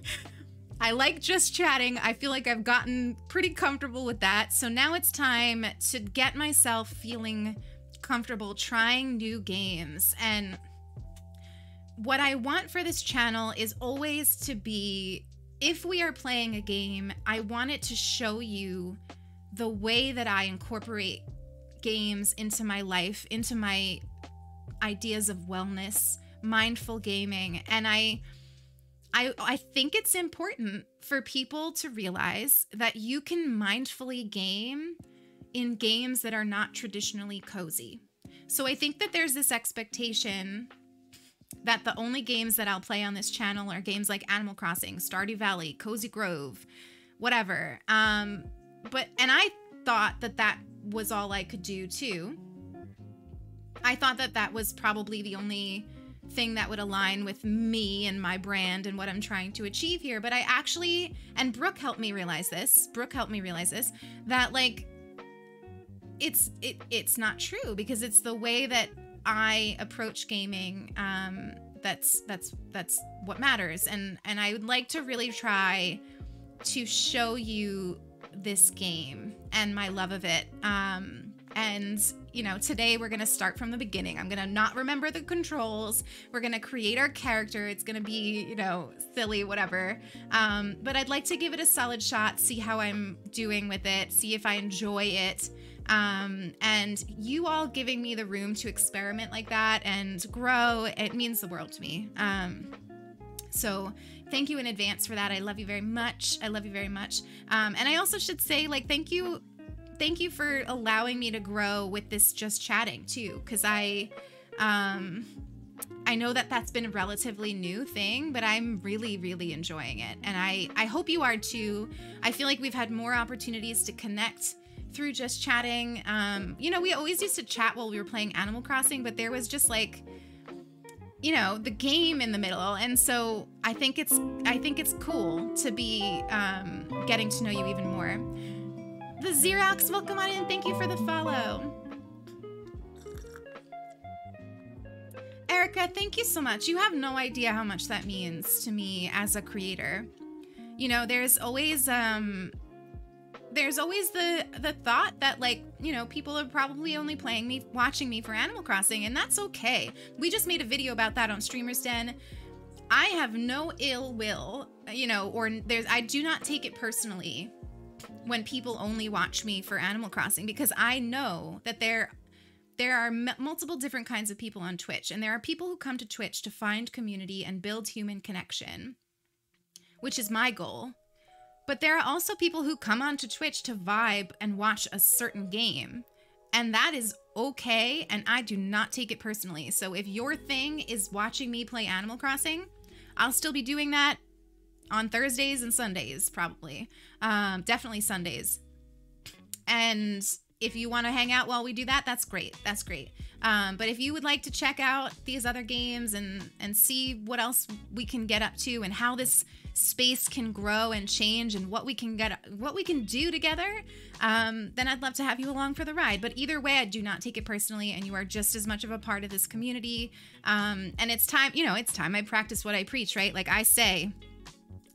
Speaker 2: I like just chatting. I feel like I've gotten pretty comfortable with that. So now it's time to get myself feeling comfortable trying new games. And what I want for this channel is always to be, if we are playing a game, I want it to show you the way that I incorporate games into my life, into my ideas of wellness, mindful gaming. And I think it's important for people to realize that you can mindfully game in games that are not traditionally cozy. So I think that there's this expectation that the only games that I'll play on this channel are games like Animal Crossing, Stardew Valley, Cozy Grove, whatever. And I thought that that was all I could do too. I thought that that was probably the only thing that would align with me and my brand and what I'm trying to achieve here. But I actually, and Brooke helped me realize this, that like, it's not true, because it's the way that I approach gaming. That's what matters. And I would like to really try to show you this game and my love of it. And, you know, today we're going to start from the beginning. I'm going to not remember the controls. We're going to create our character. It's going to be, you know, silly, whatever. But I'd like to give it a solid shot, see how I'm doing with it, see if I enjoy it. And you all giving me the room to experiment like that and grow, it means the world to me. So thank you in advance for that. I love you very much. I love you very much. And I also should say, like, thank you for allowing me to grow with this just chatting too, because I know that that's been a relatively new thing, but I'm really, really enjoying it. And I hope you are too. I feel like we've had more opportunities to connect through just chatting. You know, we always used to chat while we were playing Animal Crossing, but there was just like, you know, the game in the middle. And so I think it's cool to be getting to know you even more. The Xerox, welcome on in. Thank you for the follow. Erica, thank you so much. You have no idea how much that means to me as a creator. You know, there's always the thought that, like, you know, people are probably only watching me for Animal Crossing, and that's okay. We just made a video about that on Streamer's Den. I have no ill will, you know, I do not take it personally when people only watch me for Animal Crossing, because I know that there are multiple different kinds of people on Twitch, and there are people who come to Twitch to find community and build human connection, which is my goal. But there are also people who come onto Twitch to vibe and watch a certain game, and that is okay, and I do not take it personally. So if your thing is watching me play Animal Crossing, I'll still be doing that on Thursdays and Sundays, probably. Definitely Sundays. And if you want to hang out while we do that, that's great. That's great. But if you would like to check out these other games and see what else we can get up to and how this space can grow and change and what we can do together, then I'd love to have you along for the ride. But either way, I do not take it personally, and you are just as much of a part of this community. And it's time, you know, it's time I practice what I preach, right? Like I say,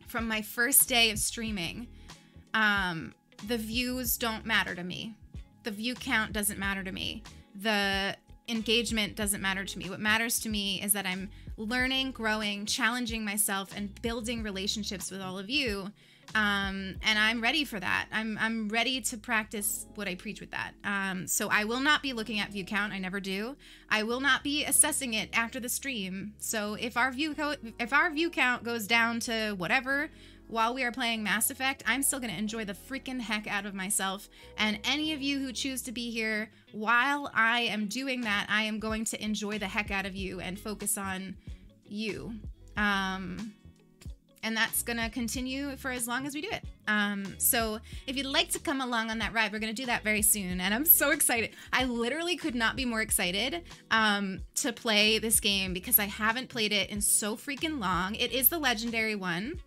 Speaker 2: from my first day of streaming, the views don't matter to me. The view count doesn't matter to me. The engagement doesn't matter to me. What matters to me is that I'm learning, growing, challenging myself, and building relationships with all of you. And I'm ready for that. I'm ready to practice what I preach with that. So I will not be looking at view count. I never do. I will not be assessing it after the stream. So if our view count goes down to whatever while we are playing Mass Effect, I'm still going to enjoy the freaking heck out of myself. And any of you who choose to be here while I am doing that, I am going to enjoy the heck out of you and focus on you. And that's going to continue for as long as we do it. So if you'd like to come along on that ride, we're going to do that very soon. And I'm so excited. I literally could not be more excited to play this game, because I haven't played it in so freaking long. It is the legendary one.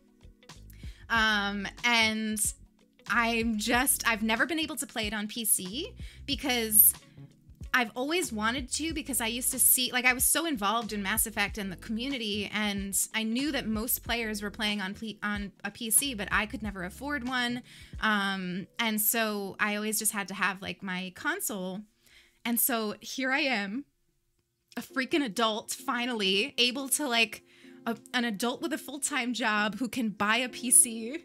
Speaker 2: And I've never been able to play it on PC, because I've always wanted to, because I used to see, like, I was so involved in Mass Effect and the community, and I knew that most players were playing on a PC, but I could never afford one. And so I always just had to have, like, my console. And so here I am, a freaking adult, finally able to, like, an adult with a full-time job who can buy a PC.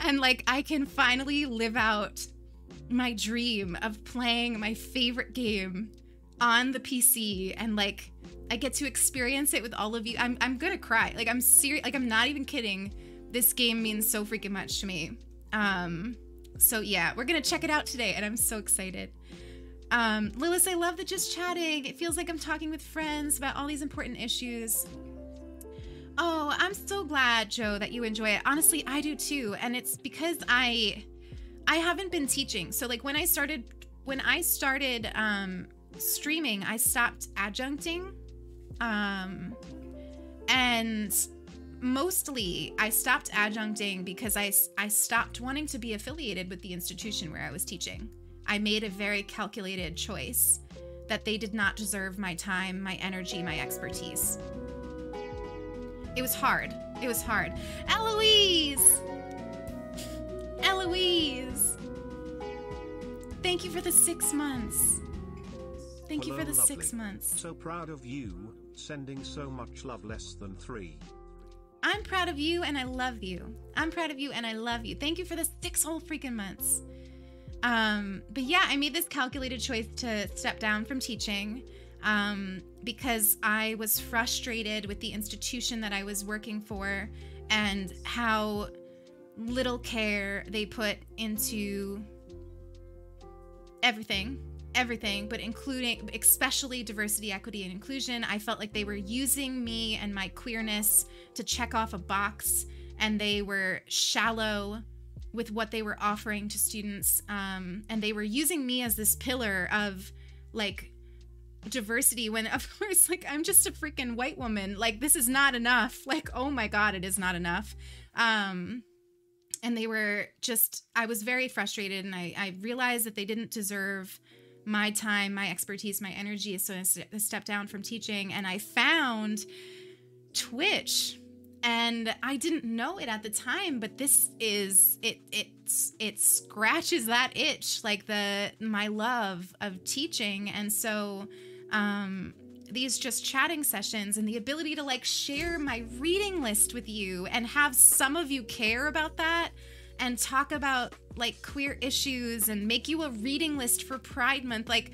Speaker 2: And, like, I can finally live out my dream of playing my favorite game on the PC, and, like, I get to experience it with all of you. I'm gonna cry. Like, I'm serious. Like, I'm not even kidding. This game means so freaking much to me. So yeah, we're gonna check it out today, and I'm so excited. Lilith, I love the just chatting. It feels like I'm talking with friends about all these important issues. Oh, I'm so glad, Joe, that you enjoy it. Honestly, I do too. And it's because I haven't been teaching. So like when I started streaming, I stopped adjuncting. And mostly I stopped adjuncting because I stopped wanting to be affiliated with the institution where I was teaching. I made a very calculated choice that they did not deserve my time, my energy, my expertise. It was hard. It was hard. Eloise! Eloise! Thank you for the 6 months. Thank you for the
Speaker 1: Hello,
Speaker 2: 6
Speaker 1: lovely.
Speaker 2: months.
Speaker 1: So proud of you, sending so much love. Less than 3.
Speaker 2: I'm proud of you and I love you. I'm proud of you and I love you. Thank you for the 6 whole freaking months. But yeah, I made this calculated choice to step down from teaching because I was frustrated with the institution that I was working for and how little care they put into everything, but including, especially diversity, equity, and inclusion. I felt like they were using me and my queerness to check off a box, and they were shallow with what they were offering to students. And they were using me as this pillar of like diversity when of course, like, I'm just a freaking white woman. Like, this is not enough. Like, oh my God, it is not enough. And they were just, I was very frustrated, and I realized that they didn't deserve my time, my expertise, my energy. So I stepped down from teaching, and I found Twitch. And I didn't know it at the time, but this is, it scratches that itch, like my love of teaching. And so these just chatting sessions and the ability to like share my reading list with you and have some of you care about that and talk about like queer issues and make you a reading list for Pride Month, like,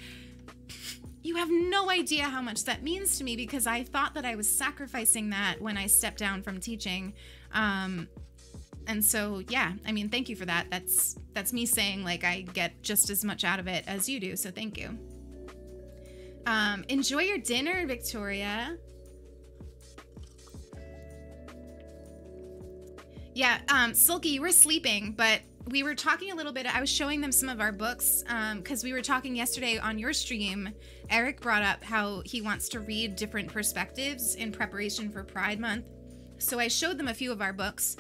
Speaker 2: you have no idea how much that means to me, because I thought that I was sacrificing that when I stepped down from teaching. And so, yeah, I mean, thank you for that. That's me saying like I get just as much out of it as you do. So thank you. Enjoy your dinner, Victoria. Yeah, Silky, you were sleeping, but we were talking a little bit. I was showing them some of our books because we were talking yesterday on your stream. Eric brought up how he wants to read different perspectives in preparation for Pride Month. So I showed them a few of our books.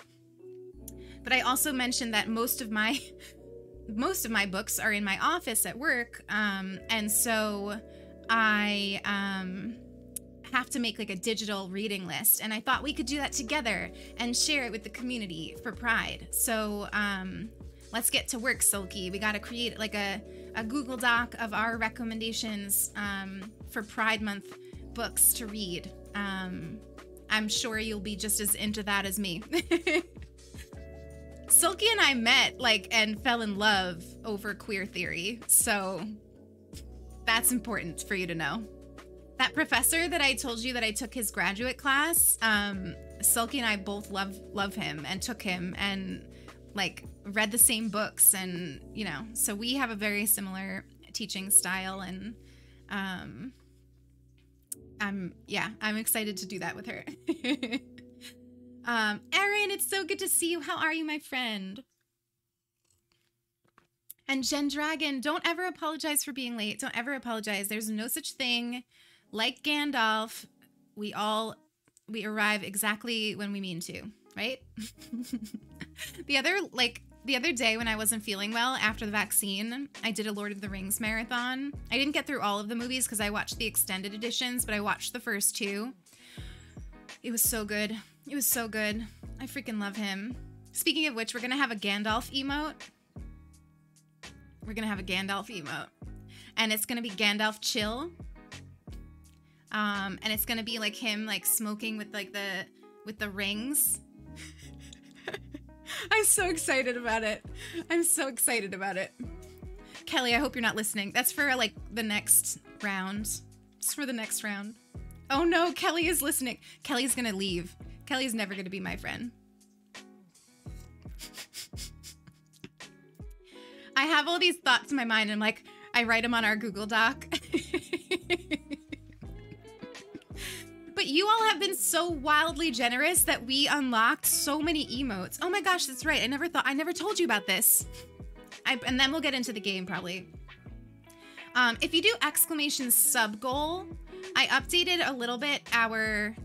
Speaker 2: But I also mentioned that most of my books are in my office at work. And so I have to make like a digital reading list. And I thought we could do that together and share it with the community for Pride. So let's get to work, Silky. We got to create like a Google Doc of our recommendations for Pride Month books to read. I'm sure you'll be just as into that as me. Silky and I met and fell in love over queer theory. So that's important for you to know. That professor that I told you that I took his graduate class, Silky and I both love him and took him and read the same books, and so we have a very similar teaching style, and I'm excited to do that with her. Erin, it's so good to see you. How are you, my friend? And Jen Dragon, don't ever apologize for being late. Don't ever apologize. There's no such thing. Like Gandalf, we arrive exactly when we mean to, right? The other day when I wasn't feeling well after the vaccine, I did a Lord of the Rings marathon. I didn't get through all of the movies because I watched the extended editions, but I watched the first 2. It was so good. It was so good. I freaking love him. Speaking of which, we're gonna have a Gandalf emote. We're gonna have a Gandalf emote. And it's gonna be Gandalf chill. And it's gonna be like him smoking with the rings. I'm so excited about it. I'm so excited about it. Kelly, I hope you're not listening. That's for the next round. It's for the next round. Oh no, Kelly is listening. Kelly's gonna leave. Kelly's never gonna be my friend. I have all these thoughts in my mind, and I'm like, I write them on our Google Doc. But you all have been so wildly generous that we unlocked so many emotes. Oh my gosh, that's right. I never told you about this. And then we'll get into the game probably. If you do exclamation sub goal, I updated a little bit our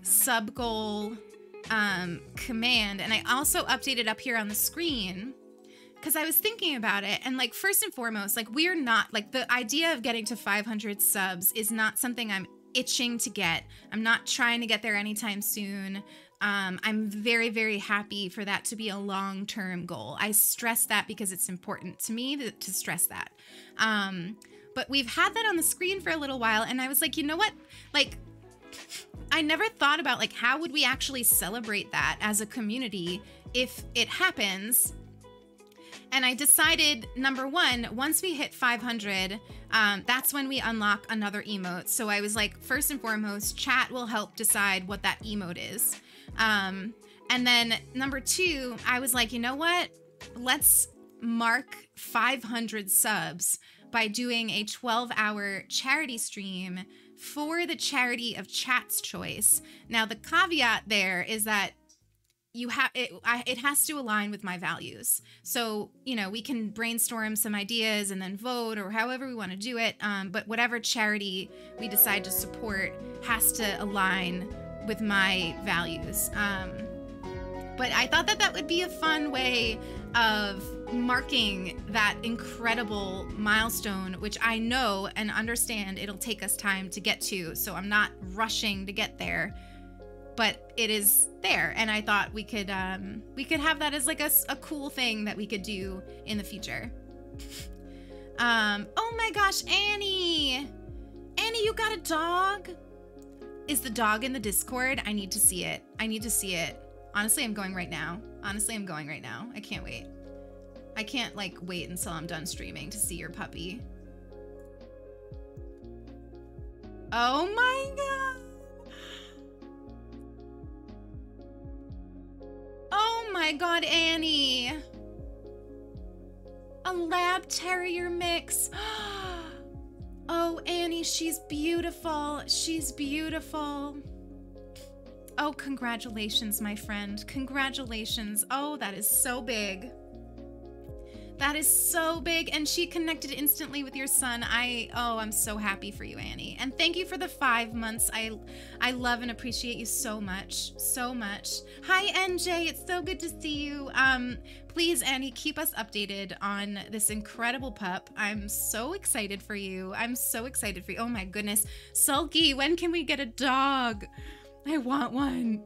Speaker 2: sub goal command, and I also updated up here on the screen because I was thinking about it. And like, first and foremost, like, we're not, like, the idea of getting to 500 subs is not something I'm itching to get. I'm not trying to get there anytime soon. I'm very, very happy for that to be a long-term goal. I stress that because it's important to me to stress that. But we've had that on the screen for a little while, and I was like, you know what? Like, I never thought about, like, how would we actually celebrate that as a community if it happens? And I decided, number one, once we hit 500, that's when we unlock another emote. So I was like, first and foremost, chat will help decide what that emote is. And then number two, I was like, you know what? Let's mark 500 subs by doing a 12-hour charity stream for the charity of chat's choice. Now, the caveat there is that you have it has to align with my values. So, you know, we can brainstorm some ideas and then vote or however we want to do it. But whatever charity we decide to support has to align with my values. But I thought that that would be a fun way of marking that incredible milestone, which I know and understand it'll take us time to get to. So I'm not rushing to get there, but it is there. And I thought we could have that as like a cool thing that we could do in the future. Oh my gosh, Annie, you got a dog? Is the dog in the Discord? I need to see it. I need to see it. Honestly, I'm going right now. I can't wait. I can't like wait until I'm done streaming to see your puppy. Oh my god. Oh my god, Annie. A lab terrier mix. Oh, Annie, she's beautiful. She's beautiful. Oh, congratulations, my friend. Congratulations. Oh, that is so big. That is so big. And she connected instantly with your son. I'm so happy for you, Annie. And thank you for the 5 months. I love and appreciate you so much. So much. Hi, NJ. It's so good to see you. Please, Annie, keep us updated on this incredible pup. I'm so excited for you. Oh my goodness. Sulky, when can we get a dog? I want one.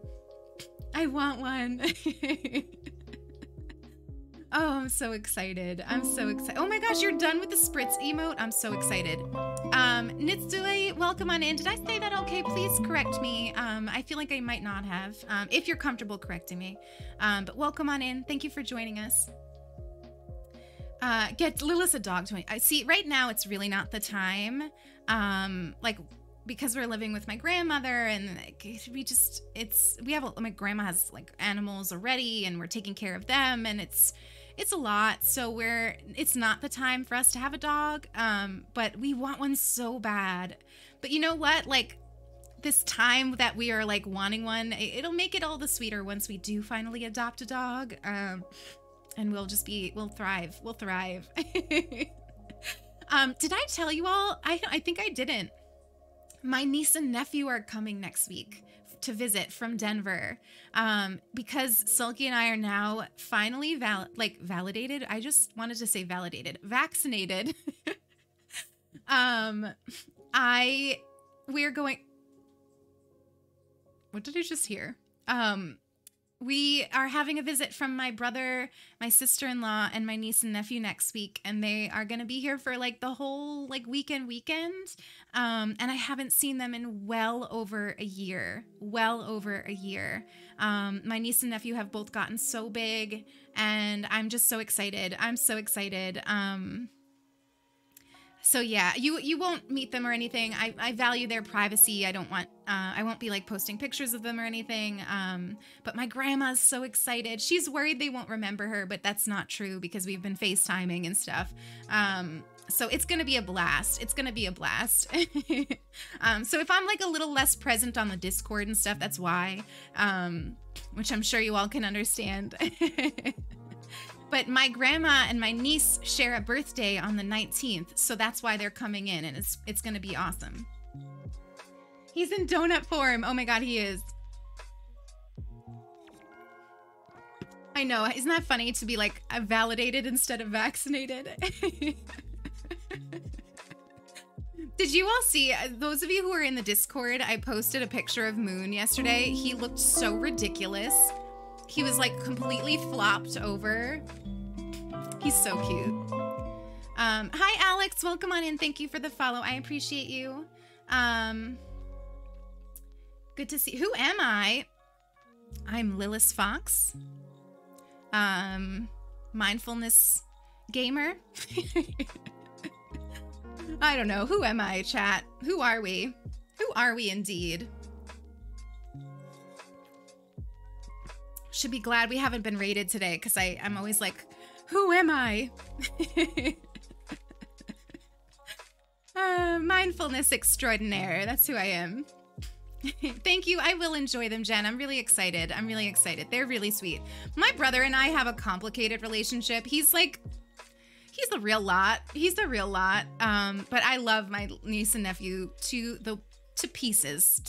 Speaker 2: Oh, I'm so excited. Oh my gosh, you're done with the spritz emote. I'm so excited. Nitsui, welcome on in. Did I say that okay? Please correct me. I feel like I might not have, if you're comfortable correcting me. But welcome on in. Thank you for joining us. Get Lilith a dog. I see, right now it's really not the time. Because we're living with my grandmother and like, my grandma has like animals already and we're taking care of them and it's a lot. So it's not the time for us to have a dog. But we want one so bad. But you know what? Like this time that we are like wanting one, it'll make it all the sweeter once we do finally adopt a dog. And we'll thrive. Did I tell you all? I think I didn't. My niece and nephew are coming next week to visit from Denver because Sulky and I are now finally validated. I just wanted to say validated. Vaccinated. We're going... What did I just hear? We are having a visit from my brother, my sister-in-law, and my niece and nephew next week, and they are going to be here for like the whole like weekend. And I haven't seen them in well over a year. My niece and nephew have both gotten so big, and I'm just so excited. So yeah, you won't meet them or anything. I value their privacy. I won't be like posting pictures of them or anything. But my grandma's so excited. She's worried they won't remember her, but that's not true because we've been FaceTiming and stuff. So it's going to be a blast. It's going to be a blast. So if I'm like a little less present on the Discord and stuff, that's why, which I'm sure you all can understand. But my grandma and my niece share a birthday on the 19th. So that's why they're coming in, and it's going to be awesome. He's in donut form. Oh my God, he is. I know. Isn't that funny to be like validated instead of vaccinated? Did you all see, those of you who are in the Discord, I posted a picture of Moon yesterday. He looked so ridiculous. He was like completely flopped over. He's so cute. Hi, Alex. Welcome on in. Thank you for the follow. I appreciate you. Good to see. Who am I? I'm Lilith Fox. Mindfulness gamer. I don't know. Who am I, chat? Who are we? Who are we indeed? Should be glad we haven't been raided today, because I'm always like, who am I? Mindfulness extraordinaire. That's who I am. Thank you. I will enjoy them, Jen. I'm really excited. I'm really excited. They're really sweet. My brother and I have a complicated relationship. He's a real lot. He's a real lot. But I love my niece and nephew to pieces.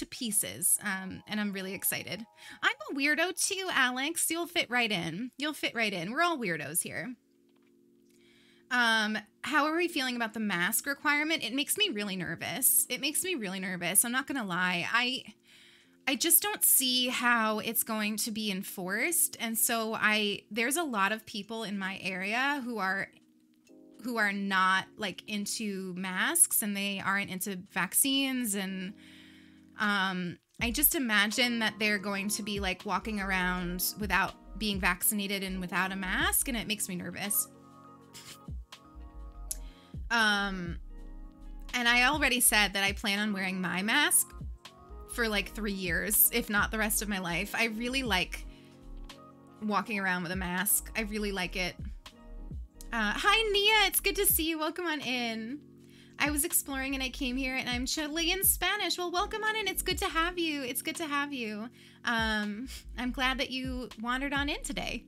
Speaker 2: And I'm really excited. I'm a weirdo too, Alex. You'll fit right in. You'll fit right in. We're all weirdos here. How are we feeling about the mask requirement? It makes me really nervous. It makes me really nervous. I'm not gonna lie. I just don't see how it's going to be enforced. And so there's a lot of people in my area who are not like into masks, and they aren't into vaccines. And I just imagine that they're going to be like walking around without being vaccinated and without a mask, and it makes me nervous. And I already said that I plan on wearing my mask for like 3 years, if not the rest of my life. I really like walking around with a mask. I really like it. Hi, Nia. It's good to see you. Welcome on in. I was exploring and I came here, and I'm Chilean Spanish. Well, welcome on in. It's good to have you. It's good to have you. I'm glad that you wandered on in today.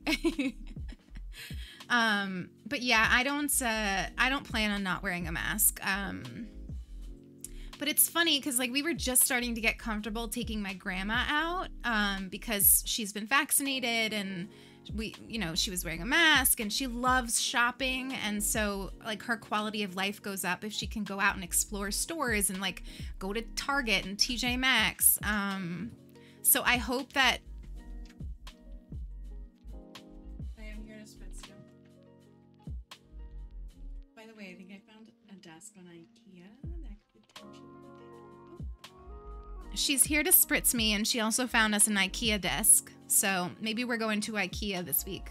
Speaker 2: But yeah, I don't plan on not wearing a mask. But it's funny because like we were just starting to get comfortable taking my grandma out, because she's been vaccinated, and she was wearing a mask, and she loves shopping. And so like her quality of life goes up if she can go out and explore stores and like go to Target and TJ Maxx. So I hope that
Speaker 4: I think I found a desk on IKEA that could potentially be.
Speaker 2: she's here to spritz me, and she also found us an IKEA desk. So maybe we're going to IKEA this week.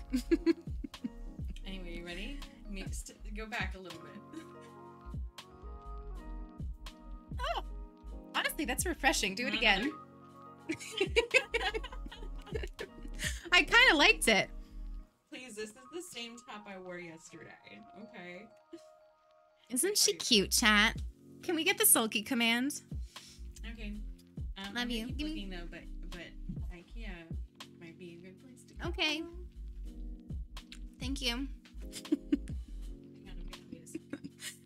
Speaker 4: Anyway, you ready? Go back a little bit.
Speaker 2: Oh, honestly, that's refreshing. Do it again. I kind of liked it.
Speaker 4: Please, this is the same top I wore yesterday. Okay.
Speaker 2: Isn't she cute, chat? Can we get the sulky command?
Speaker 4: Okay.
Speaker 2: Love you.
Speaker 4: Keep looking though, but IKEA might be a good place to go.
Speaker 2: Okay. Thank you.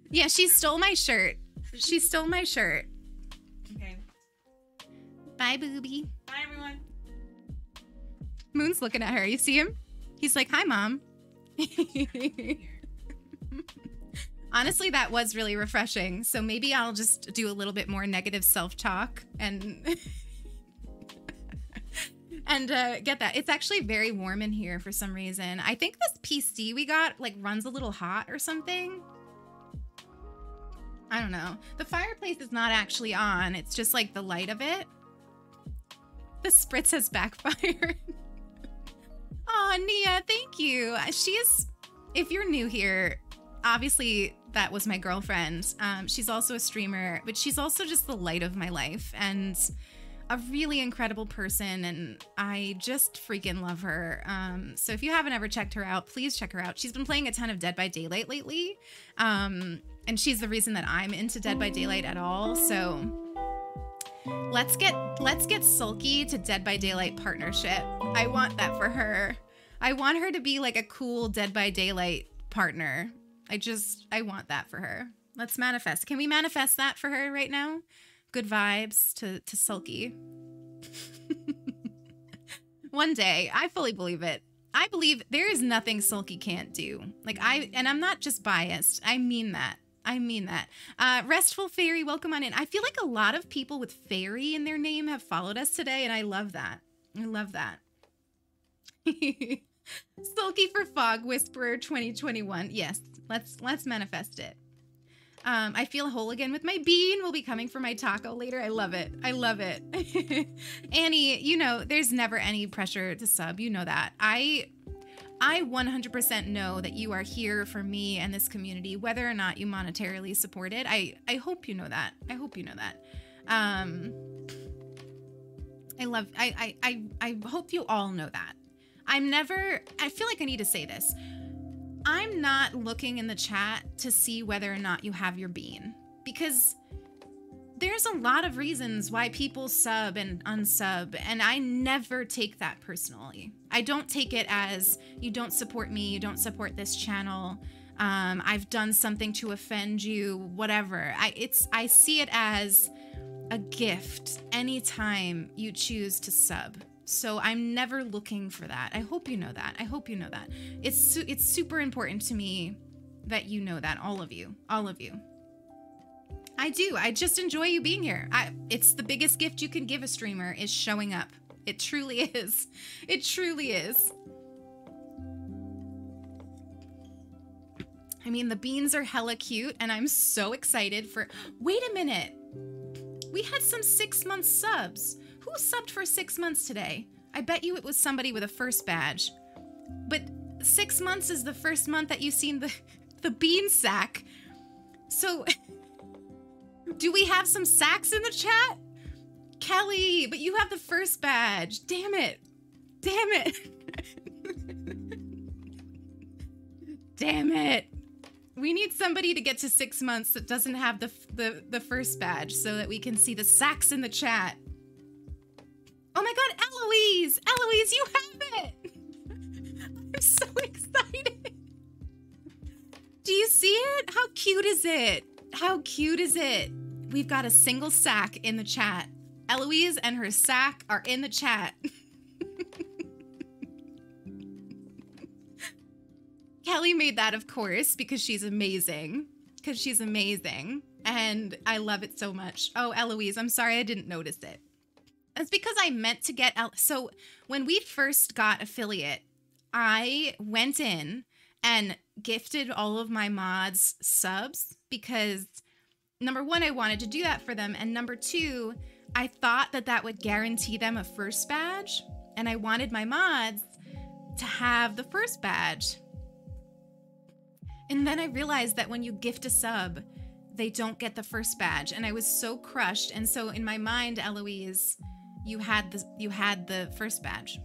Speaker 2: Yeah, she stole my shirt. She stole my shirt.
Speaker 4: Okay.
Speaker 2: Bye, booby.
Speaker 4: Bye, everyone.
Speaker 2: Moon's looking at her. You see him? He's like, hi, Mom. Honestly, that was really refreshing. So maybe I'll just do a little bit more negative self-talk and get that. It's actually very warm in here for some reason. I think this PC we got like runs a little hot or something. I don't know. The fireplace is not actually on. It's just like the light of it. The spritz has backfired. Oh, Nia, thank you. She is, if you're new here, obviously that was my girlfriend. She's also a streamer, but she's also just the light of my life. And a really incredible person, and I just freaking love her. So if you haven't ever checked her out, please check her out. She's been playing a ton of Dead by Daylight lately, and she's the reason that I'm into Dead by Daylight at all. So let's get Sulky to Dead by Daylight partnership. I want that for her. I want her to be like a cool Dead by Daylight partner. I want that for her. Let's manifest. Can we manifest that for her right now? Good vibes to Sulky. One day, I fully believe it. I believe there is nothing Sulky can't do. And I'm not just biased. I mean that. Restful Fairy, welcome on in. I feel like a lot of people with fairy in their name have followed us today, and I love that. Sulky for Fog Whisperer 2021. Yes, let's manifest it. I feel whole again with my bean. Will be coming for my taco later. I love it. Annie, you know, there's never any pressure to sub. You know that. I 100% know that you are here for me and this community, whether or not you monetarily support it. I hope you know that. I hope you all know that. I feel like I need to say this. I'm not looking in the chat to see whether or not you have your bean, because there's a lot of reasons why people sub and unsub, and I never take that personally. I don't take it as you don't support me, you don't support this channel, I've done something to offend you, whatever. I see it as a gift anytime you choose to sub. So I'm never looking for that. I hope you know that. It's super important to me that you know that, all of you. I do. I just enjoy you being here. It's the biggest gift you can give a streamer is showing up. It truly is. I mean, the beans are hella cute, and I'm so excited for... Wait a minute. We had some 6-month subs. Who subbed for 6 months today? I bet you it was somebody with a first badge. But 6 months is the first month that you've seen the bean sack. So, do we have some sacks in the chat? Kelly, but you have the first badge. Damn it. Damn it. We need somebody to get to 6 months that doesn't have the first badge so that we can see the sacks in the chat. Oh my god, Eloise! Eloise, you have it! I'm so excited. Do you see it? How cute is it? We've got a single sack in the chat. Eloise and her sack are in the chat. Kelly made that, of course, because she's amazing. And I love it so much. Oh, Eloise, I'm sorry I didn't notice it. It's because I meant to get... So when we first got affiliate, I went in and gifted all of my mods subs because, number one, I wanted to do that for them. And number two, I thought that would guarantee them a first badge. And I wanted my mods to have the first badge. And then I realized that when you gift a sub, they don't get the first badge. And I was so crushed. And so in my mind, Eloise, you had the first badge.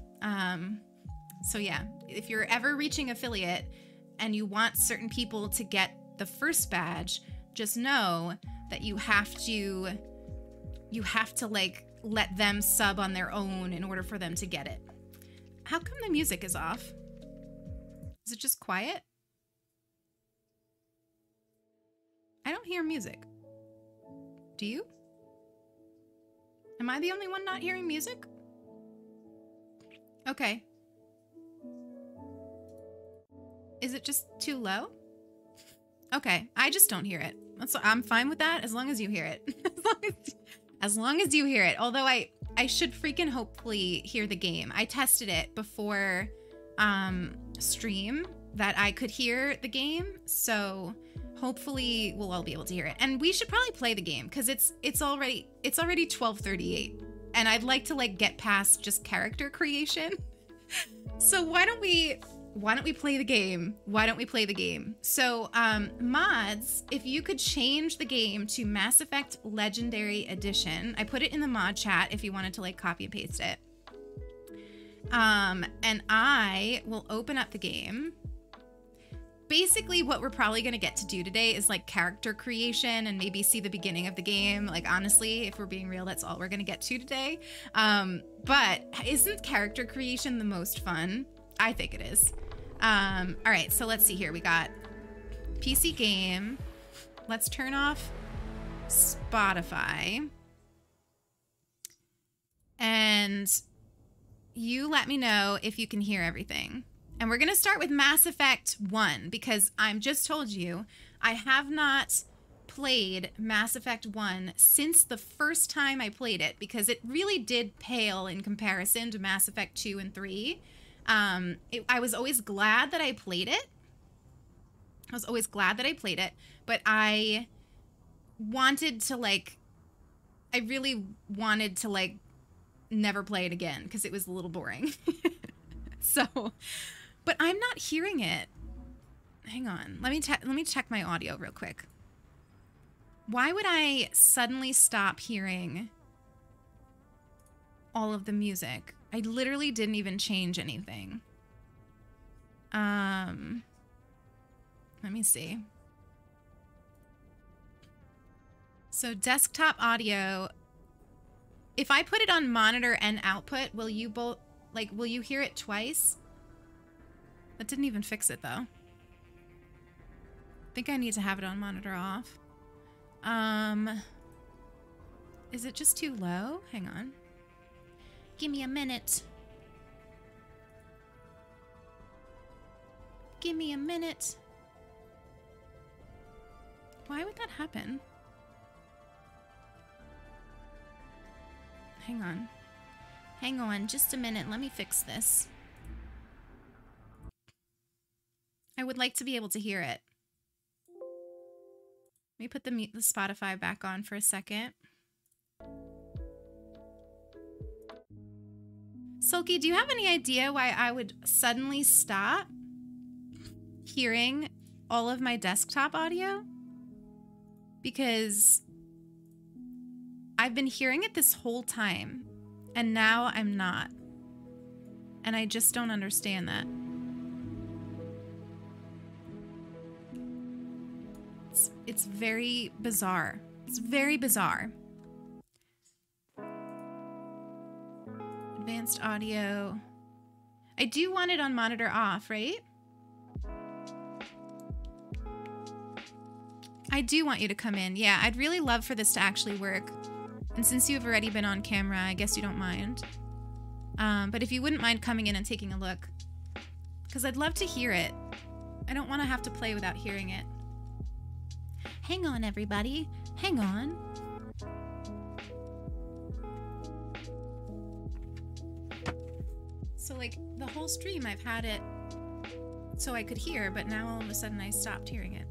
Speaker 2: So yeah, if you're ever reaching affiliate and you want certain people to get the first badge, just know that you have to like let them sub on their own in order for them to get it. How come the music is off? Is it just quiet? I don't hear music. Do you? Am I the only one not hearing music? Okay. Is it just too low? Okay, I just don't hear it. I'm fine with that as long as you hear it. as long as you hear it. Although I should freaking hopefully hear the game. I tested it before stream that I could hear the game, so hopefully we'll all be able to hear it. And we should probably play the game because it's already 12:38, and I'd like to like get past just character creation. So why don't we why don't we play the game? Why don't we play the game? So, mods, if you could change the game to Mass Effect Legendary Edition, I put it in the mod chat if you wanted to like copy and paste it. And I will open up the game. Basically, what we're probably going to get to do today is like character creation and maybe see the beginning of the game. Like, honestly, if we're being real, that's all we're going to get to today. But isn't character creation the most fun? I think it is. All right, so let's see here. We got PC game. Let's turn off Spotify. And you let me know if you can hear everything. And we're going to start with Mass Effect 1 because I'm just told you I have not played Mass Effect 1 since the first time I played it because it really did pale in comparison to Mass Effect 2 and 3. I was always glad that I played it. But I wanted to I really wanted to never play it again because it was a little boring. So, but I'm not hearing it. Hang on. Let me check my audio real quick. Why would I suddenly stop hearing all of the music? I literally didn't even change anything. Let me see. So desktop audio. If I put it on monitor and output, will you both, will you hear it twice? That didn't even fix it, though. I think I need to have it on monitor off. Is it just too low? Hang on. Give me a minute. Give me a minute. Why would that happen? Hang on. Hang on just a minute. Let me fix this. I would like to be able to hear it. Let me put the Spotify back on for a second. Sulky, do you have any idea why I would suddenly stop hearing all of my desktop audio? Because I've been hearing it this whole time, and now I'm not. And I just don't understand that. It's very bizarre. It's very bizarre. Advanced audio. I do want it on monitor off, right? I do want you to come in. Yeah, I'd really love for this to actually work. And since you've already been on camera, I guess you don't mind. But if you wouldn't mind coming in and taking a look. Because I'd love to hear it. I don't want to have to play without hearing it. Hang on, everybody. Hang on. So, the whole stream I've had it so I could hear, but now all of a sudden I stopped hearing it.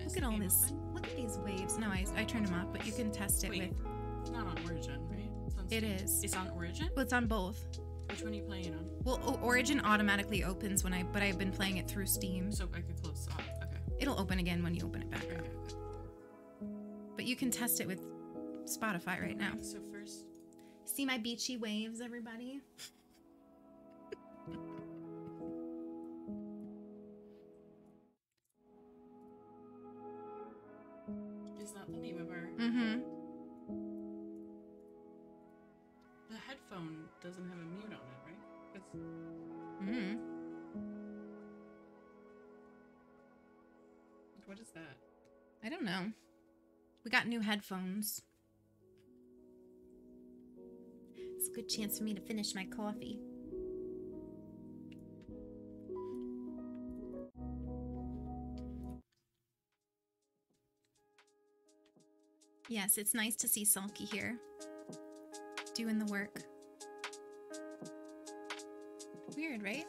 Speaker 2: Look at all this. Open? Look at these waves. No, I turned them off, but you can test it with...
Speaker 4: It's not on Origin, right?
Speaker 2: It is.
Speaker 4: It's on Origin?
Speaker 2: Well, it's on both.
Speaker 4: Which one are you playing it on?
Speaker 2: Well, Origin automatically opens but I've been playing it through Steam.
Speaker 4: So I could close off. Okay.
Speaker 2: It'll open again when you open it back up.
Speaker 4: Okay.
Speaker 2: But you can test it with Spotify right now.
Speaker 4: So first...
Speaker 2: See my beachy waves, everybody?
Speaker 4: Is that the name of our...
Speaker 2: Mm-hmm.
Speaker 4: The headphone doesn't have a mute on it, right? It's...
Speaker 2: Mm-hmm.
Speaker 4: What is that?
Speaker 2: I don't know. We got new headphones. It's a good chance for me to finish my coffee. Yes, it's nice to see Sulky here. Doing the work. Weird, right?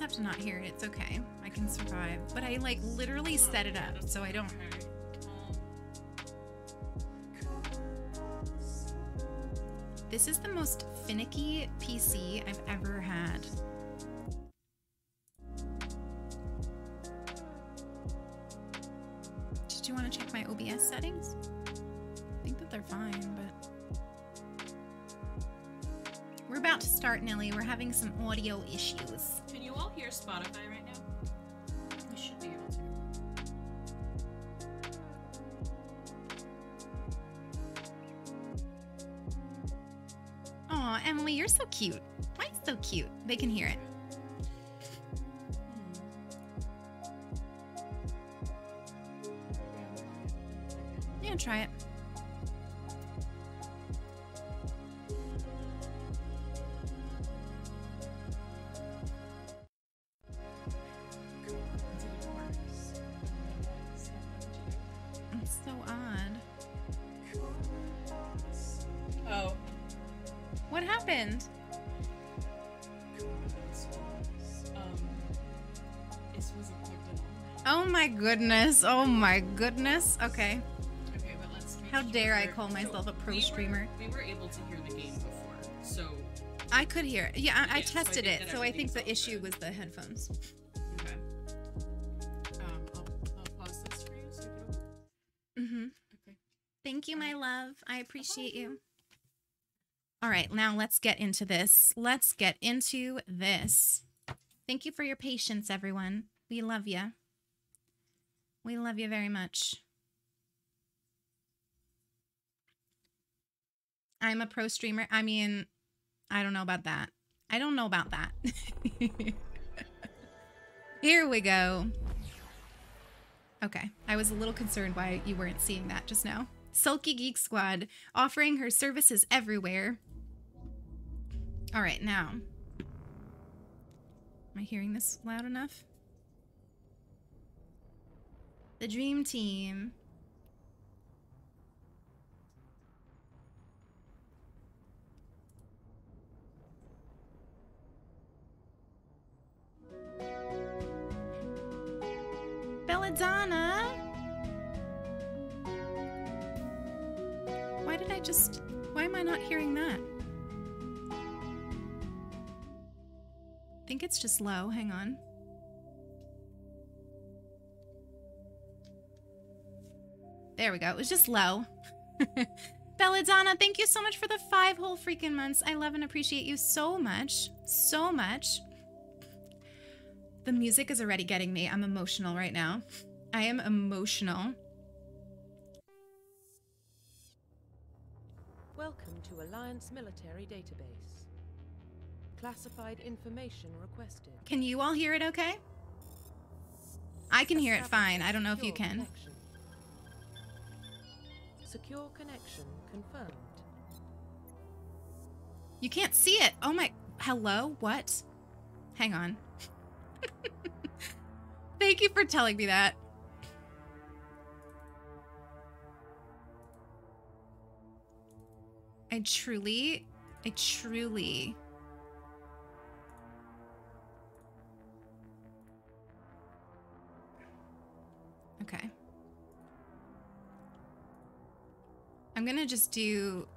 Speaker 2: have to not hear it. It's okay. I can survive. But I like literally set it up so I don't.
Speaker 4: Okay.
Speaker 2: This is the most finicky PC I've ever had. Did you want to check my OBS settings? I think that they're fine, but... We're about to start, Nelly. We're having some audio issues.
Speaker 4: Can you all hear Spotify right now? You should be able to.
Speaker 2: Aw, Emily, you're so cute. Why are you so cute? They can hear it. Yeah, try it. It's so odd.
Speaker 4: Oh.
Speaker 2: What happened?
Speaker 4: This wasn't plugged in.
Speaker 2: Oh my goodness. Oh my goodness. Okay.
Speaker 4: Okay, but let's make
Speaker 2: How dare I
Speaker 4: sure-
Speaker 2: call myself a pro streamer?
Speaker 4: We were able to hear the game before, so
Speaker 2: I could hear it. Yeah, I
Speaker 4: Yeah, so I
Speaker 2: tested
Speaker 4: think
Speaker 2: it,
Speaker 4: that
Speaker 2: so I think
Speaker 4: everything's
Speaker 2: the
Speaker 4: all
Speaker 2: issue
Speaker 4: good.
Speaker 2: was the headphones.
Speaker 4: okay. I'll pause this for you so you can.
Speaker 2: Mm-hmm.
Speaker 4: Okay.
Speaker 2: Thank you, my love. I appreciate you. All right, now let's get into this. Let's get into this. Thank you for your patience, everyone. We love you. We love you very much. I'm a pro streamer. I mean, I don't know about that. I don't know about that. Here we go. Okay, I was a little concerned why you weren't seeing that just now. Sulky Geek Squad, offering her services everywhere. All right, now. Am I hearing this loud enough? The Dream Team. Belladonna. Why am I not hearing that? I think it's just low. Hang on. There we go. It was just low. Belladonna, thank you so much for the 5 whole freaking months. I love and appreciate you so much. So much. The music is already getting me. I'm emotional right now. I am emotional.
Speaker 5: Welcome to Alliance Military Database. Classified information requested.
Speaker 2: Can you all hear it okay? I can hear it fine. I don't know if you
Speaker 5: Secure
Speaker 2: can.
Speaker 5: connection. Secure connection confirmed.
Speaker 2: You can't see it. Oh my... Hello? What? Hang on. Thank you for telling me that. I truly... Okay. I'm gonna just do...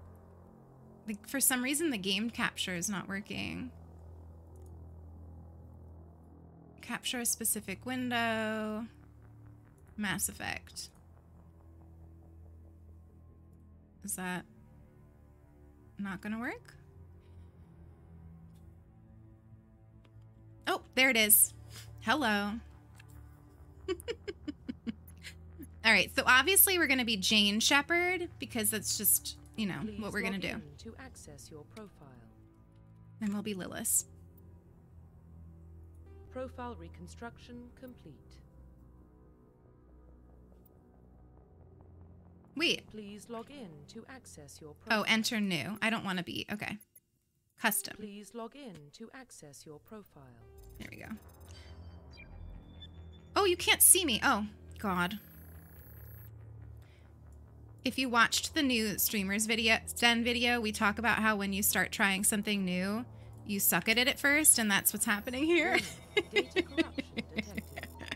Speaker 2: Like, for some reason, the game capture is not working. Capture a specific window. Mass Effect. Is that not gonna work? Oh, there it is. Hello. All right, so obviously we're gonna be Jane Shepherd because that's just, you know,
Speaker 5: Please
Speaker 2: what we're gonna
Speaker 5: log
Speaker 2: do.
Speaker 5: in to access your profile.
Speaker 2: And we'll be Lilith.
Speaker 5: Profile reconstruction complete.
Speaker 2: Wait.
Speaker 5: Please log in to access your profile.
Speaker 2: Oh, enter new. I don't want to be. Okay. Custom.
Speaker 5: Please log in to access your profile.
Speaker 2: There we go. Oh, you can't see me. Oh, God. If you watched the new streamers video, Sten video, we talk about how when you start trying something new, you suck at it at first, and that's what's happening here.
Speaker 5: Data corruption detected.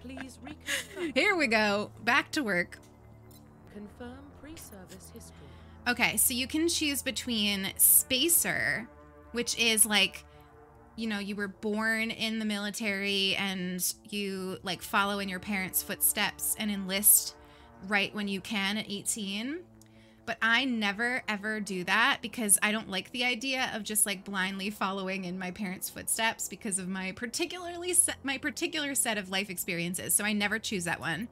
Speaker 5: Please reconstruct.
Speaker 2: Here we go. Back to work.
Speaker 5: Confirm pre-service history.
Speaker 2: Okay, so you can choose between Spacer, which is like, you know, you were born in the military and you like follow in your parents' footsteps and enlist right when you can at 18. But I never ever do that because I don't like the idea of just like blindly following in my parents' footsteps because of my particular set of life experiences. So I never choose that one.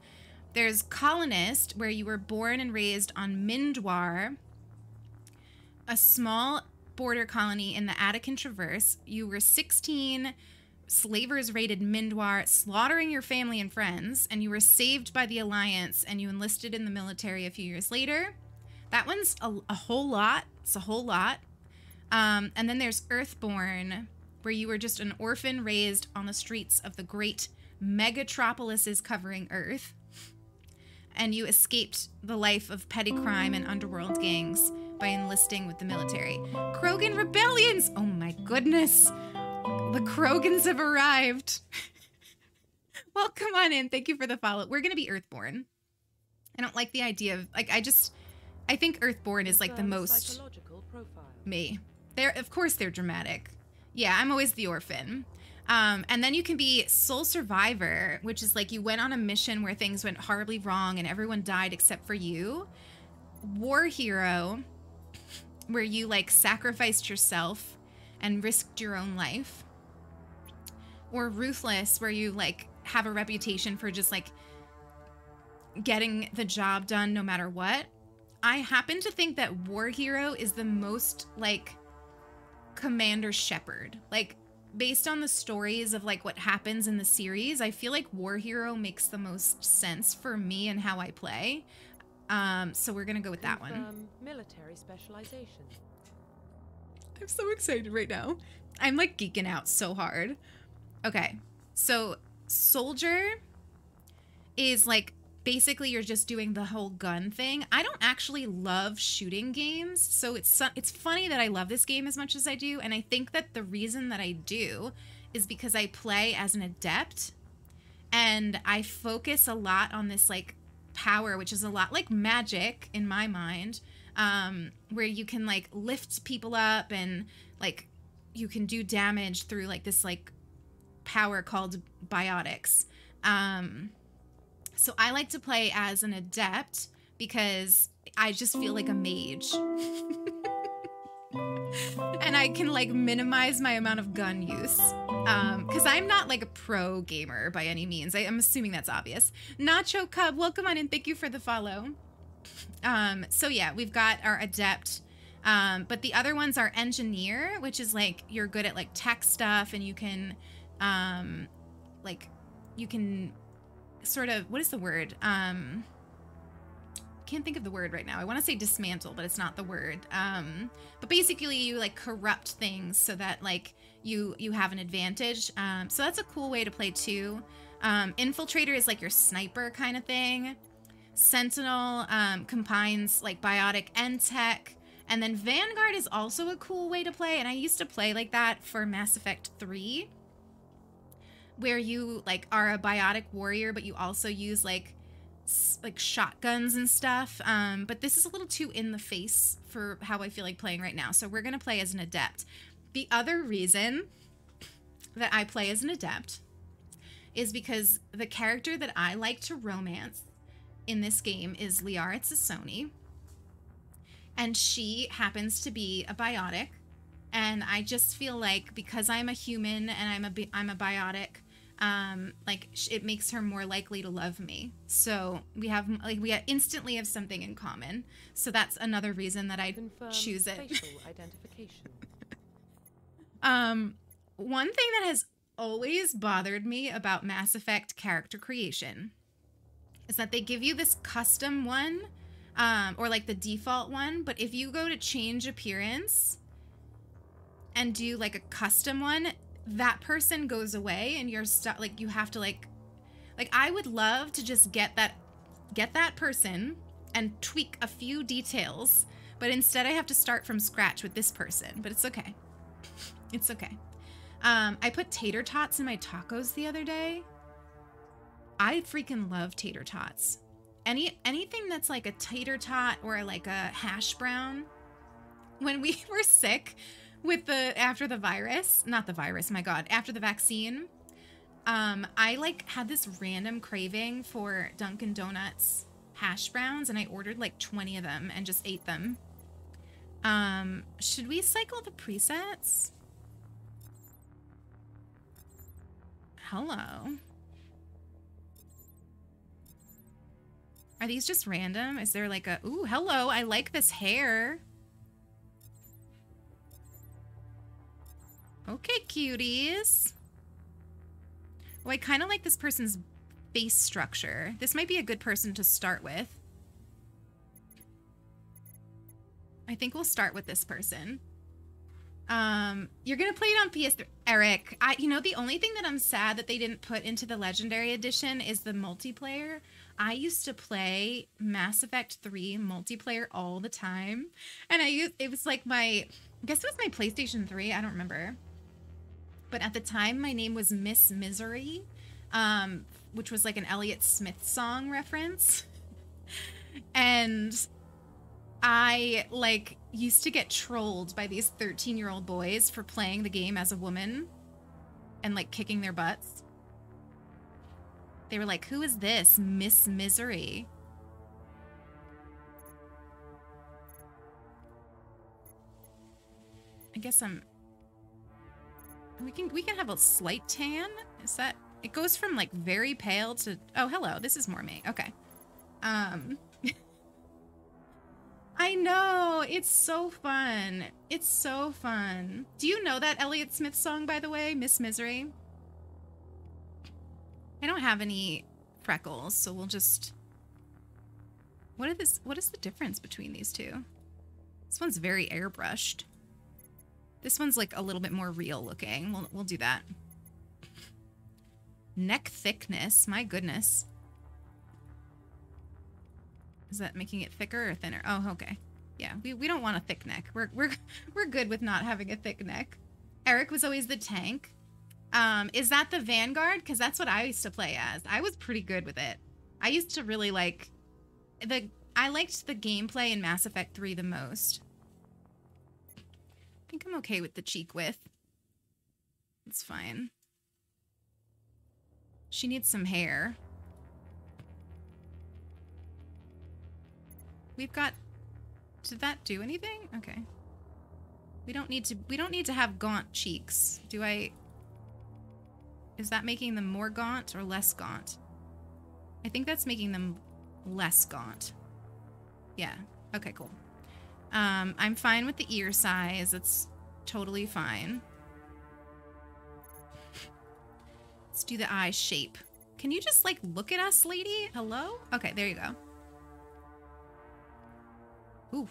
Speaker 2: There's Colonist, where you were born and raised on Mindwar, a small border colony in the Attican Traverse. You were 16. Slavers raided Mindwar, slaughtering your family and friends, and you were saved by the Alliance, and you enlisted in the military a few years later. That one's a whole lot. It's a whole lot. And then there's Earthborn, where you were just an orphan raised on the streets of the great megatropolises covering Earth. And you escaped the life of petty crime and underworld gangs by enlisting with the military. Krogan rebellions! Oh my goodness. The Krogans have arrived. Well, come on in. Thank you for the follow. We're going to be Earthborn. I don't like the idea of, like, I think Earthborn is like the most
Speaker 5: Psychological profile.
Speaker 2: me. Of course they're dramatic. Yeah, I'm always the orphan. And then you can be Sole Survivor, which is like you went on a mission where things went horribly wrong and everyone died except for you. War Hero, where you like sacrificed yourself and risked your own life. Or Ruthless, where you like have a reputation for just like getting the job done no matter what. I happen to think that War Hero is the most like Commander Shepard. Like based on the stories of like what happens in the series, I feel like War Hero makes the most sense for me and how I play. So we're gonna go with that one.
Speaker 5: Confirm military specialization.
Speaker 2: I'm so excited right now. I'm like geeking out so hard. Okay, so Soldier is like basically you're just doing the whole gun thing. I don't actually love shooting games, so it's funny that I love this game as much as I do, and I think that the reason that I do is because I play as an adept, and I focus a lot on this like power, which is a lot like magic in my mind, where you can like lift people up and like you can do damage through like this like power called biotics. So I like to play as an adept because I just feel like a mage. And I can like minimize my amount of gun use. Because I'm not like a pro gamer by any means. I'm assuming that's obvious. Nacho Cub, welcome on and thank you for the follow. So yeah, we've got our adept. But the other ones are engineer, which is like you're good at like tech stuff and you can sort of, what is the word? Can't think of the word right now. I want to say dismantle, but it's not the word. But basically you like corrupt things so that like you have an advantage. So that's a cool way to play too. Infiltrator is like your sniper kind of thing. Sentinel combines like biotic and tech. And then Vanguard is also a cool way to play. And I used to play like that for Mass Effect 3. Where you like are a biotic warrior, but you also use like shotguns and stuff. But this is a little too in the face for how I feel like playing right now. So we're going to play as an adept. The other reason that I play as an adept is because the character that I like to romance in this game is Liara Tassoni. And she happens to be a biotic. And I just feel like because I'm a human and I'm a biotic, it makes her more likely to love me. So we instantly have something in common. So that's another reason that I choose it.
Speaker 5: Facial identification.
Speaker 2: One thing that has always bothered me about Mass Effect character creation is that they give you this custom one, or like the default one, but if you go to change appearance and do like a custom one, that person goes away and you're stuck. Like you have to like I would love to just get that person and tweak a few details, but instead I have to start from scratch with this person. But it's okay. It's okay. I put tater tots in my tacos the other day. I freaking love tater tots. Anything that's like a tater tot or like a hash brown. When we were sick with after the virus, not the virus, my God, after the vaccine, I like had this random craving for Dunkin' Donuts hash browns, and I ordered like 20 of them and just ate them. Should we cycle the presets? Hello. Are these just random? Is there like a, ooh, hello, I like this hair. Okay, cuties. Oh, I kind of like this person's face structure. This might be a good person to start with. I think we'll start with this person. You're gonna play it on PS3. Eric, you know, the only thing that I'm sad that they didn't put into the Legendary Edition is the multiplayer. I used to play Mass Effect 3 multiplayer all the time. And it was like I guess it was my PlayStation 3, I don't remember. But at the time, my name was Miss Misery, which was like an Elliott Smith song reference. And I like used to get trolled by these 13-year-old boys for playing the game as a woman and like kicking their butts. They were like, who is this Miss Misery? I guess we can have a slight tan. Is that, it goes from like very pale to, oh, hello, this is more me. Okay. I know, it's so fun. It's so fun. Do you know that Elliott Smith song, by the way, Miss Misery? I don't have any freckles, so we'll just... What is the difference between these two? This one's very airbrushed. This one's like a little bit more real looking. We'll do that. Neck thickness, my goodness. Is that making it thicker or thinner? Oh, okay. Yeah, we don't want a thick neck. We're good with not having a thick neck. Eric was always the tank. Is that the Vanguard? Because that's what I used to play as. I was pretty good with it. I used to really like I liked the gameplay in Mass Effect 3 the most. I think I'm okay with the cheek width. It's fine. She needs some hair. We've got... Did that do anything? Okay. We don't need to have gaunt cheeks. Do I... Is that making them more gaunt or less gaunt? I think that's making them less gaunt. Yeah. Okay, cool. I'm fine with the ear size. It's totally fine. Let's do the eye shape. Can you just, like, look at us, lady? Hello? Okay, there you go. Ooh.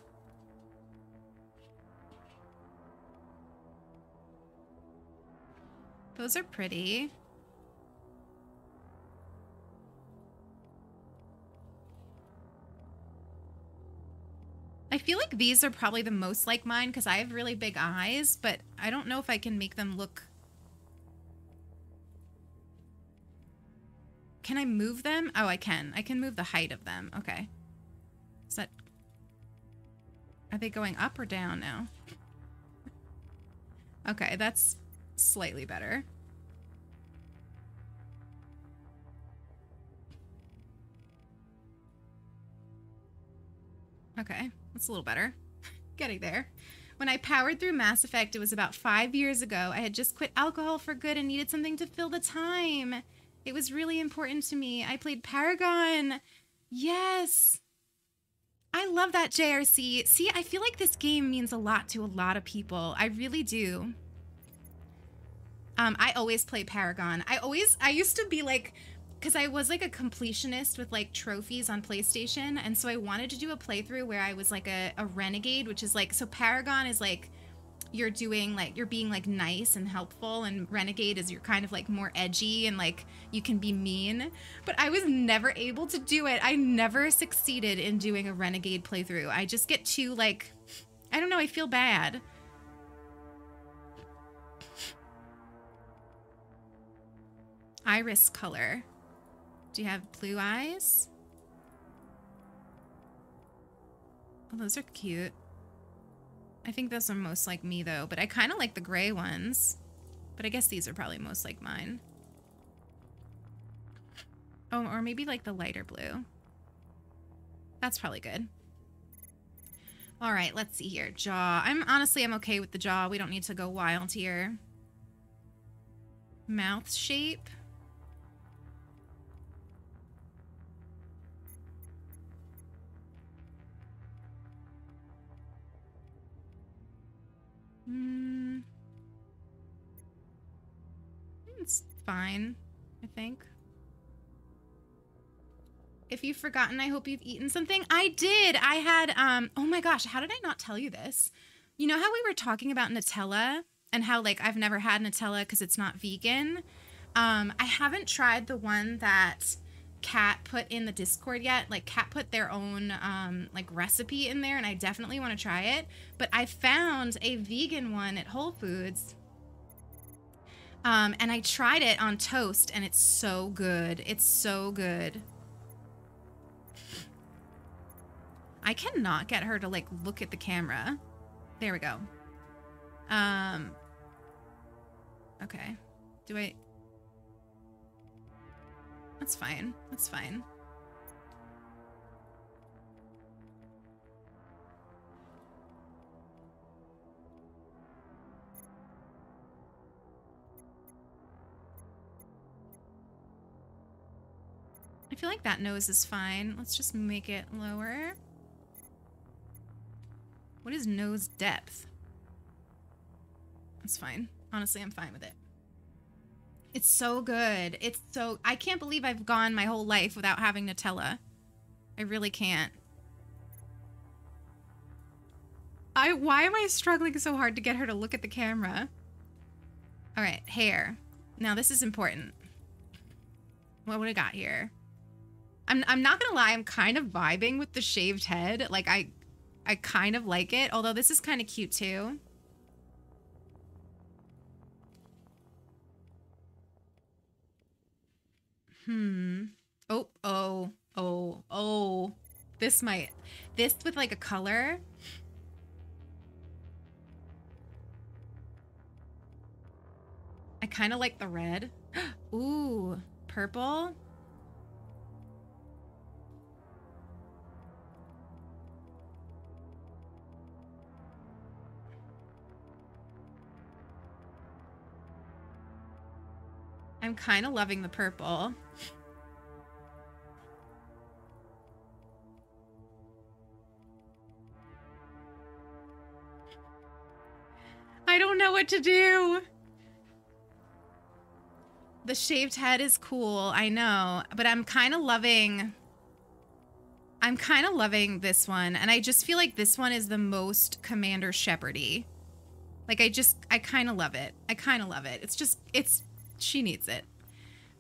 Speaker 2: Those are pretty. I feel like these are probably the most like mine because I have really big eyes, but I don't know if I can make them look... Can I move them? Oh, I can. I can move the height of them. Okay. Is that... Are they going up or down now? Okay, that's slightly better. Okay, that's a little better. Getting there. When I powered through Mass Effect, it was about 5 years ago. I had just quit alcohol for good and needed something to fill the time. It was really important to me. I played Paragon. Yes. I love that, JRC. See, I feel like this game means a lot to a lot of people. I really do. I always play Paragon. I used to be like, because I was like a completionist with like trophies on PlayStation, and so I wanted to do a playthrough where I was like a renegade, which is like, so Paragon is like, you're being like nice and helpful, and renegade is you're kind of like more edgy and like you can be mean, but I was never able to do it. I never succeeded in doing a renegade playthrough. I just get too like, I don't know, I feel bad. Iris color. Do you have blue eyes? Oh, those are cute. I think those are most like me though, but I kind of like the gray ones. But I guess these are probably most like mine. Oh, or maybe like the lighter blue. That's probably good. All right, let's see here. Jaw. I'm okay with the jaw. We don't need to go wild here. Mouth shape. It's fine, I think. If you've forgotten, I hope you've eaten something. I did. I had, oh my gosh, how did I not tell you this? You know how we were talking about Nutella and how, like, I've never had Nutella because it's not vegan? I haven't tried the one that Kat put in the Discord yet. Like, Kat put their own, like, recipe in there, and I definitely want to try it. But I found a vegan one at Whole Foods. And I tried it on toast, and it's so good. It's so good. I cannot get her to, like, look at the camera. There we go. Okay. Do I... That's fine. That's fine. I feel like that nose is fine. Let's just make it lower. What is nose depth? That's fine. Honestly, I'm fine with it. It's so good. It's so... I can't believe I've gone my whole life without having Nutella. I really can't. Why am I struggling so hard to get her to look at the camera? All right, hair. Now, this is important. What would I got here? I'm not gonna lie, I'm kind of vibing with the shaved head. Like, I kind of like it, although this is kind of cute too. Oh. This with like a color. I kind of like the red. Ooh, purple. I'm kind of loving the purple. I don't know what to do. The shaved head is cool, I know, but I'm kind of loving this one, and I just feel like this one is the most Commander Shepard-y. Like, I kind of love it. I kind of love it. She needs it.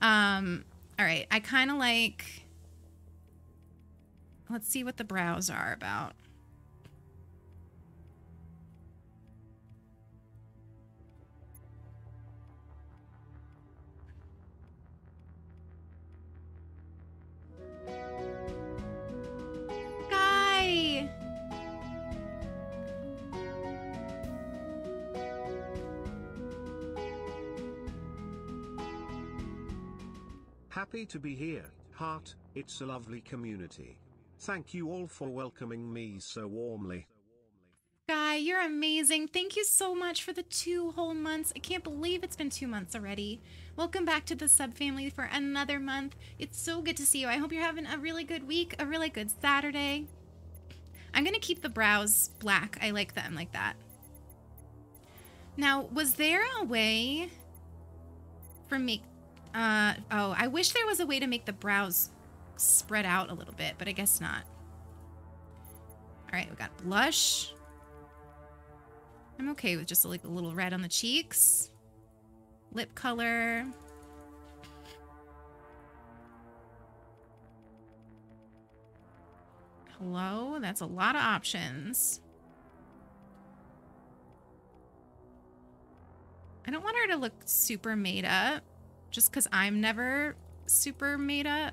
Speaker 2: All right, I kind of like... Let's see what the brows are about. Guy!
Speaker 1: Happy to be here, heart, it's a lovely community. Thank you all for welcoming me so warmly.
Speaker 2: Guy, you're amazing. Thank you so much for the 2 whole months. I can't believe it's been 2 months already. Welcome back to the sub family for another month. It's so good to see you. I hope you're having a really good week, a really good Saturday. I'm going to keep the brows black. I like them like that. Now, was there a way for me... oh, I wish there was a way to make the brows spread out a little bit, but I guess not. All right, we got blush. I'm okay with just like a little red on the cheeks. Lip color. Hello, that's a lot of options. I don't want her to look super made up. Just because I'm never super made up.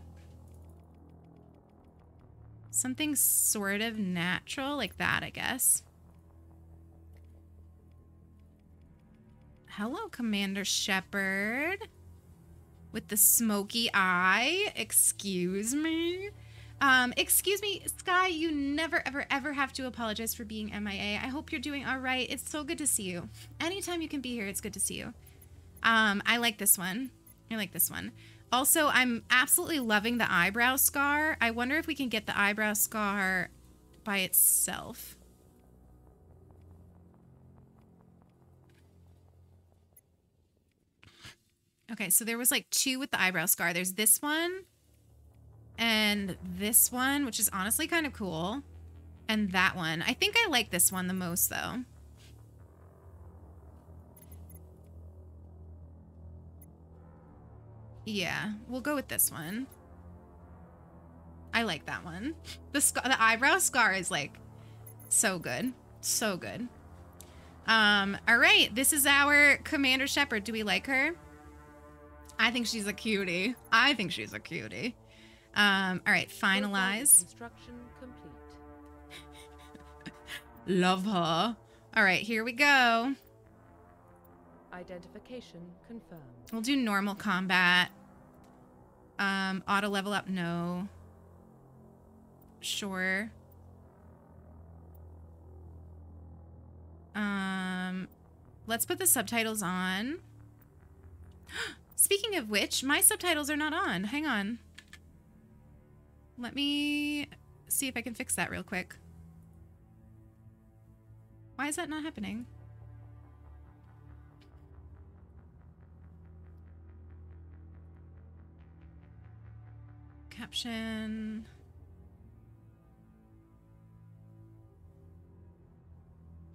Speaker 2: Something sort of natural like that, I guess. Hello, Commander Shepard. With the smoky eye. Excuse me. Excuse me, Sky, you never, ever, ever have to apologize for being MIA. I hope you're doing all right. It's so good to see you. Anytime you can be here, it's good to see you. I like this one. I like this one. Also, I'm absolutely loving the eyebrow scar. I wonder if we can get the eyebrow scar by itself. Okay, so there was like 2 with the eyebrow scar. There's this one and this one, which is honestly kind of cool. And that one. I think I like this one the most, though. Yeah, we'll go with this one. I like that one. The eyebrow scar is like so good. So good. All right, this is our Commander Shepard. Do we like her? I think she's a cutie. I think she's a cutie. All right, finalize.
Speaker 5: Construction complete.
Speaker 2: Love her. All right, here we go.
Speaker 5: Identification confirmed.
Speaker 2: We'll do normal combat. Auto level up, no. Sure. Let's put the subtitles on. Speaking of which, my subtitles are not on. Hang on. Let me see if I can fix that real quick. Why is that not happening? Caption.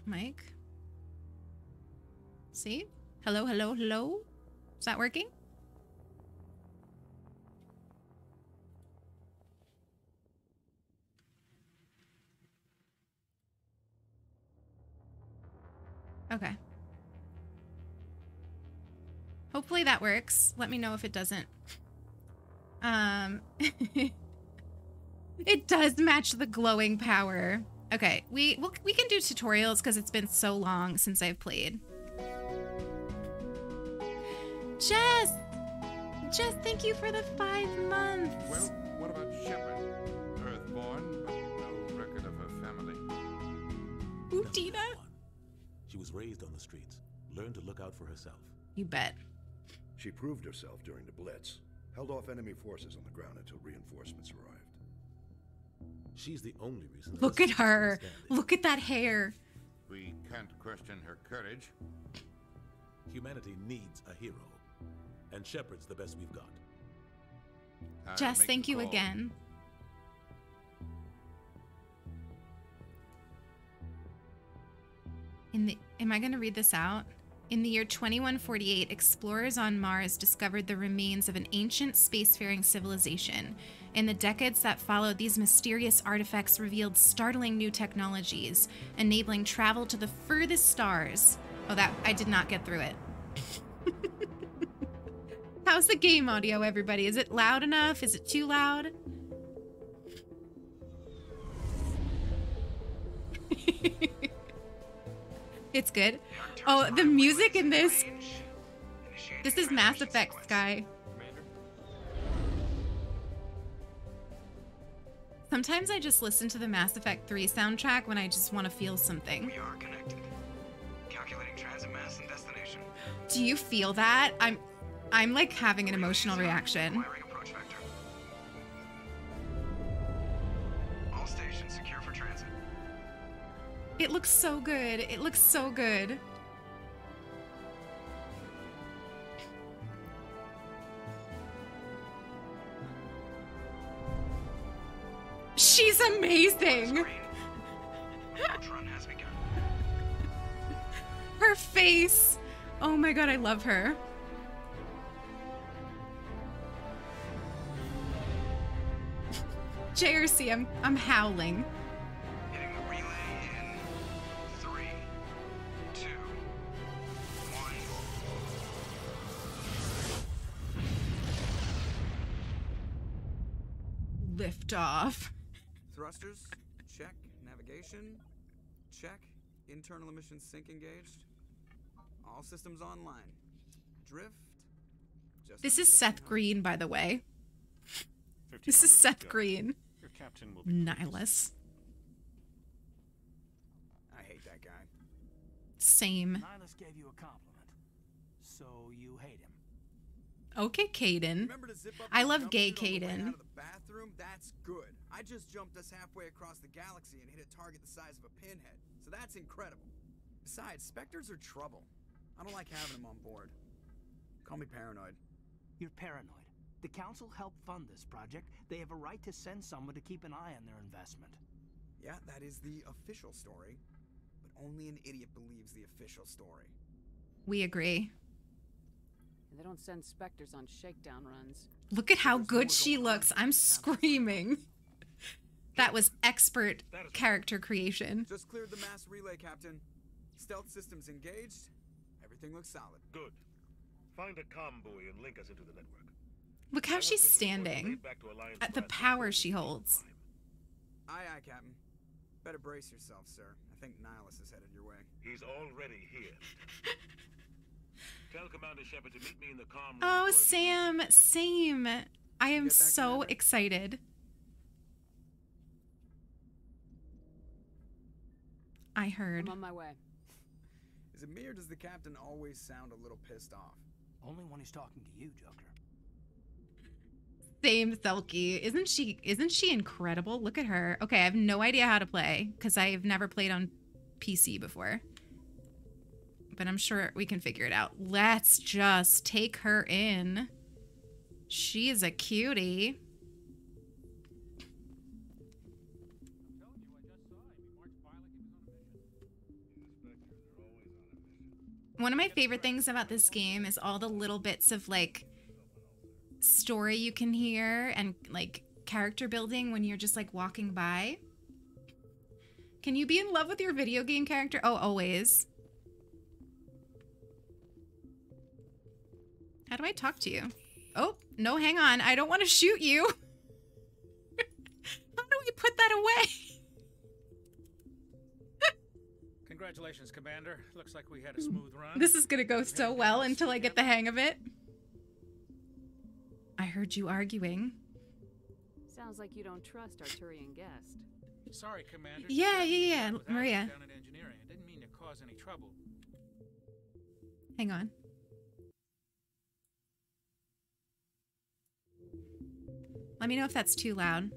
Speaker 2: Mic. See? Hello, hello, hello. Is that working? Okay. Hopefully that works. Let me know if it doesn't. It does match the glowing power. Okay, we can do tutorials because it's been so long since I've played. Jess, thank you for the 5 months.
Speaker 6: Well, what about Shepard? Earthborn, but no record of her family.
Speaker 2: Ooh, Tina.
Speaker 7: She was raised on the streets, learned to look out for herself.
Speaker 2: You bet.
Speaker 8: She proved herself during the Blitz, held off enemy forces on the ground until reinforcements arrived.
Speaker 7: She's the only reason.
Speaker 2: Look at her. Look at that hair.
Speaker 6: We can't question her courage.
Speaker 7: Humanity needs a hero, and Shepard's the best we've got.
Speaker 2: Jess, thank you again. Am I going to read this out? In the year 2148, explorers on Mars discovered the remains of an ancient spacefaring civilization. In the decades that followed, these mysterious artifacts revealed startling new technologies, enabling travel to the furthest stars. Oh, that I did not get through it. How's the game audio, everybody? Is it loud enough? Is it too loud? It's good. Oh, the music in this. This is Mass Effect, Sky. Sometimes I just listen to the Mass Effect 3 soundtrack when I just want to feel something.
Speaker 9: We are connected. Calculating transit mass and destination.
Speaker 2: Do you feel that? I'm like having an emotional reaction.
Speaker 9: Wiring approach vector. All stations secure for transit.
Speaker 2: It looks so good. It looks so good. She's amazing.
Speaker 9: Approach run has begun.
Speaker 2: Her face. Oh my god, I love her. JRC, I'm howling.
Speaker 9: Hitting the relay in 3, 2, 1.
Speaker 2: Lift off.
Speaker 9: Thrusters, check. Navigation, check. Internal emissions sync engaged. All systems online. Drift. Just
Speaker 2: This
Speaker 9: under
Speaker 2: is Seth
Speaker 9: 1500.
Speaker 2: Green, by the way. This is Seth Green.
Speaker 10: Your captain will be
Speaker 2: Nihilus.
Speaker 9: I hate that guy.
Speaker 2: Same.
Speaker 11: Nihilus gave you a compliment, so you hate him.
Speaker 2: Okay, Caden.
Speaker 9: Remember to zip up
Speaker 2: I
Speaker 9: your
Speaker 2: love gay
Speaker 9: jumpsuit on the way
Speaker 2: Caden.
Speaker 9: out of the bathroom? That's good. I just jumped us halfway across the galaxy and hit a target the size of a pinhead. So that's incredible. Besides, Spectres are trouble. I don't like having them on board. Call me paranoid.
Speaker 11: You're paranoid. The council helped fund this project. They have a right to send someone to keep an eye on their investment.
Speaker 9: Yeah, that is the official story. But only an idiot believes the official story.
Speaker 2: We agree.
Speaker 5: They don't send Spectres on shakedown runs.
Speaker 2: Look at how good she looks. I'm screaming. That was expert character creation.
Speaker 9: Just cleared the mass relay, Captain. Stealth systems engaged. Everything looks solid.
Speaker 7: Good. Find a comm buoy and link us into the network.
Speaker 2: Look how she's standing. At the power she holds.
Speaker 9: Aye, aye, Captain. Better brace yourself, sir. I think Nihilus is headed your way.
Speaker 7: He's already here. Tell Commander Shepard to meet me in the comm room.
Speaker 2: Oh, Sam, same. I am
Speaker 9: get that,
Speaker 2: so
Speaker 9: Commander?
Speaker 2: excited. I heard.
Speaker 5: I'm on my way.
Speaker 9: Is it me or does the captain always sound a little pissed off?
Speaker 11: Only when he's talking to you, Joker.
Speaker 2: Same Thelky. Isn't she incredible? Look at her. Okay, I have no idea how to play because I've never played on PC before. But I'm sure we can figure it out. Let's just take her in. She's a cutie. One of my favorite things about this game is all the little bits of like story you can hear and like character building when you're just like walking by. Can you be in love with your video game character? Oh, always. How do I talk to you? Oh, no, hang on. I don't want to shoot you. How do we put that away?
Speaker 10: Congratulations, Commander. Looks like we had a smooth run.
Speaker 2: This is going to go so well until I get the hang of it. I heard you arguing.
Speaker 5: Sounds like you don't trust Arturian guest.
Speaker 10: Sorry, Commander.
Speaker 2: Yeah,
Speaker 10: Without
Speaker 2: Maria.
Speaker 10: down at engineering. I didn't mean to cause any trouble.
Speaker 2: Hang on. Let me know if that's too loud.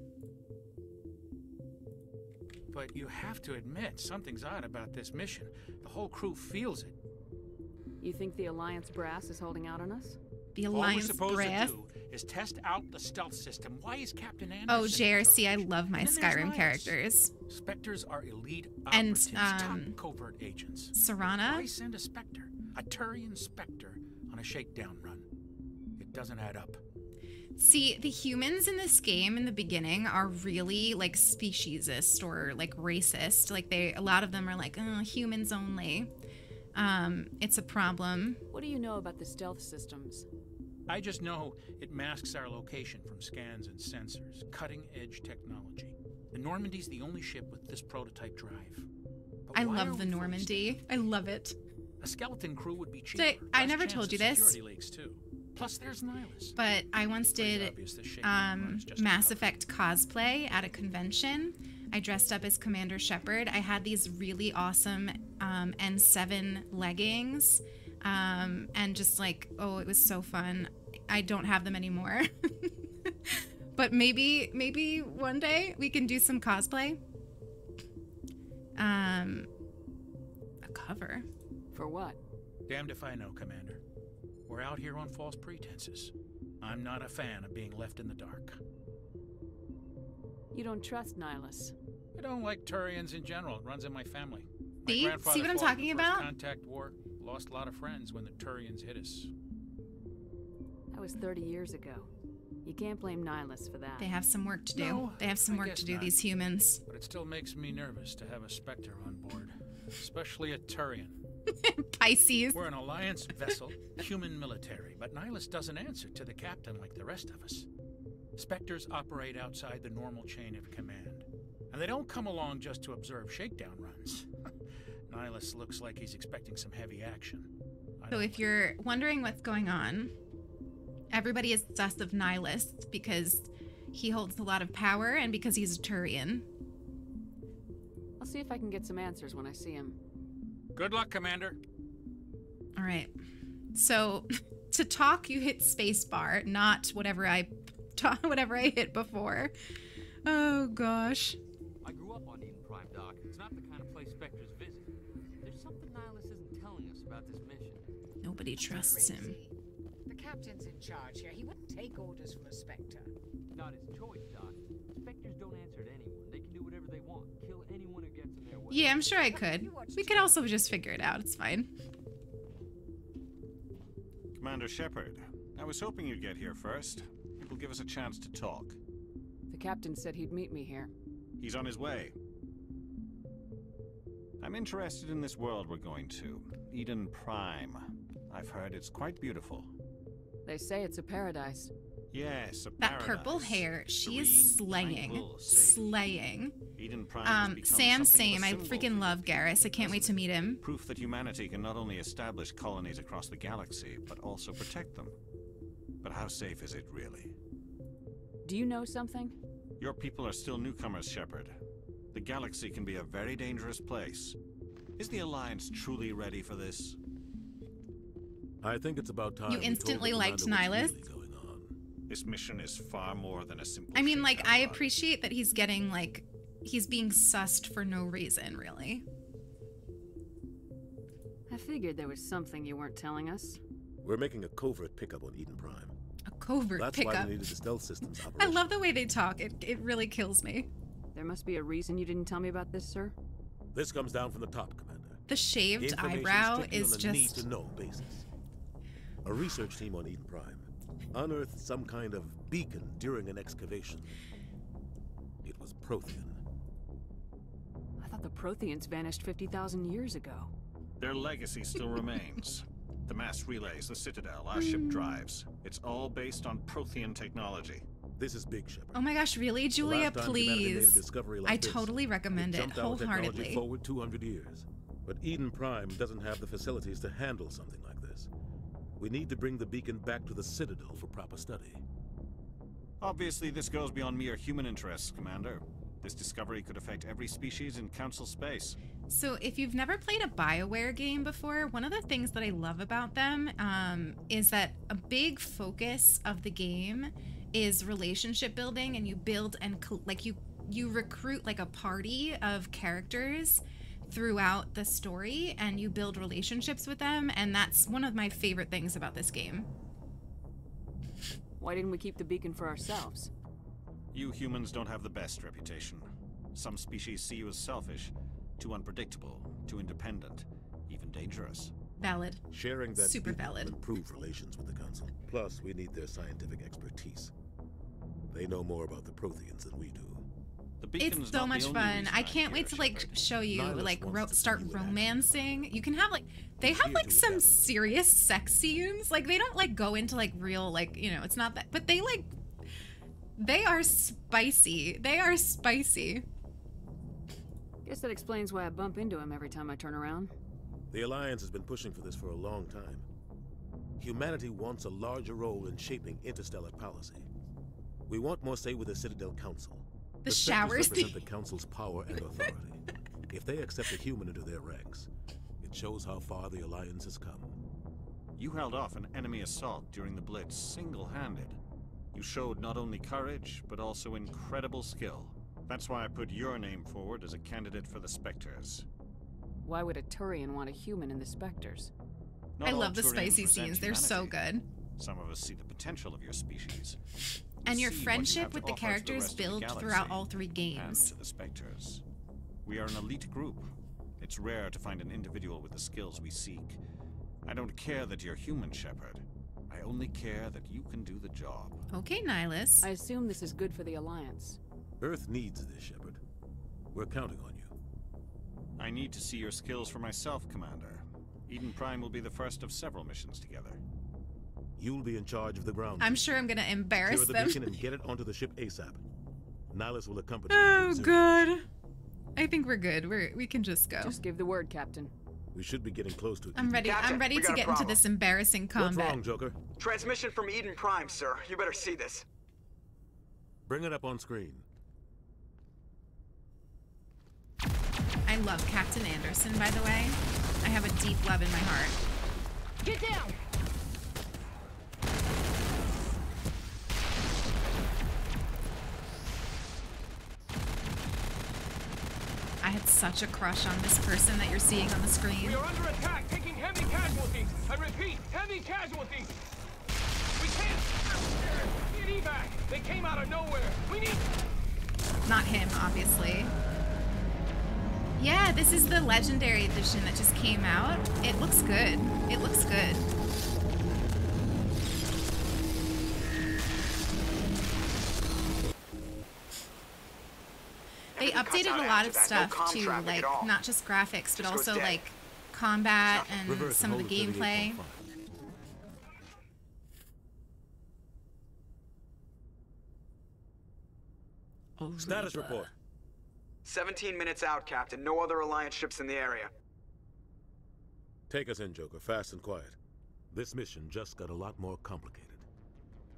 Speaker 10: But you have to admit, something's odd about this mission. The whole crew feels it.
Speaker 5: You think the Alliance brass is holding out on us?
Speaker 2: The
Speaker 10: All we're
Speaker 2: Alliance
Speaker 10: supposed
Speaker 2: brass.
Speaker 10: to do is test out the stealth system. Why is Captain Anderson?
Speaker 2: Oh,
Speaker 10: in
Speaker 2: JRC, I
Speaker 10: charge?
Speaker 2: love my
Speaker 10: And then there's
Speaker 2: Skyrim
Speaker 10: Miles.
Speaker 2: characters.
Speaker 10: Spectres are elite
Speaker 2: And,
Speaker 10: operatives, top covert agents.
Speaker 2: Serana?
Speaker 10: Why send a Spectre, a Turian Spectre, on a shakedown run? It doesn't add up.
Speaker 2: See, the humans in this game in the beginning are really like speciesist or like racist. Like a lot of them are like, oh, humans only. It's a problem.
Speaker 5: What do you know about the stealth systems?
Speaker 10: I just know it masks our location from scans and sensors. Cutting-edge technology. The Normandy's the only ship with this prototype drive. But
Speaker 2: I
Speaker 10: why
Speaker 2: love
Speaker 10: are
Speaker 2: the
Speaker 10: we fully
Speaker 2: Normandy.
Speaker 10: staffed?
Speaker 2: I love it.
Speaker 10: A skeleton crew would be cheaper.
Speaker 2: So I
Speaker 10: less
Speaker 2: never
Speaker 10: chance
Speaker 2: told
Speaker 10: of
Speaker 2: you this.
Speaker 10: security leaks too. Plus, there's Nihilus.
Speaker 2: But I once
Speaker 10: Pretty
Speaker 2: did
Speaker 10: obvious this shakedown run is just a
Speaker 2: Mass
Speaker 10: cover.
Speaker 2: Effect cosplay at a convention. I dressed up as Commander Shepard. I had these really awesome N7 leggings. And just like, oh, it was so fun. I don't have them anymore. But maybe one day we can do some cosplay. A cover.
Speaker 5: For what?
Speaker 10: Damned if I know, Commander. We're out here on false pretenses. I'm not a fan of being left in the dark.
Speaker 5: You don't trust Nihilus.
Speaker 10: I don't like Turians in general. It runs in my family. My
Speaker 2: See
Speaker 10: grandfather
Speaker 2: what I'm
Speaker 10: fought in
Speaker 2: talking
Speaker 10: the First
Speaker 2: about?
Speaker 10: Contact War. Lost a lot of friends when the Turians hit us.
Speaker 5: That was 30 years ago. You can't blame Nihilus for that.
Speaker 2: They have some work to do.
Speaker 10: No,
Speaker 2: They have some
Speaker 10: I
Speaker 2: work
Speaker 10: guess
Speaker 2: to do,
Speaker 10: not.
Speaker 2: these humans.
Speaker 10: But it still makes me nervous to have a Spectre on board. Especially a Turian.
Speaker 2: Pisces.
Speaker 10: We're an Alliance vessel, human military, but Nihilus doesn't answer to the captain like the rest of us. Spectres operate outside the normal chain of command. And they don't come along just to observe shakedown runs. Nihilus looks like he's expecting some heavy action.
Speaker 2: So if you're wondering what's going on, everybody is sus of Nihilus because he holds a lot of power and because he's a Turian.
Speaker 5: I'll see if I can get some answers when I see him.
Speaker 10: Good luck, Commander.
Speaker 2: All right. So to talk, you hit spacebar, not whatever I hit before. Oh gosh.
Speaker 12: I grew up on Eden Prime, Doc. It's not the kind of place Spectres visit. There's something Nihilus isn't telling us about this mission.
Speaker 2: Nobody trusts him.
Speaker 13: The captain's in charge here. He wouldn't take orders from a Spectre.
Speaker 12: Not his choice, Doc. Spectres don't answer to anyone. They can do whatever they want. Kill anyone who gets in their way.
Speaker 2: Yeah, I'm sure I could. We could also just figure it out. It's fine.
Speaker 14: Commander Shepard, I was hoping you'd get here first. It will give us a chance to talk.
Speaker 5: The captain said he'd meet me here.
Speaker 14: He's on his way. I'm interested in this world we're going to, Eden Prime. I've heard it's quite beautiful.
Speaker 5: They say it's a paradise.
Speaker 14: Yes, a
Speaker 2: That
Speaker 14: paradise.
Speaker 2: purple hair, she is
Speaker 14: Serene,
Speaker 2: slaying.
Speaker 14: tranquil, safe.
Speaker 2: Slaying.
Speaker 14: Eden Prime has become
Speaker 2: Sam,
Speaker 14: something of
Speaker 2: same.
Speaker 14: a
Speaker 2: I
Speaker 14: symbol
Speaker 2: freaking
Speaker 14: for
Speaker 2: love
Speaker 14: you.
Speaker 2: Garrus. I can't wait to meet him.
Speaker 14: Proof that humanity can not only establish colonies across the galaxy, but also protect them. But how safe is it really?
Speaker 5: Do you know something?
Speaker 14: Your people are still newcomers, Shepard. The galaxy can be a very dangerous place. Is the Alliance truly ready for this?
Speaker 7: I think it's about time
Speaker 2: You
Speaker 7: we told
Speaker 2: instantly
Speaker 7: the
Speaker 2: liked
Speaker 7: commander
Speaker 2: Nihilus?
Speaker 7: what's really going on.
Speaker 14: This mission is far more than a simple
Speaker 2: I mean, like,
Speaker 14: shakedown
Speaker 2: I
Speaker 14: run.
Speaker 2: appreciate that he's getting, like, he's being sussed for no reason, really.
Speaker 5: I figured there was something you weren't telling us.
Speaker 7: We're making a covert pickup on Eden Prime.
Speaker 2: A covert
Speaker 7: That's
Speaker 2: pickup.
Speaker 7: why we needed the stealth systems
Speaker 2: I
Speaker 7: operational.
Speaker 2: love the way they talk. It really kills me.
Speaker 5: There must be a reason you didn't tell me about this, sir.
Speaker 7: This comes down from the top, Commander.
Speaker 2: The shaved
Speaker 7: Information
Speaker 2: eyebrow
Speaker 7: strictly
Speaker 2: is
Speaker 7: on a
Speaker 2: just...
Speaker 7: need-to-know basis. A research team on Eden Prime unearthed some kind of beacon during an excavation. It was Prothean.
Speaker 5: I thought the Protheans vanished 50,000 years ago.
Speaker 14: Their legacy still remains. The mass relays, the Citadel, our ship drives. It's all based on Prothean technology.
Speaker 7: This is big, Shepard.
Speaker 2: Oh my gosh, really, Julia?
Speaker 7: The last time humanity made a
Speaker 2: Please.
Speaker 7: discovery like
Speaker 2: I
Speaker 7: this,
Speaker 2: totally recommend it
Speaker 7: jumped our technology
Speaker 2: wholeheartedly.
Speaker 7: forward 200 years. But Eden Prime doesn't have the facilities to handle something like this. We need to bring the beacon back to the Citadel for proper study.
Speaker 14: Obviously, this goes beyond mere human interests, Commander. This discovery could affect every species in Council space.
Speaker 2: So if you've never played a BioWare game before, one of the things that I love about them is that a big focus of the game is relationship building, and you build and you recruit like a party of characters throughout the story, and you build relationships with them, and that's one of my favorite things about this game.
Speaker 5: Why didn't we keep the beacon for ourselves?
Speaker 14: You humans don't have the best reputation. Some species see you as selfish, too unpredictable, too independent, even dangerous.
Speaker 2: Valid.
Speaker 7: Sharing that
Speaker 2: Super
Speaker 7: beacon will
Speaker 2: valid.
Speaker 7: improve relations with the Council. Plus, we need their scientific expertise. They know more about the Protheans than we do.
Speaker 14: The beacon's
Speaker 2: It's so
Speaker 14: not the
Speaker 2: much
Speaker 14: only
Speaker 2: fun.
Speaker 14: reason
Speaker 2: I
Speaker 14: I'm
Speaker 2: can't
Speaker 14: here,
Speaker 2: wait to like
Speaker 14: Shepard.
Speaker 2: show you,
Speaker 7: Nihilus
Speaker 2: like
Speaker 7: wants to
Speaker 2: start
Speaker 7: see you in
Speaker 2: romancing. You can have like they have
Speaker 7: here
Speaker 2: like
Speaker 7: to
Speaker 2: some
Speaker 7: evaluate.
Speaker 2: serious sex scenes. Like they don't like go into like real like it's not that, but they are spicy. They are spicy.
Speaker 5: Guess that explains why I bump into him every time I turn around.
Speaker 7: The Alliance has been pushing for this for a long time. Humanity wants a larger role in shaping interstellar policy. We want more say with the Citadel Council.
Speaker 2: The
Speaker 7: Spectres
Speaker 2: shower
Speaker 7: represent
Speaker 2: scene.
Speaker 7: the Council's power and authority. If they accept a human into their ranks, it shows how far the Alliance has come.
Speaker 14: You held off an enemy assault during the Blitz single-handed. You showed not only courage, but also incredible skill. That's why I put your name forward as a candidate for the Spectres.
Speaker 5: Why would a Turian want a human in the Spectres?
Speaker 14: Not
Speaker 2: I
Speaker 14: all
Speaker 2: love the
Speaker 14: Turians
Speaker 2: spicy
Speaker 14: resent
Speaker 2: scenes. They're so
Speaker 14: humanity.
Speaker 2: good.
Speaker 14: Some of us see the potential of your species.
Speaker 2: And your
Speaker 14: See what you
Speaker 2: friendship
Speaker 14: have
Speaker 2: with
Speaker 14: to
Speaker 2: the
Speaker 14: offer to
Speaker 2: characters
Speaker 14: rest of the
Speaker 2: build
Speaker 14: galaxy
Speaker 2: throughout all three
Speaker 14: and
Speaker 2: games.
Speaker 14: to the Spectres. We are an elite group. It's rare to find an individual with the skills we seek. I don't care that you're human, Shepard. I only care that you can do the job.
Speaker 2: Okay, Nihilus.
Speaker 5: I assume this is good for the Alliance.
Speaker 7: Earth needs this, Shepard. We're counting on you.
Speaker 14: I need to see your skills for myself, Commander. Eden Prime will be the first of several missions together.
Speaker 7: You'll be in charge of the ground.
Speaker 2: I'm sure I'm gonna embarrass
Speaker 7: Secure the
Speaker 2: them.
Speaker 7: beacon and get it onto the ship ASAP. Nihilus will accompany
Speaker 2: Oh,
Speaker 7: you.
Speaker 2: God. I think we're good. We can just go.
Speaker 5: Just give the word, Captain.
Speaker 7: We should be getting close to it.
Speaker 2: I'm ready.
Speaker 9: Captain,
Speaker 2: I'm ready
Speaker 9: we
Speaker 2: to
Speaker 9: got a
Speaker 2: get into
Speaker 9: problem.
Speaker 2: this embarrassing combat.
Speaker 7: What's wrong, Joker?
Speaker 9: Transmission from Eden Prime, sir. You better see this.
Speaker 7: Bring it up on screen.
Speaker 2: I love Captain Anderson, by the way. I have a deep love in my heart.
Speaker 13: Get down!
Speaker 2: I had such a crush on this person that you're seeing on the screen.
Speaker 15: We are under attack, taking heavy casualties. I repeat, heavy casualties. We can't. Need evac. They came out of nowhere. We need.
Speaker 2: Not him, obviously. Yeah, this is the Legendary Edition that just came out. It looks good. It looks good. They updated a lot of stuff too, like not just graphics, but also like combat and some of the gameplay.
Speaker 7: Status report.
Speaker 9: 17 minutes out, Captain. No other Alliance ships in the area.
Speaker 7: Take us in, Joker, fast and quiet. This mission just got a lot more complicated.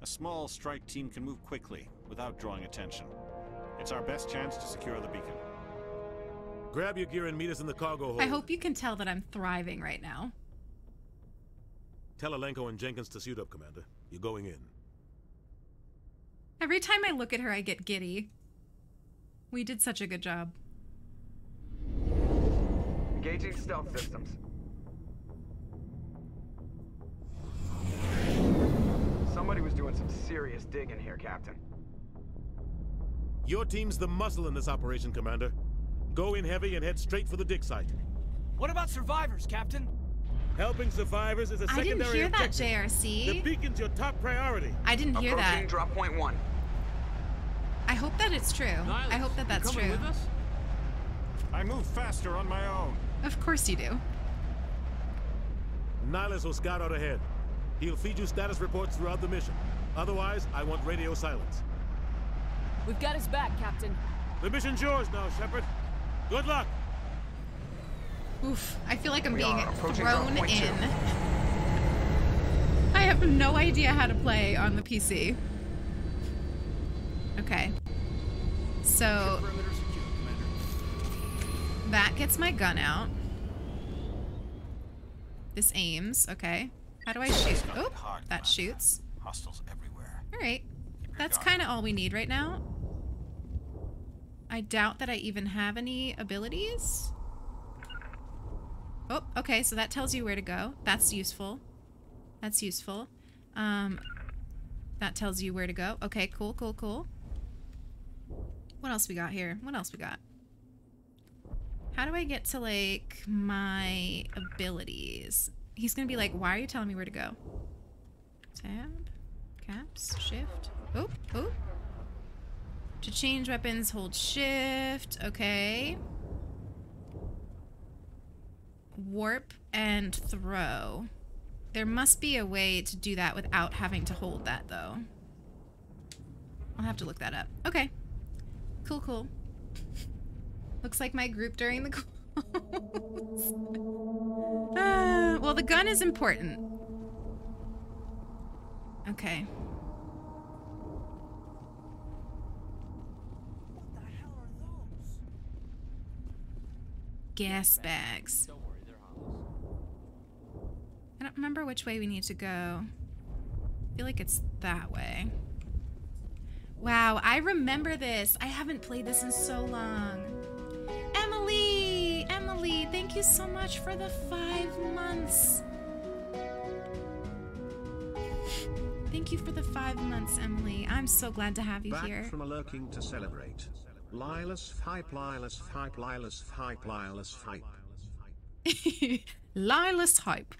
Speaker 14: A small strike team can move quickly, without drawing attention. It's our best chance to secure the beacon.
Speaker 7: Grab your gear and meet us in the cargo hold.
Speaker 2: I hope you can tell that I'm thriving right now.
Speaker 7: Tell Alenko and Jenkins to suit up, Commander. You're going in.
Speaker 2: Every time I look at her, I get giddy. We did such a good job.
Speaker 9: Engaging stealth systems. Somebody was doing some serious digging here, Captain.
Speaker 7: Your team's the muscle in this operation, Commander. Go in heavy and head straight for the dig site.
Speaker 11: What about survivors, Captain?
Speaker 7: Helping survivors is a
Speaker 2: I
Speaker 7: secondary
Speaker 2: didn't hear that,
Speaker 7: objective.
Speaker 2: JRC.
Speaker 7: The beacon's your top priority.
Speaker 2: I didn't hear that.
Speaker 9: Approaching drop point 1.
Speaker 2: I hope that it's true.
Speaker 12: Nihilus,
Speaker 2: I hope that that's
Speaker 12: you coming
Speaker 2: true.
Speaker 12: with us?
Speaker 14: I move faster on my own.
Speaker 2: Of course you do.
Speaker 7: Nihilus will scout out ahead. He'll feed you status reports throughout the mission. Otherwise, I want radio silence.
Speaker 5: We've got his back, Captain.
Speaker 7: The mission's yours now, Shepard. Good luck.
Speaker 2: Oof, I feel like I'm being
Speaker 9: are approaching
Speaker 2: thrown
Speaker 9: drop point 2.
Speaker 2: in. I have no idea how to play on the PC. Okay. So that gets my gun out. This aims, okay. How do I shoot? Oh, that shoots.
Speaker 14: Hostiles everywhere.
Speaker 2: Alright. That's kind of all we need right now. I doubt that I even have any abilities. Oh, okay, so that tells you where to go. That's useful. That's useful. That tells you where to go. Okay, cool, cool, cool. What else we got here? What else we got? How do I get to, like, my abilities? He's gonna be like, why are you telling me where to go? Tab, caps, shift. Oh, oh. To change weapons, hold shift. Okay. Warp and throw. There must be a way to do that without having to hold that, though. I'll have to look that up. Okay. Cool, cool. Looks like my group during the calls. Well, the gun is important. Okay. Gas bags.
Speaker 12: Don't worry, they're harmless.
Speaker 2: I don't remember which way we need to go. I feel like it's that way. Wow, I remember this. I haven't played this in so long. Emily! Emily, thank you so much for the 5 months. Thank you for the 5 months, Emily. I'm so glad to have you
Speaker 1: Back
Speaker 2: here.
Speaker 1: from a lurking to celebrate. Lilus hype, Lilus hype, Lilus hype, Lilus hype.
Speaker 2: Lilus hype.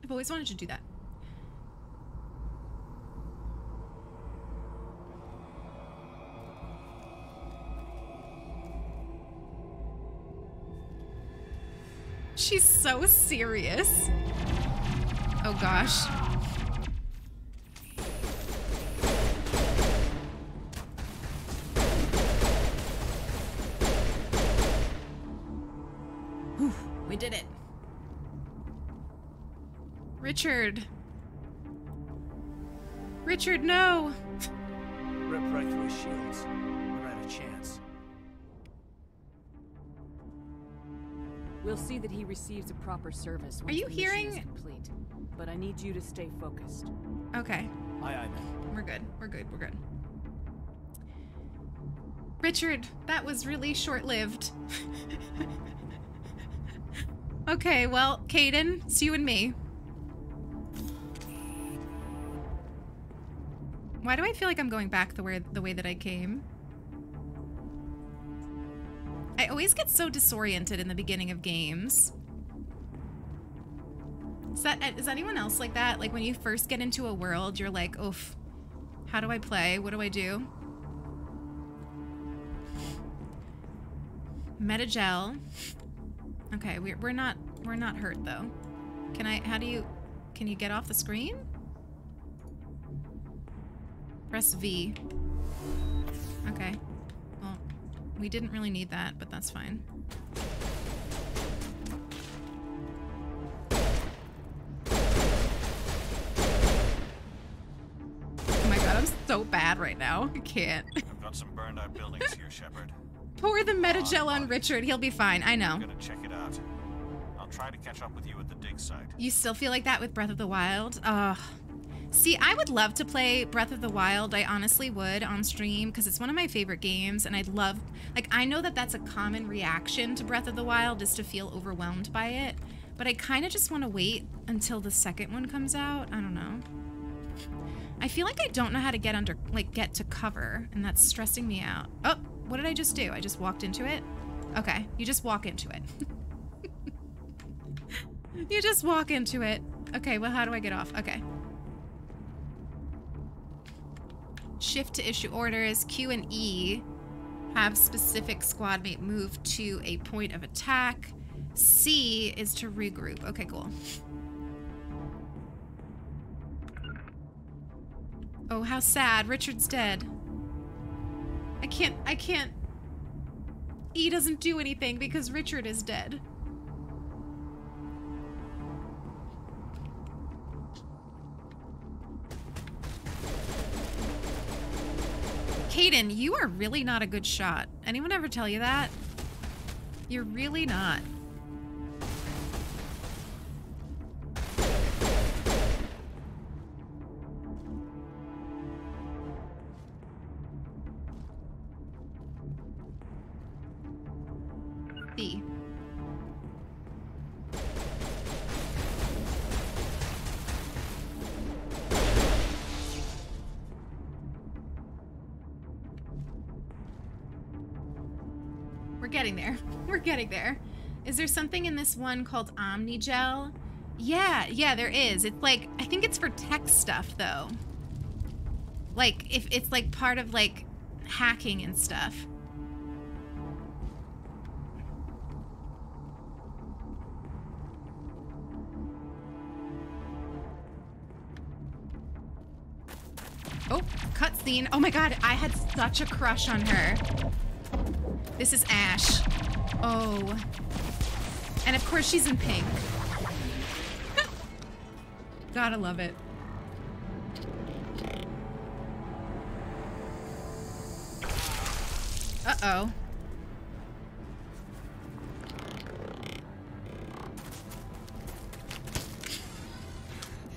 Speaker 2: I've always wanted to do that. She's so serious. Oh gosh. Whew, we did it. Richard. Richard, no.
Speaker 11: Rip right through his shields. Never had a chance.
Speaker 5: We'll see that he receives a proper service once
Speaker 2: you
Speaker 5: the mission
Speaker 2: hearing-
Speaker 5: is complete. But I need you to stay focused.
Speaker 2: Okay.
Speaker 11: Aye, aye, ma'am.
Speaker 2: We're good. We're good. We're good. Richard, that was really short-lived. Okay, well, Caden, it's you and me. Why do I feel like I'm going back the way that I came? I always get so disoriented in the beginning of games. Is anyone else like that? Like when you first get into a world, you're like, oof, how do I play? What do I do? Metagel. Okay, we're not hurt though. Can you get off the screen? Press V. Okay. Well, we didn't really need that, but that's fine. Oh my god, I'm so bad right now. I can't.
Speaker 14: I've got some burned out buildings here, Shepard.
Speaker 2: Pour the Metagel on Richard. He'll be fine. I know.
Speaker 14: I'm gonna check it out. I'll try to catch up with you at the dig site.
Speaker 2: You still feel like that with Breath of the Wild? See, I would love to play Breath of the Wild. I honestly would on stream because it's one of my favorite games, and I'd love, like, I know that that's a common reaction to Breath of the Wild is to feel overwhelmed by it, but I kind of just want to wait until the second one comes out. I don't know. I feel like I don't know how to get to cover, and that's stressing me out. Oh, what did I just do? I just walked into it? Okay, you just walk into it. You just walk into it. Okay, well, how do I get off? Okay. Shift to issue orders. Q and E have specific squad mate move to a point of attack. C is to regroup. Okay, cool. Oh, how sad. Richard's dead. I can't. E doesn't do anything because Richard is dead. Caden, you are really not a good shot. Anyone ever tell you that? You're really not. B. We're getting there. We're getting there. Is there something in this one called Omnigel? Yeah, there is. It's like, I think it's for tech stuff though. Like, if it's like part of like hacking and stuff. Oh, cutscene. Oh my god, I had such a crush on her. This is Ash. Oh. And of course she's in pink. Gotta love it. Uh-oh.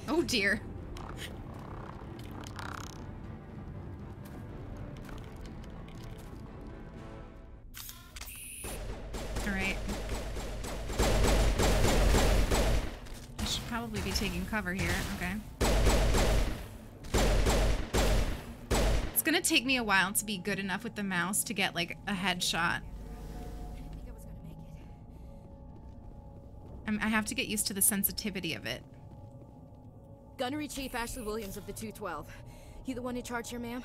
Speaker 2: Oh dear. Alright. I should probably be taking cover here. Okay. It's gonna take me a while to be good enough with the mouse to get like a headshot. I have to get used to the sensitivity of it.
Speaker 16: Gunnery Chief Ashley Williams of the 212. You the one in charge here, ma'am?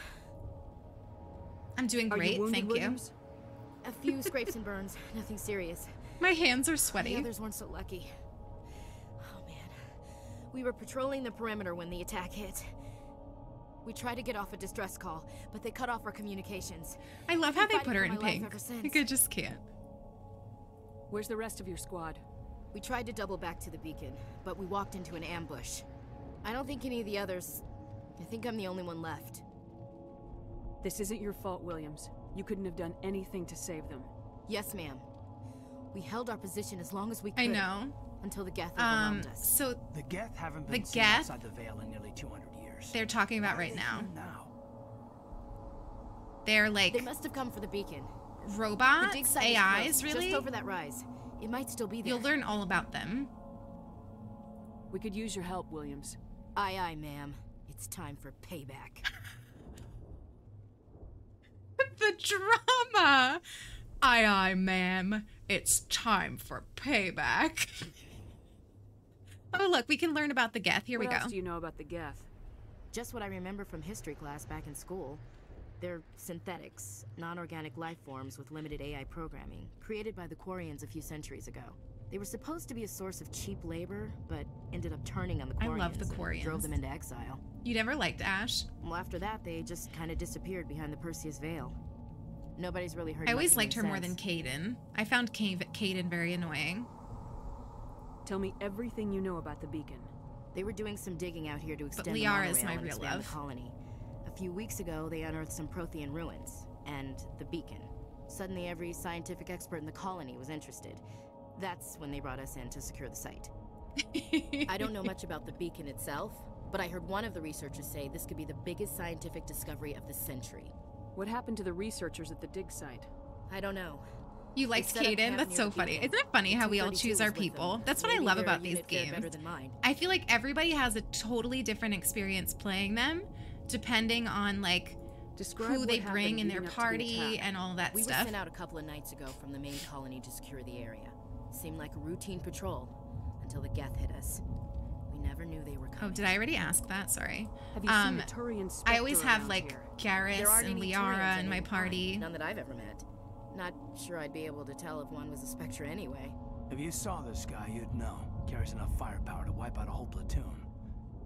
Speaker 2: I'm doing great, thank you.
Speaker 16: A few scrapes and burns, nothing serious.
Speaker 2: My hands are sweaty.
Speaker 16: The others weren't so lucky. Oh man. We were patrolling the perimeter when the attack hit. We tried to get off a distress call, but they cut off our communications.
Speaker 2: I love how they
Speaker 16: Fighting
Speaker 2: put her
Speaker 16: for
Speaker 2: in
Speaker 16: my life
Speaker 2: pink.
Speaker 16: ever since.
Speaker 2: Like, I just can't.
Speaker 5: Where's the rest of your squad?
Speaker 16: We tried to double back to the beacon, but we walked into an ambush. I don't think any of the others... I think I'm the only one left.
Speaker 5: This isn't your fault, Williams. You couldn't have done anything to save them.
Speaker 16: Yes, ma'am. We held our position as long as we could.
Speaker 2: I know.
Speaker 16: Until the Geth overwhelmed us.
Speaker 2: So
Speaker 11: The Geth haven't been
Speaker 2: the
Speaker 11: seen
Speaker 2: Geth
Speaker 11: outside the Veil in nearly 200 years.
Speaker 2: they're talking about right now.
Speaker 11: Now.
Speaker 2: They're like
Speaker 16: They must have come for the beacon.
Speaker 2: robots,
Speaker 16: The dig site is
Speaker 2: AIs,
Speaker 16: close,
Speaker 2: really?
Speaker 16: just over that rise. It might still be there.
Speaker 2: You'll learn all about them.
Speaker 5: We could use your help, Williams.
Speaker 16: Aye, aye, ma'am. It's time for payback.
Speaker 2: The drama. Aye, aye, ma'am. It's time for payback. Oh, look, we can learn about the Geth. Here we go.
Speaker 5: What else do you know about the Geth?
Speaker 16: Just what I remember from history class back in school. They're synthetics, non-organic life forms with limited AI programming, created by the Quarians a few centuries ago. They were supposed to be a source of cheap labor, but ended up turning on the Quarians.
Speaker 2: I love the
Speaker 16: and
Speaker 2: Quarians.
Speaker 16: drove them into exile.
Speaker 2: You never liked Ash?
Speaker 16: Well, after that, they just kind of disappeared behind the Perseus Veil. Nobody's really heard
Speaker 2: I always
Speaker 16: much
Speaker 2: liked
Speaker 16: of
Speaker 2: her
Speaker 16: them
Speaker 2: more than
Speaker 16: since.
Speaker 2: Caden. I found Caden very annoying.
Speaker 5: Tell me everything you know about the beacon.
Speaker 16: They were doing some digging out here to extend the
Speaker 2: Liara is
Speaker 16: monorail
Speaker 2: my
Speaker 16: and
Speaker 2: real
Speaker 16: expand
Speaker 2: love.
Speaker 16: the colony. A few weeks ago, they unearthed some Prothean ruins and the beacon. Suddenly, every scientific expert in the colony was interested. That's when they brought us in to secure the site. I don't know much about the beacon itself, but I heard one of the researchers say this could be the biggest scientific discovery of the century.
Speaker 5: What happened to the researchers at the dig site?
Speaker 16: I don't know.
Speaker 2: You liked
Speaker 16: They set up
Speaker 2: Caden?
Speaker 16: camp
Speaker 2: That's
Speaker 16: near
Speaker 2: so
Speaker 16: the
Speaker 2: funny.
Speaker 16: beacon.
Speaker 2: Isn't it funny how we all
Speaker 16: 232
Speaker 2: choose our
Speaker 16: was with
Speaker 2: people?
Speaker 16: them.
Speaker 2: That's what I
Speaker 16: Maybe
Speaker 2: love
Speaker 16: their
Speaker 2: about these
Speaker 16: unit fared
Speaker 2: games.
Speaker 16: better than mine.
Speaker 2: I feel like everybody has a totally different experience playing them, depending on like
Speaker 5: Describe
Speaker 2: who
Speaker 5: what
Speaker 2: they
Speaker 5: happened
Speaker 2: bring in their
Speaker 5: leading up to the
Speaker 2: party
Speaker 5: attack.
Speaker 2: and all that
Speaker 16: We were
Speaker 2: stuff.
Speaker 16: sent out a couple of nights ago from the main colony to secure the area. Seemed like a routine patrol until the Geth hit us. We never knew they were
Speaker 2: Oh,
Speaker 16: coming.
Speaker 2: did I already ask that? Sorry.
Speaker 5: Have you seen the Turian
Speaker 2: I always
Speaker 5: Spectre
Speaker 2: have
Speaker 5: around
Speaker 2: like
Speaker 5: here?
Speaker 16: There
Speaker 2: Garrus
Speaker 16: aren't
Speaker 2: and
Speaker 16: any
Speaker 2: Liara
Speaker 16: Turians
Speaker 2: in my
Speaker 16: of any
Speaker 2: party.
Speaker 16: kind, none that I've ever met. Not sure I'd be able to tell if one was a Spectre anyway.
Speaker 11: If you saw this guy, you'd know. Carries enough firepower to wipe out a whole platoon.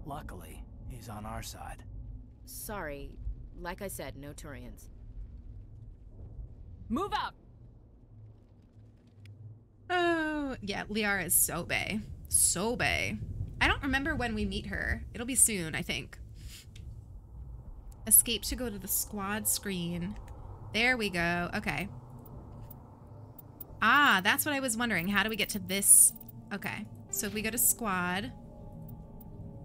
Speaker 11: Luckily, he's on our side.
Speaker 16: Sorry, like I said, no Turians.
Speaker 5: Move out!
Speaker 2: Oh, yeah, Liara is so bae. So bae. I don't remember when we meet her. It'll be soon, I think. Escape to go to the squad screen. There we go. Okay. Ah, that's what I was wondering. How do we get to this? Okay. So if we go to squad,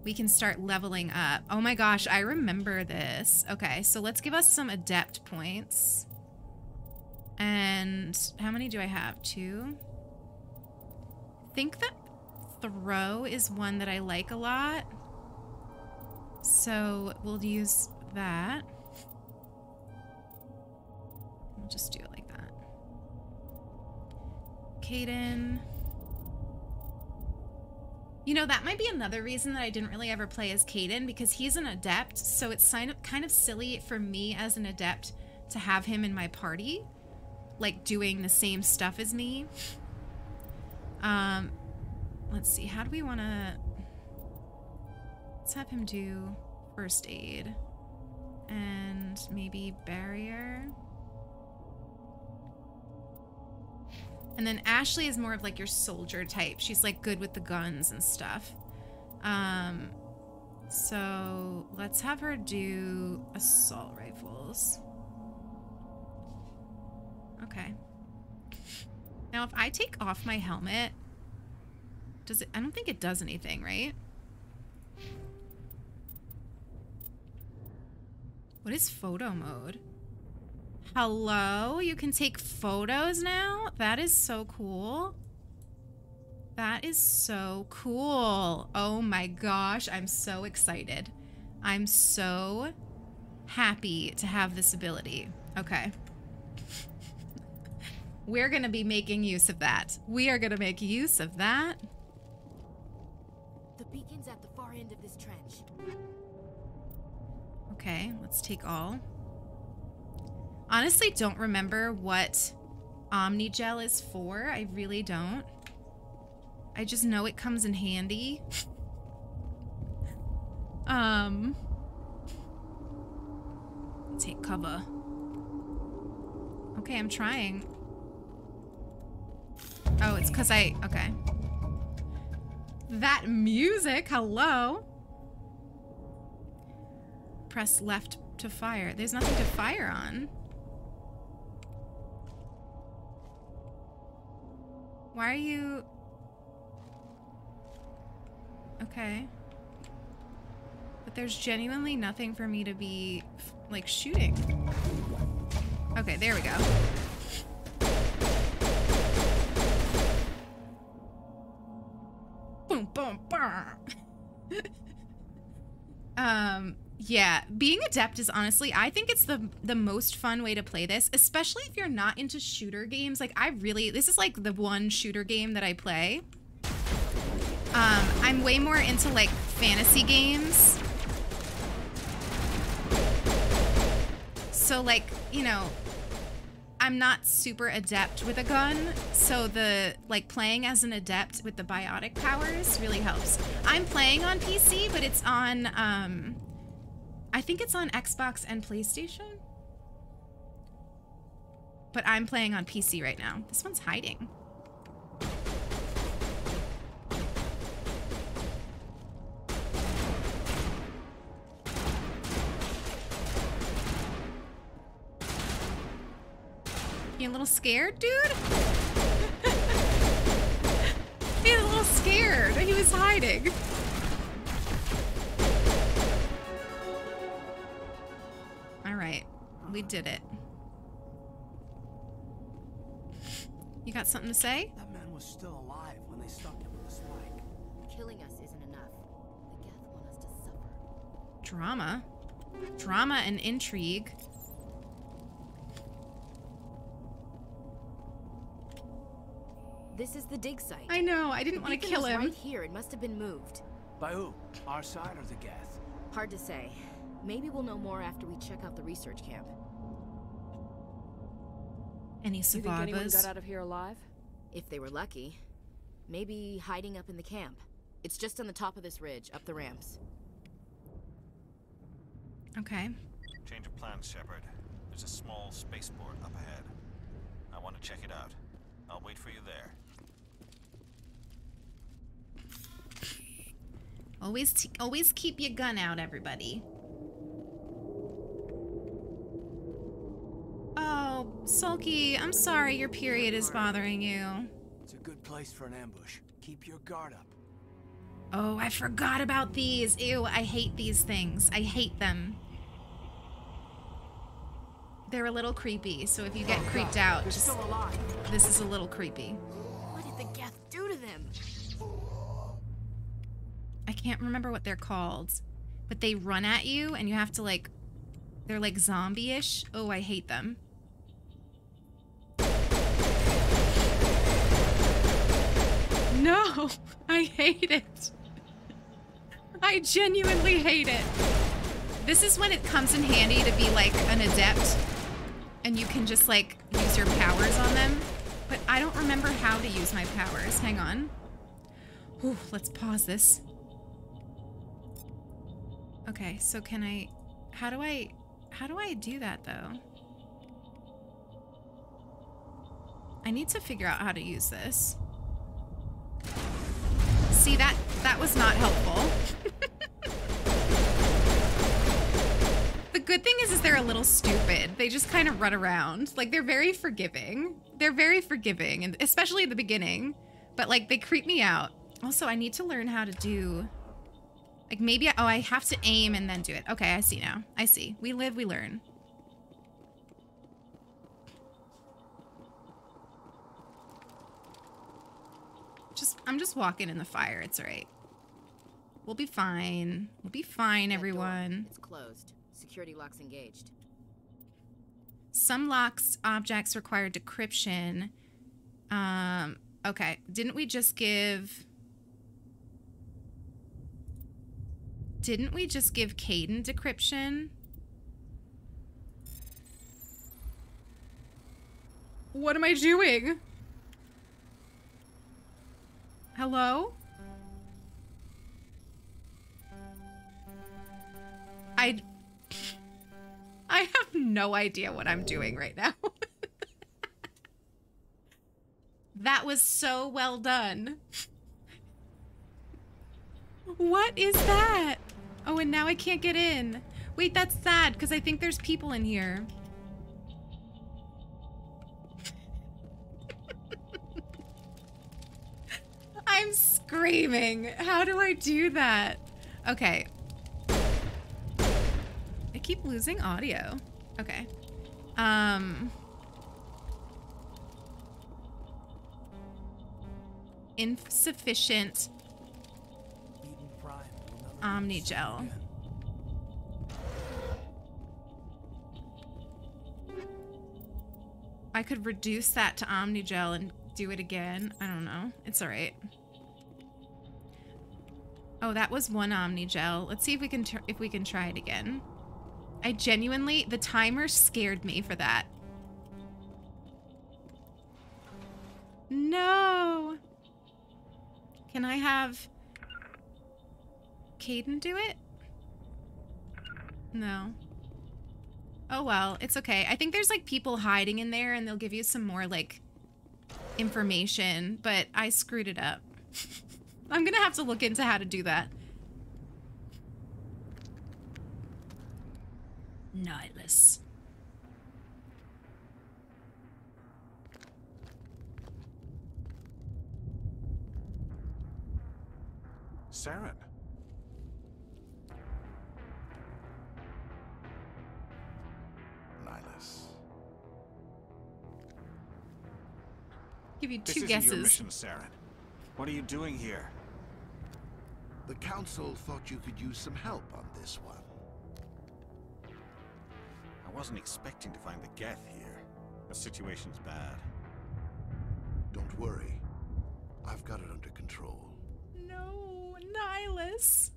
Speaker 2: we can start leveling up. Oh my gosh, I remember this. Okay, so let's give us some adept points. And how many do I have? 2? I think that throw is one that I like a lot. So we'll use that. We'll just do it like that. Caden. You know, that might be another reason that I didn't really ever play as Caden, because he's an adept, so it's kind of silly for me as an adept to have him in my party, like doing the same stuff as me. Let's see, how do we want to... Let's have him do first aid and maybe barrier. And then Ashley is more of like your soldier type. She's like good with the guns and stuff. So let's have her do assault rifles. Okay. Now if I take off my helmet, does it? I don't think it does anything, right? What is photo mode? Hello? You can take photos now? That is so cool. That is so cool. Oh my gosh, I'm so excited. I'm so happy to have this ability. Okay. We're gonna be making use of that. We are gonna make use of that.
Speaker 16: The beacon's at the far end of this trench.
Speaker 2: Okay, let's take all. Honestly, don't remember what Omnigel is for. I really don't. I just know it comes in handy. Take cover. Okay, I'm trying. Oh, it's because okay. That music, hello. Press left to fire. There's nothing to fire on. Why are you... Okay. But there's genuinely nothing for me to be, like, shooting. Okay, there we go. Boom, boom, boom. Yeah, being adept is honestly, I think it's the most fun way to play this, especially if you're not into shooter games. Like, this is like the one shooter game that I play. I'm way more into like fantasy games. So like, you know, I'm not super adept with a gun, so the like playing as an adept with the biotic powers really helps. I'm playing on PC, but it's on I think it's on Xbox and PlayStation. But I'm playing on PC right now. This one's hiding. You a little scared, dude? He's a little scared. He was hiding. All right, we did it. You got something to say?
Speaker 11: That man was still alive when they stuck him with the spike.
Speaker 16: Killing us isn't enough. The Geth want us to suffer.
Speaker 2: Drama? Drama and intrigue.
Speaker 16: This is the dig site.
Speaker 2: I know, I didn't want to kill him.
Speaker 16: Right here, it must have been moved.
Speaker 11: By who? Our side or the Geth?
Speaker 16: Hard to say. Maybe we'll know more after we check out the research camp.
Speaker 2: Any
Speaker 5: You think anyone
Speaker 2: survivors?
Speaker 5: got out of here alive?
Speaker 16: If they were lucky. Maybe hiding up in the camp. It's just on the top of this ridge, up the ramps.
Speaker 2: Okay.
Speaker 14: Change of plans, Shepard. There's a small spaceport up ahead. I want to check it out. I'll wait for you there.
Speaker 2: Always keep your gun out, everybody. Oh, Sulky, I'm sorry your period is bothering you.
Speaker 11: It's a good place for an ambush. Keep your guard up.
Speaker 2: Oh, I forgot about these. Ew, I hate these things. I hate them. They're a little creepy, so if you get creeped out, just...
Speaker 11: Still alive.
Speaker 2: This is a little creepy.
Speaker 16: What did the Geth do to them?
Speaker 2: I can't remember what they're called, but they run at you and you have to like, they're like zombie-ish. Oh, I hate them. No, I hate it. I genuinely hate it. This is when it comes in handy to be like an adept and you can just like use your powers on them. But I don't remember how to use my powers. Hang on. Ooh, let's pause this. Okay, so can I... How do I do that, though? I need to figure out how to use this. See, that was not helpful. The good thing is they're a little stupid. They just kind of run around. Like, they're very forgiving. They're very forgiving, and especially at the beginning. But, like, they creep me out. Also, I need to learn how to do... Like, maybe... Oh, I have to aim and then do it. Okay, I see now. I see. We live, we learn. I'm just walking in the fire. It's all right. We'll be fine. We'll be fine, everyone.
Speaker 16: It's closed. Security locks engaged.
Speaker 2: Some locks objects require decryption. Okay. Didn't we just give Caden decryption? What am I doing? Hello? I have no idea what I'm doing right now. That was so well done. What is that? Oh, and now I can't get in. Wait, that's sad because I think there's people in here. I'm screaming. How do I do that? Okay. I keep losing audio. Okay. Insufficient Omnigel. I could reduce that to Omnigel and do it again. I don't know. It's all right. Oh, that was one Omnigel. Let's see if we can try it again. I genuinely, the timer scared me for that. No. Can I have Caden do it? No. Oh well, it's okay. I think there's like people hiding in there and they'll give you some more like information, but I screwed it up. I'm gonna have to look into how to do that. Nihilus.
Speaker 6: Saren. Nihilus.
Speaker 2: Give you
Speaker 14: This
Speaker 2: two
Speaker 14: isn't
Speaker 2: guesses.
Speaker 14: your mission, Saren. What are you doing here?
Speaker 8: The Council thought you could use some help on this one.
Speaker 14: I wasn't expecting to find the Geth here. The situation's bad.
Speaker 8: Don't worry. I've got it under control.
Speaker 2: No, Nihilus.